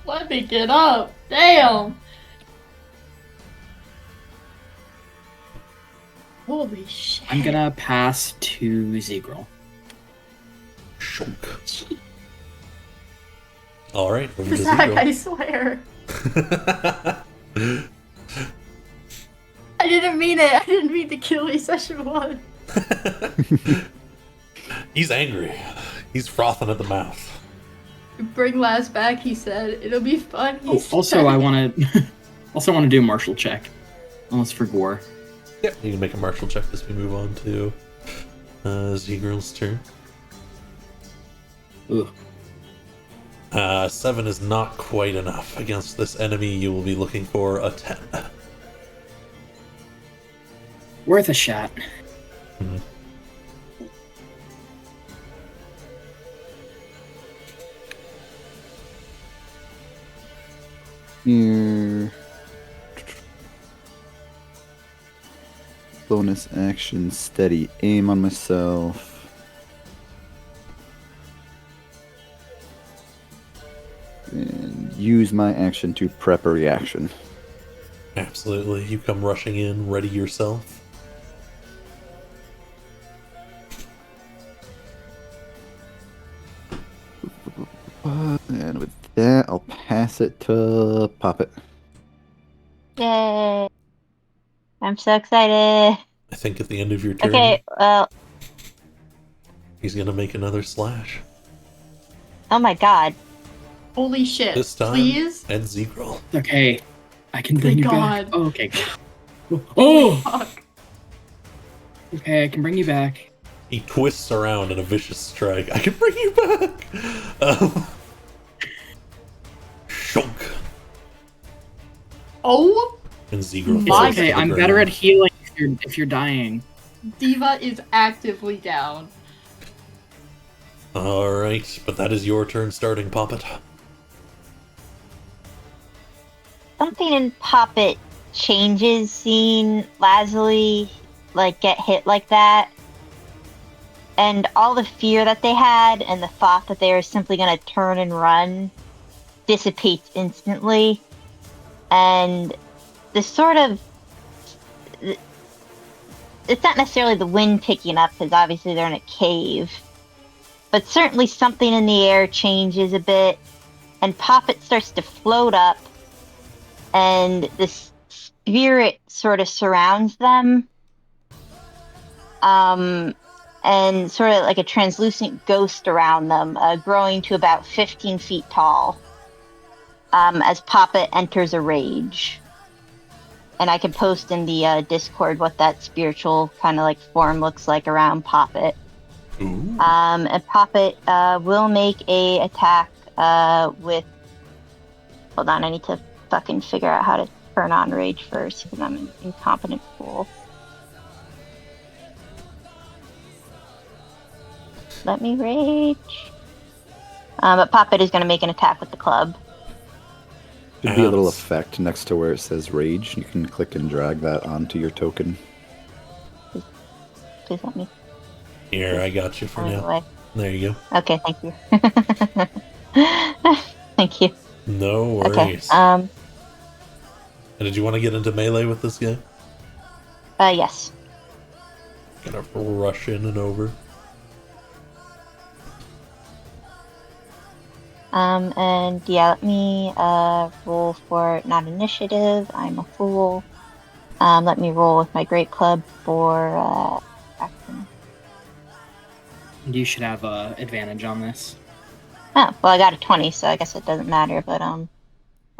Let me get up. Damn. Holy shit. I'm gonna pass to Zegral. Shunk. All right, over to Zach, I Zero. swear. I didn't mean it. I didn't mean to kill you, session 1. He's angry. He's frothing at the mouth. Bring Laz back, he said. It'll be fun. he Oh, also, said. I want to do a martial check. Almost for gore. Yep, you can make a martial check as we move on to Z-Girl's turn. Ugh. 7 is not quite enough. Against this enemy, you will be looking for a 10. Worth a shot. Mhm. Here. Bonus action, steady aim on myself. And use my action to prep a reaction. Absolutely. You come rushing in, ready yourself. And with that, I'll pass it to Poppet. Yay! I'm so excited. I think at the end of your turn, Okay, well, he's going to make another slash. oh my god. Holy shit. This time, Please? and Z-Girl. Okay, I can bring Thank you back. God. Oh, okay. Oh, Fuck. okay, I can bring you back. He twists around in a vicious strike. I can bring you back! Shunk. Oh, And Z-Girl It's falls It's to okay. the I'm ground. better at healing if you're dying. Diva is actively down. Alright, but that is your turn starting, Poppet. Something in Poppet changes seeing Lazuli like get hit like that. And all the fear that they had and the thought that they were simply gonna turn and run dissipates instantly. And this sort of, it's not necessarily the wind picking up because obviously they're in a cave, but certainly something in the air changes a bit and Poppet starts to float up and this spirit sort of surrounds them, and sort of like a translucent ghost around them, growing to about 15 feet tall, as Poppet enters a rage. And I can post in the Discord what that spiritual kind of like form looks like around Poppet. Ooh. And Poppet will make a attack with. Hold on, I need to fucking figure out how to turn on rage first because I'm an incompetent fool. Let me rage. But Poppet is going to make an attack with the club. Should be a little Abs. effect next to where it says rage. You can click and drag that onto your token. Please let me. Here, I got you for Out of the now. way. There you go. Okay, thank you. Thank you. No Okay. worries. And did you want to get into melee with this guy? Yes. Gonna rush in and over. And yeah, let me roll for not initiative. I'm a fool. Let me roll with my great club for action. You should have advantage on this. Oh, well, I got a 20, so I guess it doesn't matter. But I'll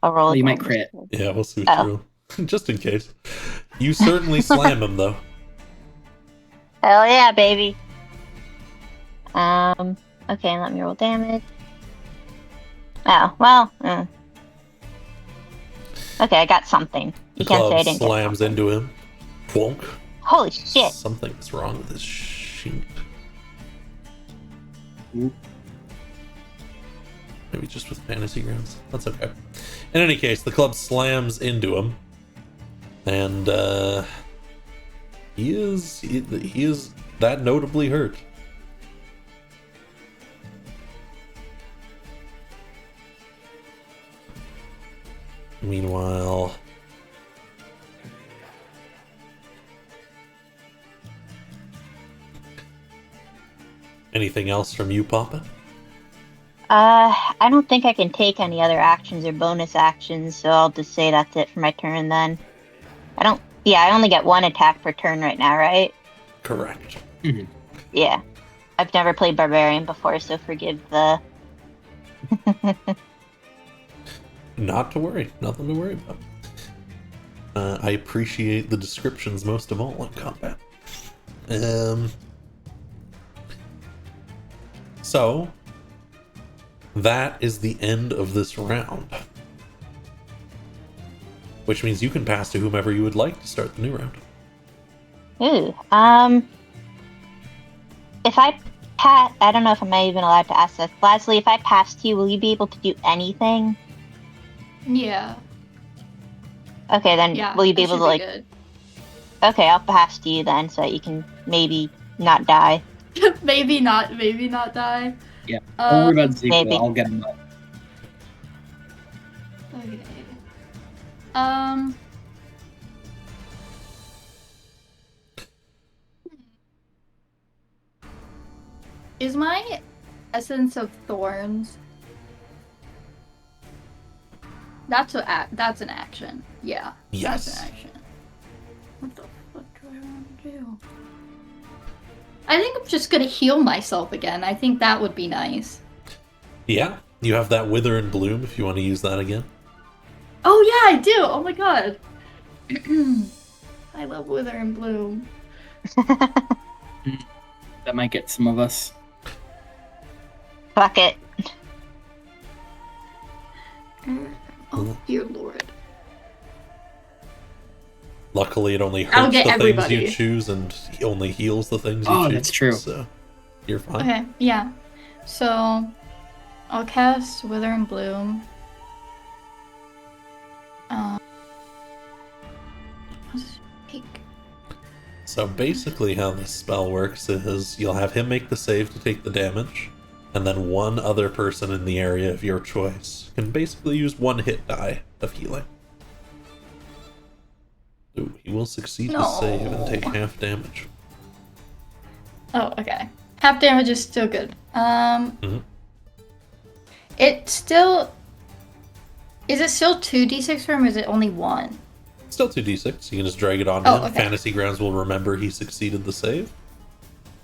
roll. Well, with you my might crit. initiative. Yeah, we'll see what you roll. Just in case. You certainly slam him, though. Hell yeah, baby. Okay, let me roll damage. Oh, well. Okay, I got something. The You can't say I club didn't get slams something. into him. Plonk. Holy shit. Something's wrong with this sheet. Maybe just with fantasy grounds. That's okay. In any case, the club slams into him, and he is that notably hurt. Meanwhile, Anything else from you, Papa? I don't think I can take any other actions or bonus actions, so I'll just say that's it for my turn then. I only get one attack per turn right now, right? Correct. Mhm. Yeah. I've never played Barbarian before, so forgive the... Not to worry. Nothing to worry about. I appreciate the descriptions most of all in combat. So, that is the end of this round. Which means you can pass to whomever you would like to start the new round. Ooh, if I I don't know if I'm even allowed to ask this. Leslie, if I pass to you, will you be able to do anything? Yeah. Okay, then Yeah. will you be that able should to, like... good. Okay, I'll pass to you then, so that you can maybe not die. maybe not die. Yeah. Don't worry about maybe. Ezekiel. I'll get him up. Okay. Is my Essence of Thorns? That's an action. Yeah. Yes. That's an action. What the fuck do I want to do? I think I'm just gonna heal myself again. I think that would be nice. Yeah, you have that Wither and Bloom if you want to use that again. Oh yeah, I do. Oh my god. I love Wither and Bloom. That might get some of us. Fuck it. Oh dear lord. Luckily, it only I'll hurts get the everybody. things you choose and only heals the things you choose. Oh, that's true. So, you're fine. Okay, yeah. So, I'll cast Wither and Bloom. Let's take. So basically how this spell works is you'll have him make the save to take the damage, and then one other person in the area of your choice can basically use one hit die of healing. Ooh, he will succeed the save and take half damage. Oh, okay. Half damage is still good. It still... Is it still 2d6 for him, or is it only 1? Still 2d6, you can just drag it on Oh, him. okay. Fantasy Grounds will remember he succeeded the save.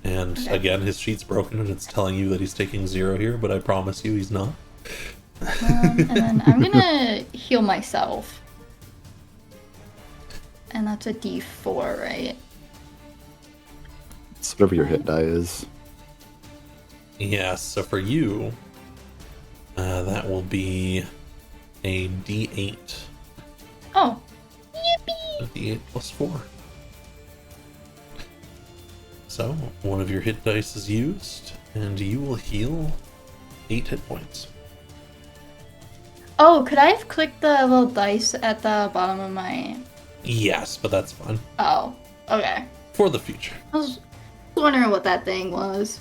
And Okay. again, his sheet's broken and it's telling you that he's taking 0 here, but I promise you he's not. And then I'm gonna heal myself. And that's a d4, right? It's whatever your hit die is. Yeah, so for you, that will be a d8. Oh, A d8 plus 4. So, one of your hit dice is used, and you will heal 8 hit points. oh, could I have clicked the little dice at the bottom of my... Yes, but that's fine. Oh, okay. For the future. I was wondering what that thing was.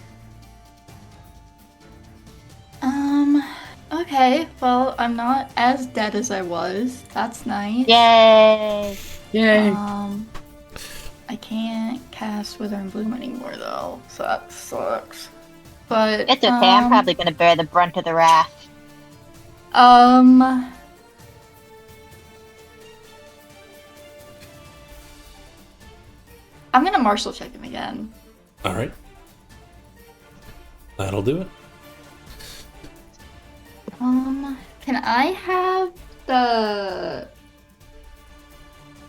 Okay, well, I'm not as dead as I was. That's nice. Yay! Yay! I can't cast Wither and Bloom anymore, though, so that sucks. But, It's okay, I'm probably gonna bear the brunt of the wrath. I'm gonna martial check him again. Alright. That'll do it. Can I have the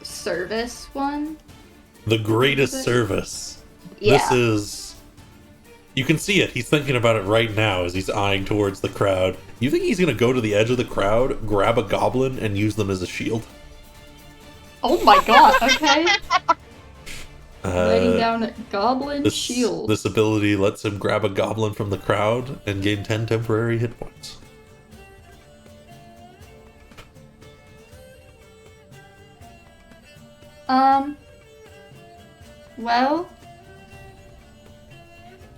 service one? The greatest service. Yeah. This is... You can see it. He's thinking about it right now as he's eyeing towards the crowd. You think he's going to go to the edge of the crowd, grab a goblin, and use them as a shield? Oh my god, okay. Laying Uh, down a goblin shield. this ability lets him grab a goblin from the crowd and gain 10 temporary hit points. Well,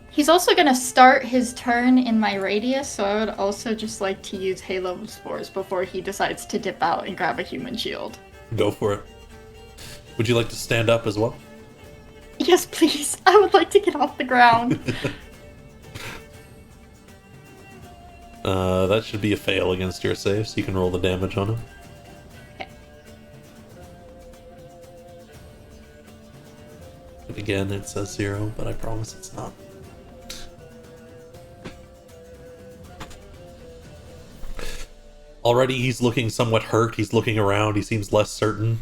he's also gonna start his turn in my radius, so I would also just like to use Halo Spores before he decides to dip out and grab a human shield. Go for it. Would you like to stand up as well? Yes, please. I would like to get off the ground. That should be a fail against your save, so you can roll the damage on him. Okay. And again, it says 0, but I promise it's not. Already he's looking somewhat hurt. He's looking around. He seems less certain.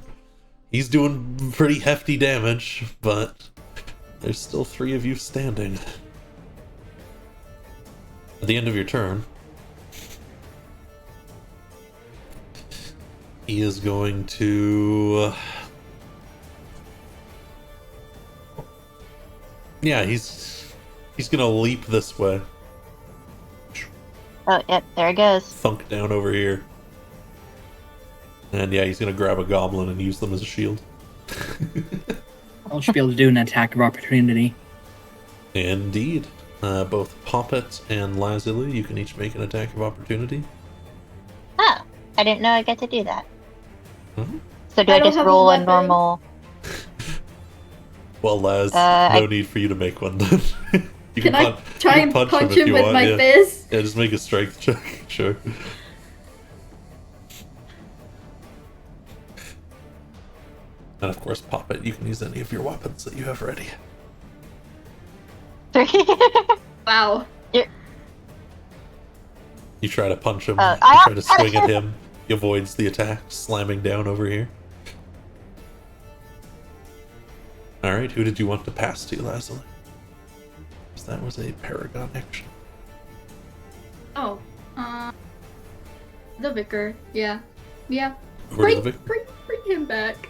He's doing pretty hefty damage, but there's still 3 of you standing. At the end of your turn, he is going to... Yeah, he's gonna leap this way. Oh, yep, there it goes. Thunk down over here. And yeah, he's gonna grab a goblin and use them as a shield. I should be able to do an attack of opportunity. Indeed. Both Poppet and Lazuli, you can each make an attack of opportunity. Oh, I didn't know I get to do that. Mhm. So do I I don't just have a roll a weapon. normal... Well, Laz, no need for you to make one then. You Can I try you and can punch if him you with want, my yeah. fist? Yeah, just make a strength check, sure. And of course, Poppet, you can use any of your weapons that you have ready. Wow. You try to punch him, I you try to swing at him, he avoids the attack, slamming down over here. Alright, who did you want to pass to, Lazuli? Because that was a Paragon action. Oh, the vicar. Yeah. Yeah. Over to the Vic. Bring him back.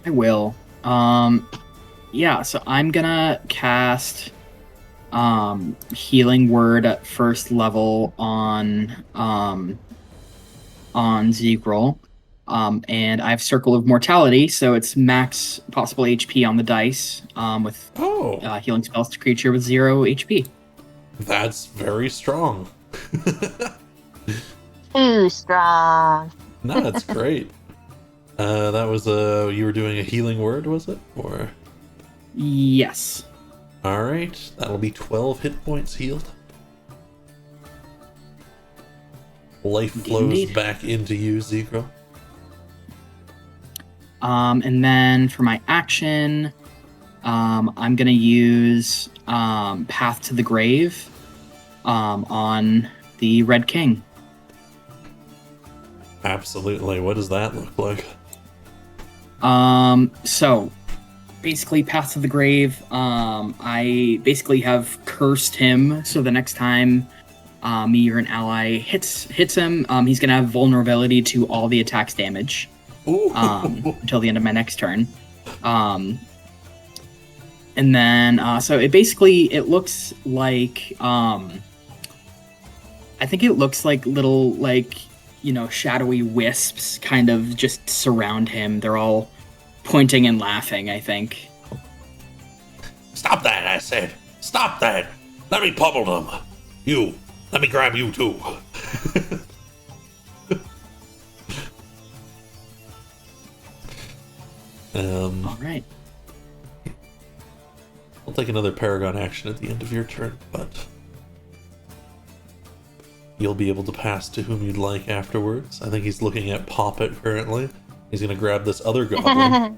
I will. Yeah, so I'm gonna cast Healing Word at first level on Zegrel. And I have Circle of Mortality, so it's max possible HP on the dice, with healing spells to creature with 0 HP. That's very strong. Too strong. No, that's great. That was you were doing a healing word, was it? Or Yes. alright, that'll be 12 hit points healed. Life flows Indeed. back into you, Zegro. And then for my action, I'm gonna use Path to the Grave on the Red King. Absolutely. What does that look like? So basically Path to the Grave, I basically have cursed him, so the next time me or an ally hits him, he's gonna have vulnerability to all the attack's damage. Ooh. Until the end of my next turn. And then so it looks like I think it looks like little shadowy wisps kind of just surround him. They're all pointing and laughing, I think. Stop that, I said. Stop that. Let me pummel them. You. Let me grab you too. All right. I'll take another Paragon action at the end of your turn, but you'll be able to pass to whom you'd like afterwards. I think he's looking at Poppet currently. He's going to grab this other goblin,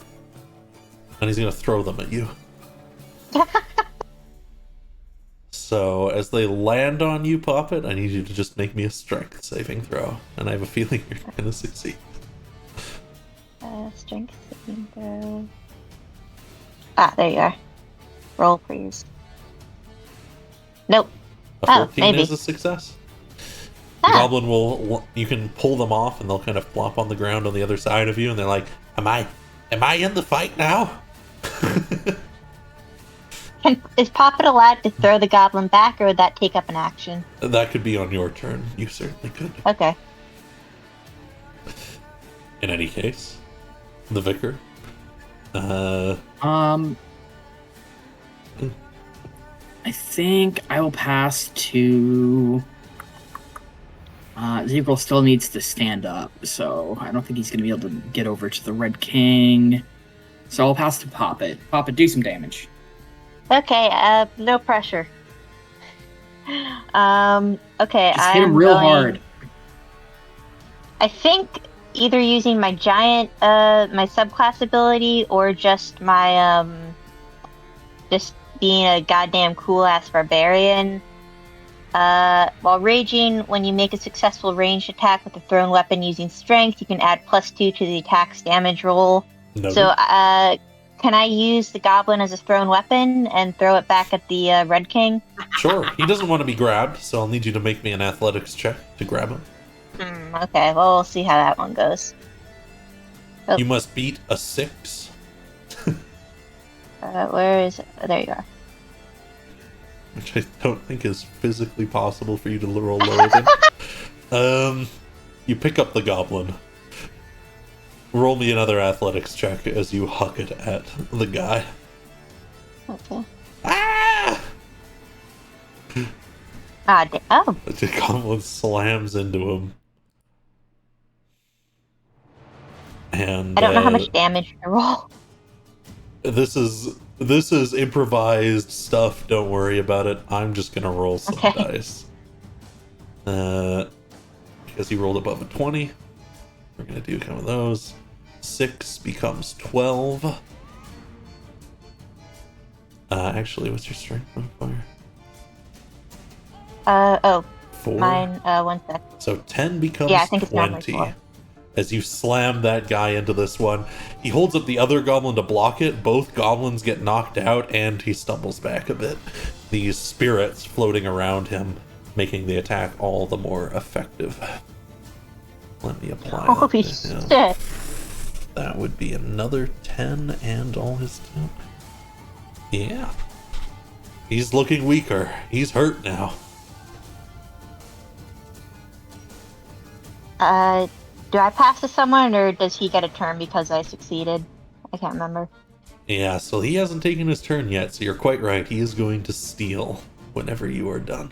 and he's going to throw them at you. So, as they land on you, Poppet, I need you to just make me a strength saving throw, and I have a feeling you're going to succeed. Strength saving throw. Ah, there you are. Roll, please. Nope. A Oh, 14 maybe. is a success. The Ah. goblin will, you can pull them off and they'll kind of flop on the ground on the other side of you, and they're like, am I in the fight now? Is Poppet allowed to throw the goblin back, or would that take up an action? That could be on your turn. You certainly could. Okay. In any case, the vicar. I think I will pass to. Zegrel still needs to stand up, so I don't think he's going to be able to get over to the Red King. So I'll pass to Poppet. Poppet, do some damage. Okay, no pressure. Okay, Just hit him real hard. I think either using my giant, my subclass ability, or just my, just being a goddamn cool ass barbarian. While raging, when you make a successful ranged attack with a thrown weapon using strength, you can add +2 to the attack's damage roll. Noted. So, can I use the goblin as a thrown weapon and throw it back at the Red King? Sure. He doesn't want to be grabbed, so I'll need you to make me an athletics check to grab him. Okay, well, we'll see how that one goes. Oh. You must beat a 6. Where is it? Oh, there you are. Which I don't think is physically possible for you to roll lower than. You pick up the goblin. Roll me another athletics check as you huck it at the guy. Okay. Ah! Oh. The goblin slams into him. And I don't know how much damage to roll. This is improvised stuff. Don't worry about it. I'm just gonna roll some dice. Because he rolled above a 20. We're gonna do kind of those. 6 becomes 12. Actually, what's your strength modifier? 4. Mine, 1 sec. So 10 becomes I think it's normally 20. 4. As you slam that guy into this one, he holds up the other goblin to block it. Both goblins get knocked out, and he stumbles back a bit. These spirits floating around him, making the attack all the more effective. Let me apply that Holy to him. shit. That would be another 10 and all his... Yeah. He's looking weaker. He's hurt now. Do I pass to someone, or does he get a turn because I succeeded? I can't remember. Yeah, so he hasn't taken his turn yet, so you're quite right. He is going to steal whenever you are done.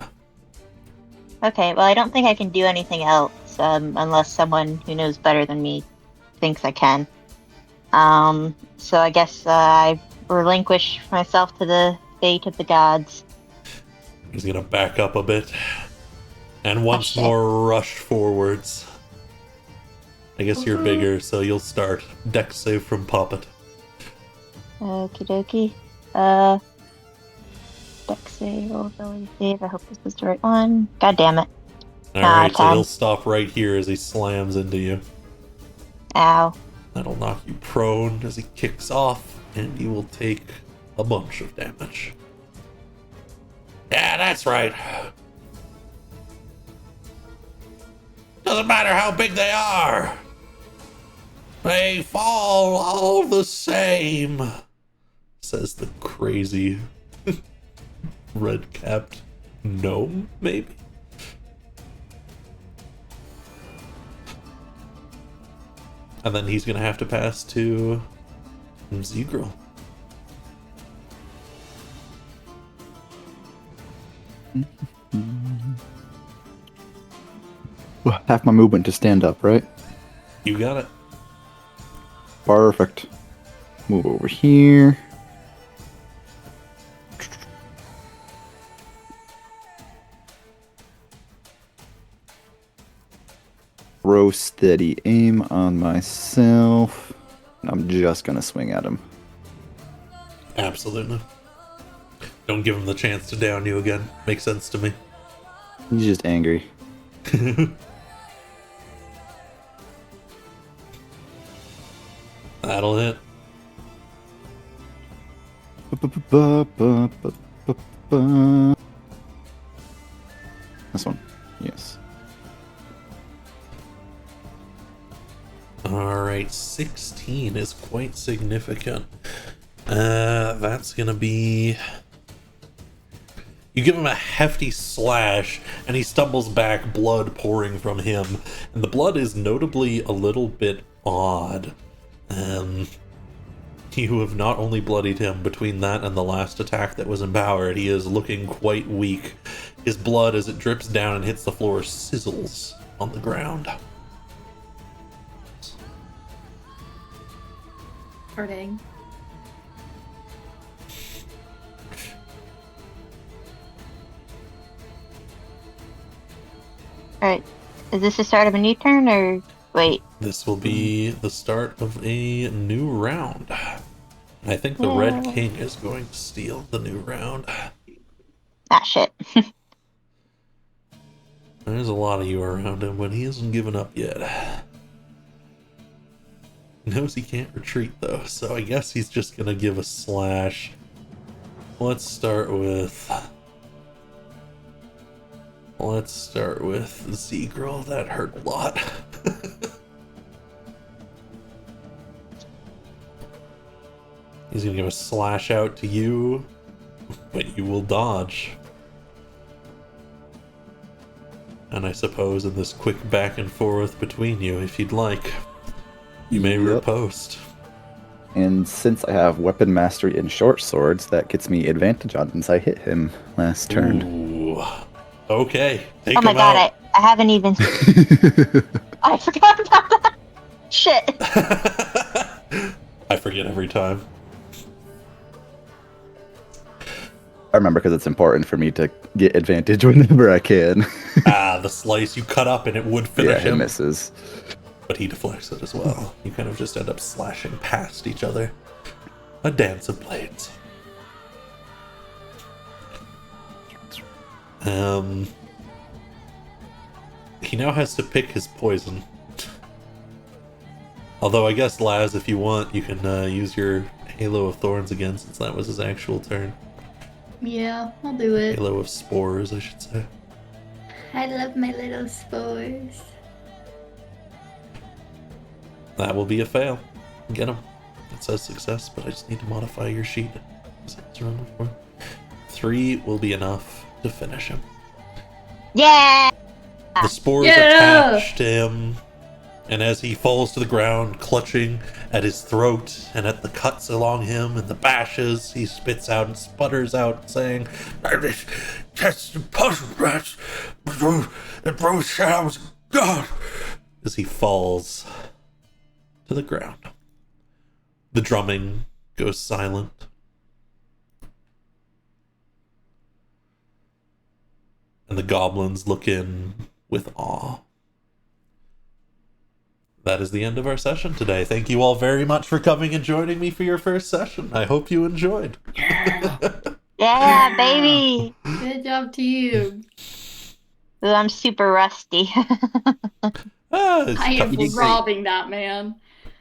Okay, well, I don't think I can do anything else, unless someone who knows better than me thinks I can. So I guess I relinquish myself to the fate of the gods. He's gonna back up a bit. And once more rush forwards. I guess you're bigger, so you'll start. Dex save from Puppet. Okie dokie. Dex save, ability save. I hope this was the right one. God damn it. Alright, so 10. he'll stop right here as he slams into you. Ow. That'll knock you prone as he kicks off, and you will take a bunch of damage. Yeah, that's right. Doesn't matter how big they are. They fall all the same, says the crazy red-capped gnome, maybe? And then he's gonna have to pass to Zegral. Well, half my movement to stand up, right? You got it. Perfect. Move over here. Throw steady aim on myself. I'm just gonna swing at him. Absolutely. Don't give him the chance to down you again. Makes sense to me. He's just angry. That'll hit. This one. Yes. Alright, 16 is quite significant. That's gonna be... You give him a hefty slash, and he stumbles back, blood pouring from him. And the blood is notably a little bit odd. You have not only bloodied him between that and the last attack that was empowered, he is looking quite weak. His blood, as it drips down and hits the floor, sizzles on the ground. Farting. Alright. Is this the start of a new turn, or... Wait. This will be the start of a new round. I think the Red Yay. King is going to steal the new round. Ah, shit. There's a lot of you around him, but he hasn't given up yet. He knows he can't retreat, though, so I guess he's just gonna give a slash. Let's start with Z-Girl. That hurt a lot. He's gonna give a slash out to you, but you will dodge. And I suppose in this quick back and forth between you, if you'd like, you may Yep. riposte. And since I have weapon mastery in short swords, that gets me advantage on since I hit him last turn. Ooh. Okay, take Oh my him god, out. I haven't even... I forgot about that! Shit! I forget every time. I remember because it's important for me to get advantage whenever I can. The slice you cut up and it would Yeah, finish it him, misses. but he deflects it as well. You kind of just end up slashing past each other. A dance of blades. He now has to pick his poison. Although I guess, Laz, if you want, you can use your Halo of Thorns again, since that was his actual turn. Yeah, I'll do it. Halo of Spores, I should say. I love my little spores. That will be a fail. Get him. It says success, but I just need to modify your sheet. 3 will be enough to finish him. Yeah! The spores Yeah! attach to him, and as he falls to the ground, clutching at his throat and at the cuts along him and the bashes, he spits out and sputters out, saying, "That's impossible, rats. It broke shadows. God!" As he falls to the ground. The drumming goes silent. And the goblins look in with awe. That is the end of our session today. Thank you all very much for coming and joining me for your first session. I hope you enjoyed. Yeah, baby! Good job to you. Ooh, I'm super rusty. It's I tough. am You did great. robbing that man.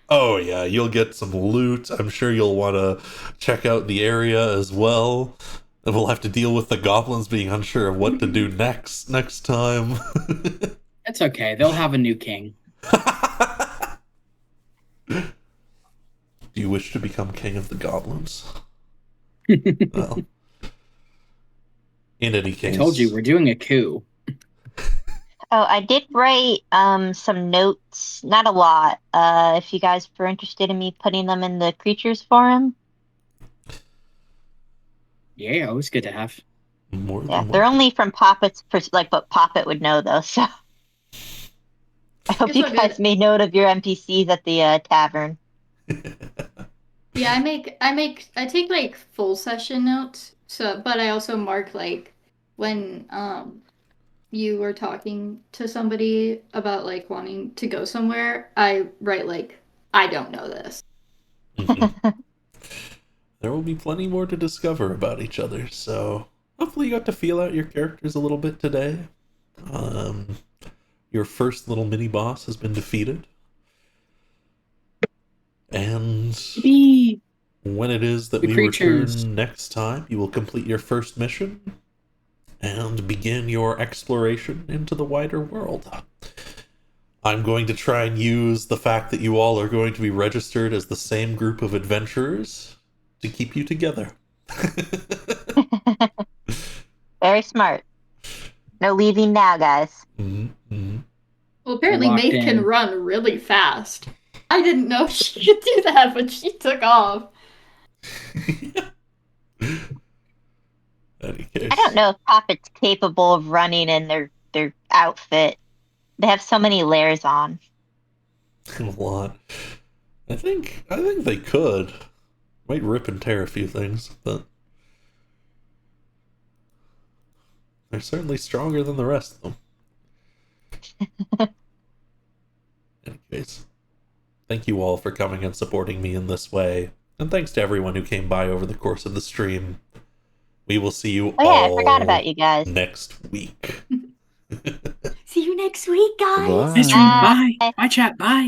Oh yeah, you'll get some loot. I'm sure you'll want to check out the area as well. And we'll have to deal with the goblins being unsure of what to do next time. That's okay. They'll have a new king. Do you wish to become king of the goblins? Well, in any I case, told you, we're doing a coup. Oh, I did write some notes, not a lot. If you guys were interested in me putting them in the creatures forum. Yeah, always good to have. more than Yeah, they're welcome. only from Poppet's, like what Poppet would know though. So I hope It's you all guys good. made note of your NPCs at the tavern. Yeah, I take like full session notes. So, but I also mark like when you were talking to somebody about like wanting to go somewhere, I write like I don't know this. Mhm. There will be plenty more to discover about each other, so hopefully you got to feel out your characters a little bit today. Your first little mini boss has been defeated. And Yippee! when it is that The we creatures. return next time, you will complete your first mission and begin your exploration into the wider world. I'm going to try and use the fact that you all are going to be registered as the same group of adventurers to keep you together. Very smart. No leaving now, guys. Mm-hmm. Well, apparently Locked Maeve can in. run really fast. I didn't know she could do that, but she took off. Any case. I don't know if Poppet's capable of running in their outfit. They have so many layers on. A lot. I think they could. Might rip and tear a few things, but they're certainly stronger than the rest of them. Anyways, thank you all for coming and supporting me in this way. And thanks to everyone who came by over the course of the stream. We will see you Oh yeah, I all forgot about you guys. next week. See you next week, guys. Goodbye. Nice stream. Bye. Bye. Bye, chat. Bye.